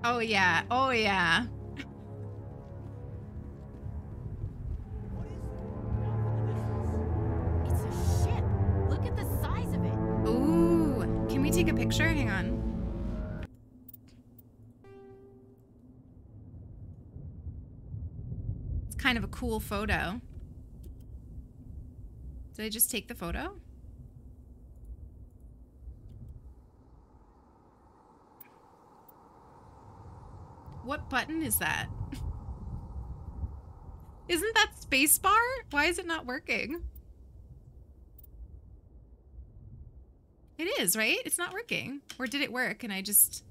Speaker 2: Oh yeah, oh yeah.
Speaker 16: It's a ship. Look at the size of it.
Speaker 2: Ooh, can we take a picture? Hang on. It's kind of a cool photo. Did I just take the photo? What button is that? Isn't that spacebar? Why is it not working? It is, right? It's not working. Or did it work and I just...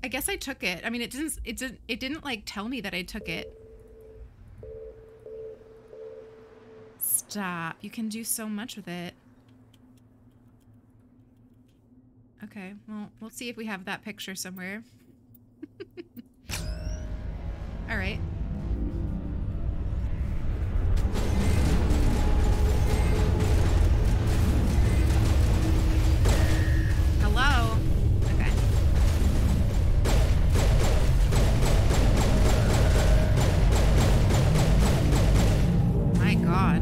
Speaker 2: I guess I took it. I mean, it didn't like tell me that I took it. Stop. You can do so much with it. Okay, well, we'll see if we have that picture somewhere. All right. Hello? Okay. My God.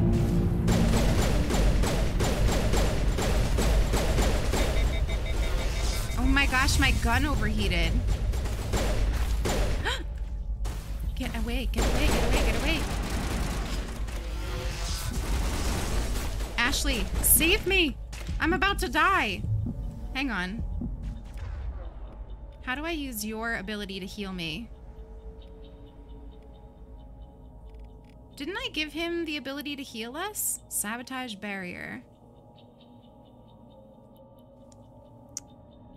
Speaker 2: Oh my gosh, my gun overheated. Get away, get away, get away, get away. Ashley, save me! I'm about to die. Hang on. How do I use your ability to heal me? Didn't I give him the ability to heal us? Sabotage barrier.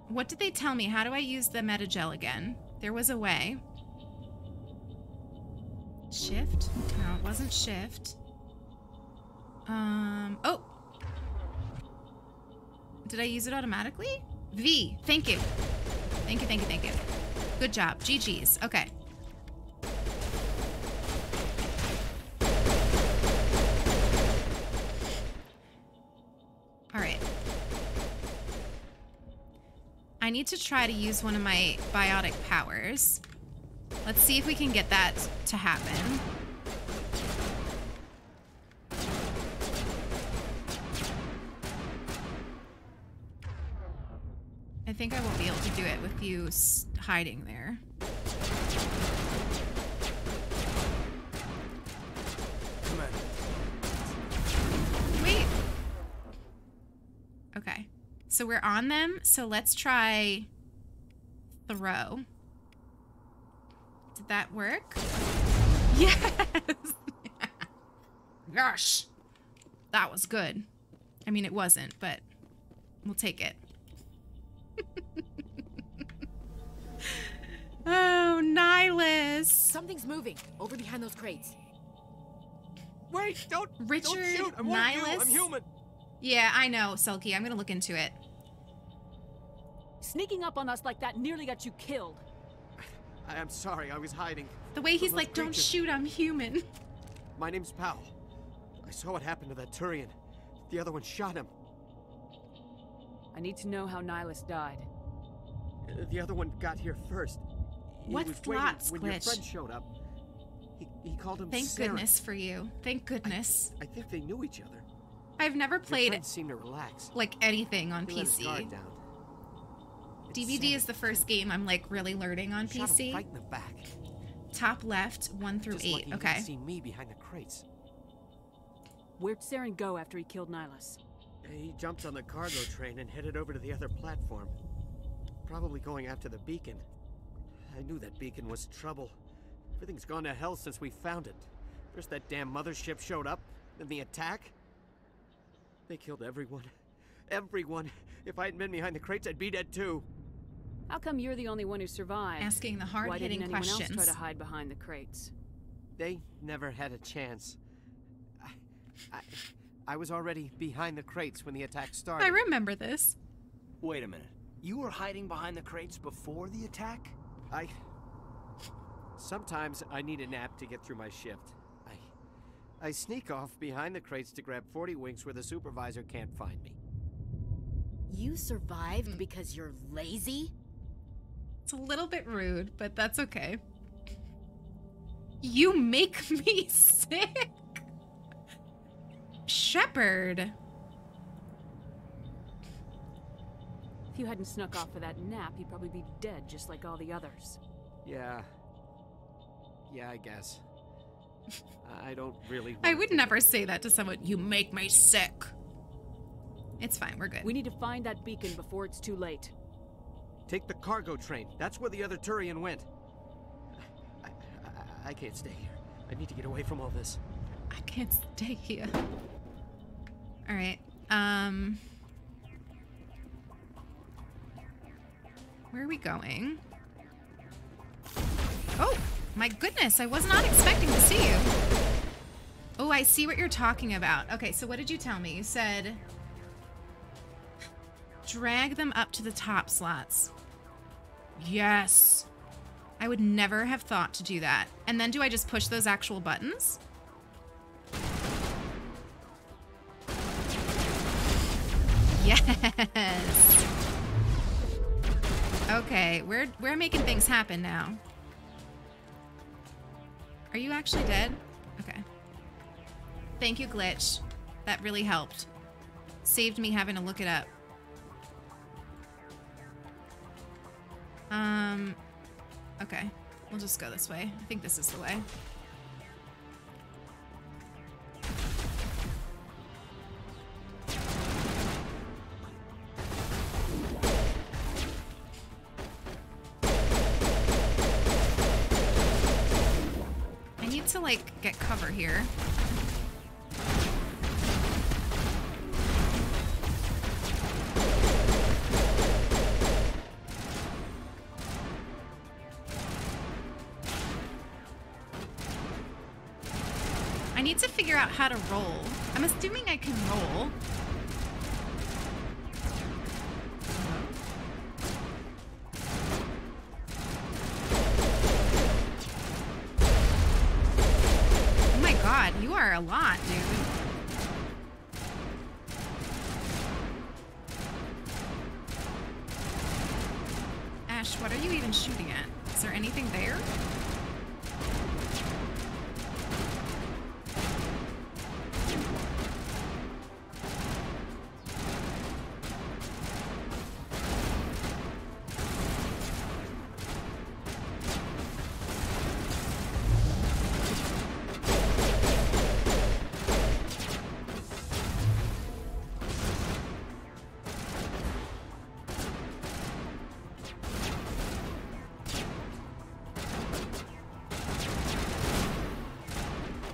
Speaker 2: What did they tell me? How do I use the metagel again? There was a way. Shift? No, it wasn't shift. Oh! Did I use it automatically? V. Thank you. Thank you, thank you, thank you. Good job. GG's. Okay. All right. I need to try to use one of my biotic powers. Let's see if we can get that to happen. I think I won't be able to do it with you hiding there.
Speaker 9: Come on.
Speaker 2: Wait. Okay. So we're on them, so let's try throw. Did that work? Yes! Gosh. That was good. I mean, it wasn't, but we'll take it. Oh, Nihilus.
Speaker 16: Something's moving over behind those crates.
Speaker 9: Wait, don't
Speaker 2: Richard,
Speaker 9: don't shoot. I'm
Speaker 2: Nihilus.
Speaker 9: I'm human.
Speaker 2: Yeah, I know, Selkie. I'm gonna look into it.
Speaker 5: Sneaking up on us like that nearly got you killed.
Speaker 17: I'm sorry, I was hiding.
Speaker 2: The way he's like, don't shoot, I'm human.
Speaker 17: My name's Powell. I saw what happened to that Turian. The other one shot him.
Speaker 5: I need to know how Nihilus died.
Speaker 17: The other one got here first.
Speaker 2: What
Speaker 17: He was waiting
Speaker 2: slots,
Speaker 17: when your
Speaker 2: Glitch?
Speaker 17: friend showed up. He called him
Speaker 2: Thank
Speaker 17: Saren.
Speaker 2: goodness for you. Thank goodness.
Speaker 17: I think they knew each other.
Speaker 2: I've never
Speaker 17: Your
Speaker 2: played
Speaker 17: friend seemed to relax.
Speaker 2: like anything on
Speaker 17: He let his
Speaker 2: PC.
Speaker 17: guard down.
Speaker 2: DVD is the first game I'm like really learning on
Speaker 17: Shot him
Speaker 2: PC.
Speaker 17: right in the back.
Speaker 2: Top left, 1 through
Speaker 17: Just
Speaker 2: 8.
Speaker 17: lucky he
Speaker 2: Okay.
Speaker 17: didn't see me behind the crates.
Speaker 5: Where'd Saren go after he killed Nihilus?
Speaker 17: He jumped on the cargo train and headed over to the other platform. Probably going after the beacon. I knew that beacon was trouble. Everything's gone to hell since we found it. First that damn mothership showed up, then the attack. They killed everyone. Everyone. If I hadn't been behind the crates, I'd be dead too.
Speaker 5: How come you're the only one who survived?
Speaker 2: Asking the
Speaker 5: Why
Speaker 2: hard-hitting
Speaker 5: didn't anyone
Speaker 2: questions.
Speaker 5: else try to hide behind the crates?
Speaker 17: They never had a chance. I was already behind the crates when the attack started.
Speaker 2: I remember this.
Speaker 11: Wait a minute. You were hiding behind the crates before the attack?
Speaker 17: Sometimes I need a nap to get through my shift. I sneak off behind the crates to grab 40 winks where the supervisor can't find me.
Speaker 16: You survived because you're lazy?
Speaker 2: It's a little bit rude, but that's okay. You make me sick. Shepard.
Speaker 5: If you hadn't snuck off for that nap, you'd probably be dead just like all the others.
Speaker 17: Yeah, I guess. I don't really...
Speaker 2: I would never say that to someone. You make me sick. It's fine. We're good.
Speaker 5: We need to find that beacon before it's too late.
Speaker 17: Take the cargo train. That's where the other Turian went. I can't stay here. I need to get away from all this.
Speaker 2: I can't stay here. All right. Where are we going? Oh, my goodness. I was not expecting to see you. Oh, I see what you're talking about. Okay, so what did you tell me? You said drag them up to the top slots. Yes. I would never have thought to do that. And then do I just push those actual buttons? Yes. Okay, we're making things happen now. Are you actually dead? Okay. Thank you, Glitch. That really helped. Saved me having to look it up. Okay. We'll just go this way. I think this is the way. I need to, like, get cover here. I need to figure out how to roll. I'm assuming I can roll. Oh my god, you are a lot, dude. Ash, what are you even shooting at? Is there anything there?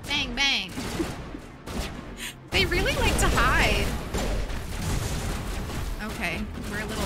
Speaker 2: Bang, bang. They really like to hide. Okay, we're a little,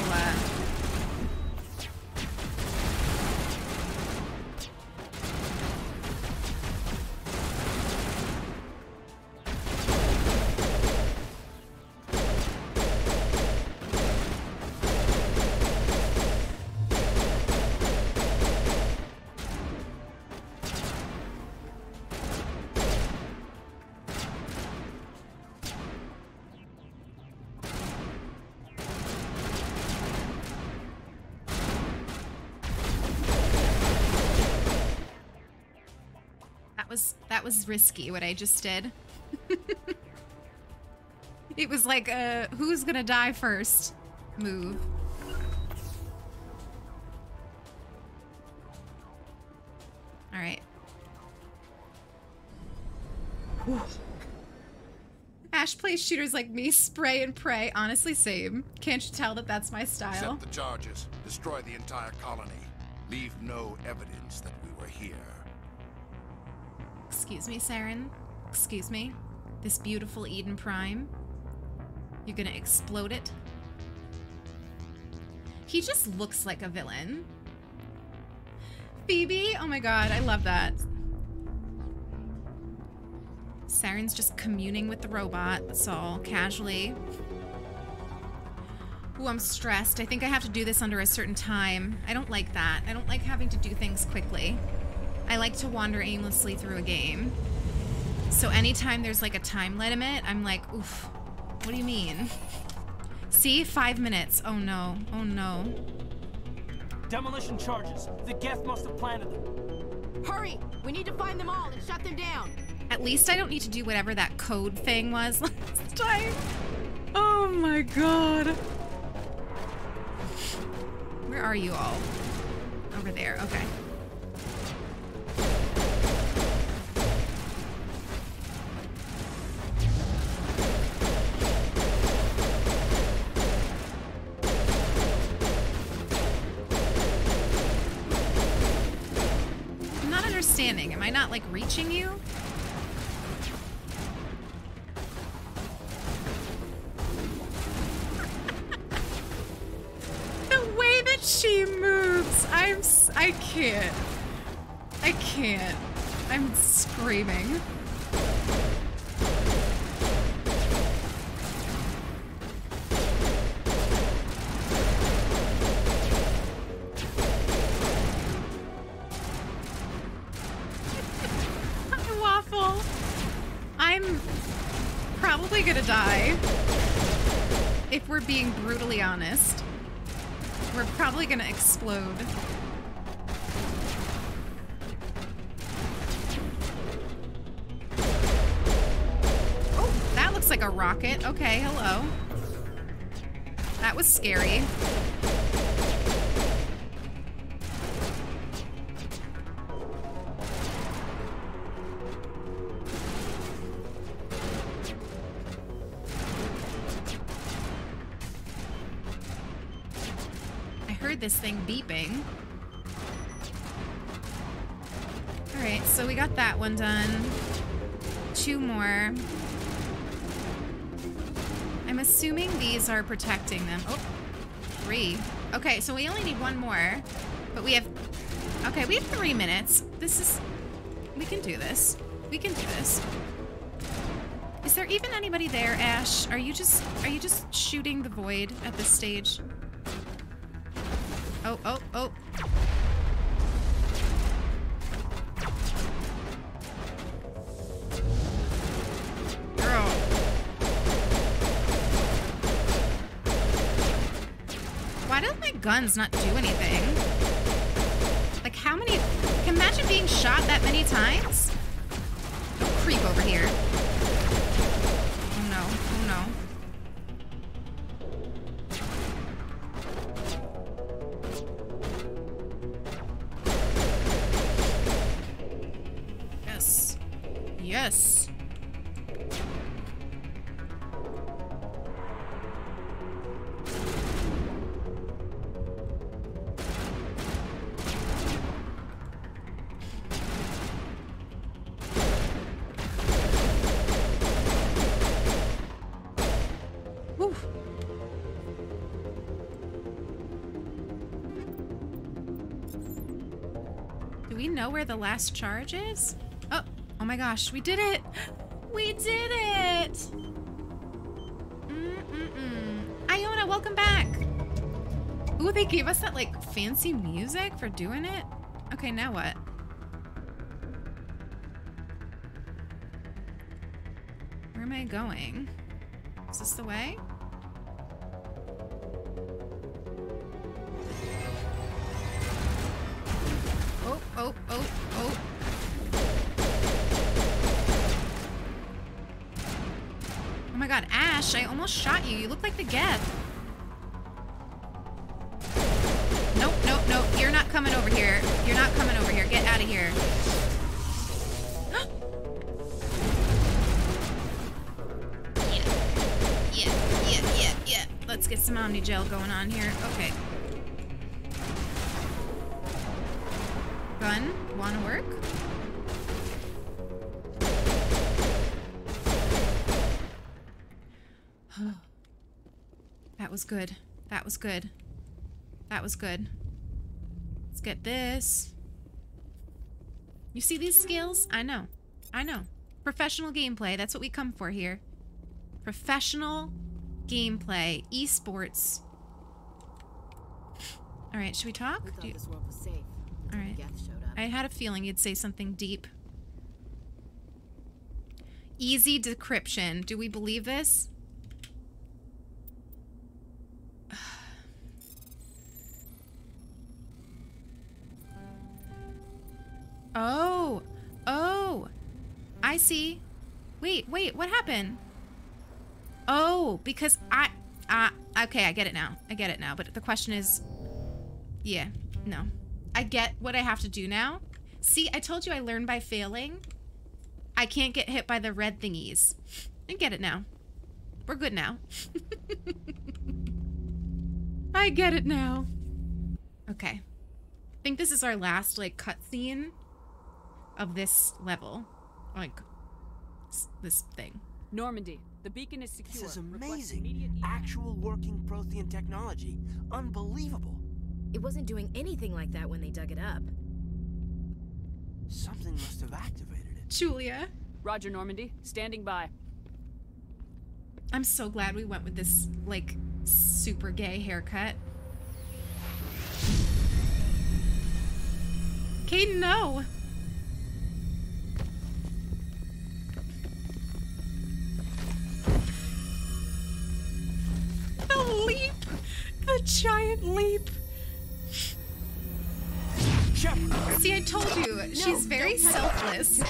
Speaker 2: that was risky what I just did. It was like who's gonna die first move. All right. Whew. Ash plays shooters like me, spray and pray. Honestly, same. Can't you tell that that's my style?
Speaker 6: Set the charges. Destroy the entire colony. Leave no evidence that we were here.
Speaker 2: Excuse me, Saren. Excuse me. This beautiful Eden Prime. You're gonna explode it? He just looks like a villain. Phoebe? Oh my god, I love that. Saren's just communing with the robot, that's all, casually. Ooh, I'm stressed. I think I have to do this under a certain time. I don't like that. I don't like having to do things quickly. I like to wander aimlessly through a game. So anytime there's like a time limit, I'm like, oof, what do you mean? See, 5 minutes. Oh no, oh no.
Speaker 11: Demolition charges. The Geth must have planted them.
Speaker 16: Hurry! We need to find them all and shut them down.
Speaker 2: At least I don't need to do whatever that code thing was last time. Oh my god. Where are you all? Over there, okay. I'm not understanding. Am I not, like, reaching you? She moves. I can't. I can't. I'm screaming. Waffle. I'm probably gonna die. If we're being brutally honest. We're probably gonna explode. Oh, that looks like a rocket. Okay, hello. That was scary. This thing beeping. Alright, so we got that one done. 2 more. I'm assuming these are protecting them. Oh, 3. Okay, so we only need 1 more. But we have... Okay, we have 3 minutes. This is... We can do this. We can do this. Is there even anybody there, Ash? Are you just shooting the void at this stage? Oh, oh, oh. Girl. Why does my guns not do anything? Like, how many... Imagine being shot that many times. Don't creep over here. Oh no, oh no. Yes. Yes. Whew. Do we know where the last charge is? Oh my gosh, we did it! We did it! Iona, welcome back! Ooh, they gave us that, like, fancy music for doing it? Okay, now what? Where am I going? Is this the way? Oh, oh, oh, oh. Oh my god, Ash, I almost shot you. You look like the Geth. Nope, nope, nope. You're not coming over here. You're not coming over here. Get out of here. Yeah. Let's get some Omni Gel going on here. Okay. Gun, wanna work? That was good. That was good. That was good. Let's get this. You see these skills? I know. I know. Professional gameplay. That's what we come for here. Professional gameplay. Esports. Alright, should we talk?
Speaker 16: We thought this world was safe.
Speaker 2: Alright.
Speaker 16: Geth showed up.
Speaker 2: I had a feeling you'd say something deep. Easy decryption. Do we believe this? Oh. Oh. I see. Wait, what happened? Oh, because okay, I get it now. I get it now. But the question is, yeah, no. I get what I have to do now. See, I told you I learned by failing. I can't get hit by the red thingies. I get it now. We're good now. I get it now. Okay. I think this is our last, like, cutscene of this level. Like, this thing.
Speaker 5: Normandy, the beacon is secure.
Speaker 11: This is amazing. Actual working Prothean technology. Unbelievable.
Speaker 16: It wasn't doing anything like that when they dug it up.
Speaker 11: Something must have activated it.
Speaker 2: Julia.
Speaker 5: Roger, Normandy. Standing by.
Speaker 2: I'm so glad we went with this, like, super gay haircut. Caden, no! The leap! The giant leap! See, I told you, she's very selfless.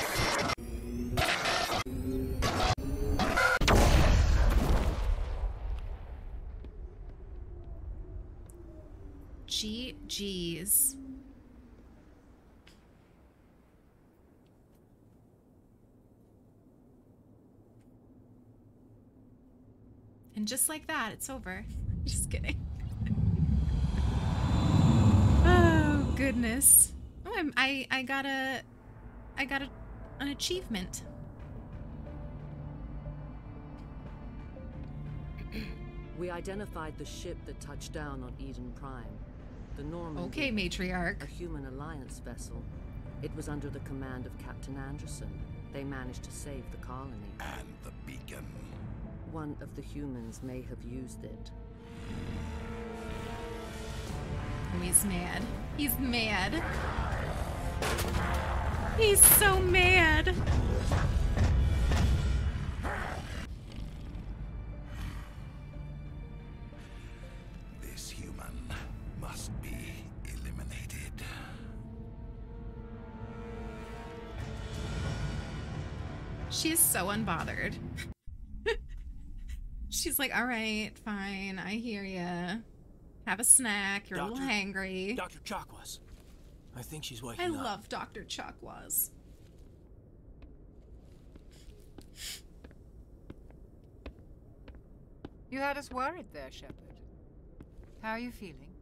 Speaker 2: GG's. And just like that, it's over. Just kidding. Oh goodness. Oh, I got an achievement.
Speaker 18: We identified the ship that touched down on Eden Prime. The Normandy.
Speaker 2: Okay, matriarch.
Speaker 18: A human alliance vessel. It was under the command of Captain Anderson. They managed to save the colony.
Speaker 8: And the beacon.
Speaker 18: One of the humans may have used it.
Speaker 2: Oh, he's mad. He's mad. He's so mad.
Speaker 8: This human
Speaker 2: She is so unbothered. She's like, all right, fine, I hear ya. Have a snack, you're a little hangry.
Speaker 19: Dr. Chakwas. I think she's waking
Speaker 2: I
Speaker 19: up.
Speaker 2: love Dr. Chakwas.
Speaker 13: You had us worried there, Shepard. How are you feeling?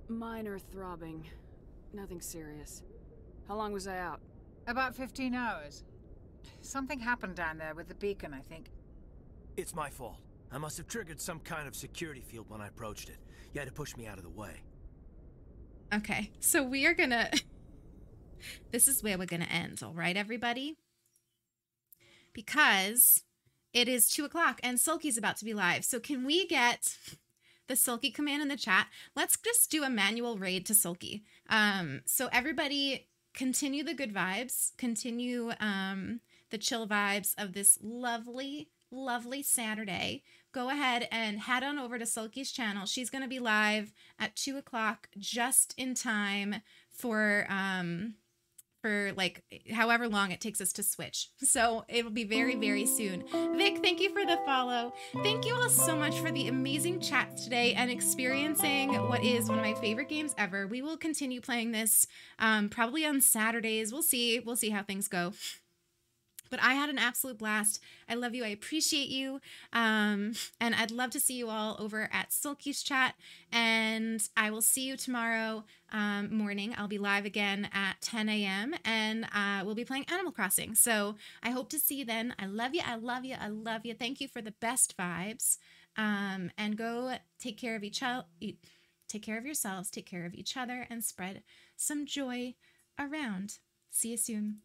Speaker 5: Minor throbbing. Nothing serious. How long was I out?
Speaker 13: About 15 hours. Something happened down there with the beacon, I think.
Speaker 19: It's my fault. I must have triggered some kind of security field when I approached it. You had to push me out of the way.
Speaker 2: Okay, so we are gonna... This is where we're gonna end, all right, everybody? Because it is 2 o'clock and Sulky's about to be live. So can we get the Sulky command in the chat? Let's just do a manual raid to Sulky. So everybody continue the good vibes. Continue the chill vibes of this lovely, lovely Saturday. Go ahead and head on over to Sulky's channel. She's going to be live at 2 o'clock just in time for like however long it takes us to switch. So it'll be very, very soon. Vic, thank you for the follow. Thank you all so much for the amazing chats today and experiencing what is one of my favorite games ever. We will continue playing this probably on Saturdays. We'll see how things go. But I had an absolute blast. I love you. I appreciate you. And I'd love to see you all over at Sulky's chat. And I will see you tomorrow morning. I'll be live again at 10 a.m. And we'll be playing Animal Crossing. So I hope to see you then. I love you. I love you. I love you. Thank you for the best vibes. And go take care of take care of yourselves, take care of each other, and spread some joy around. See you soon.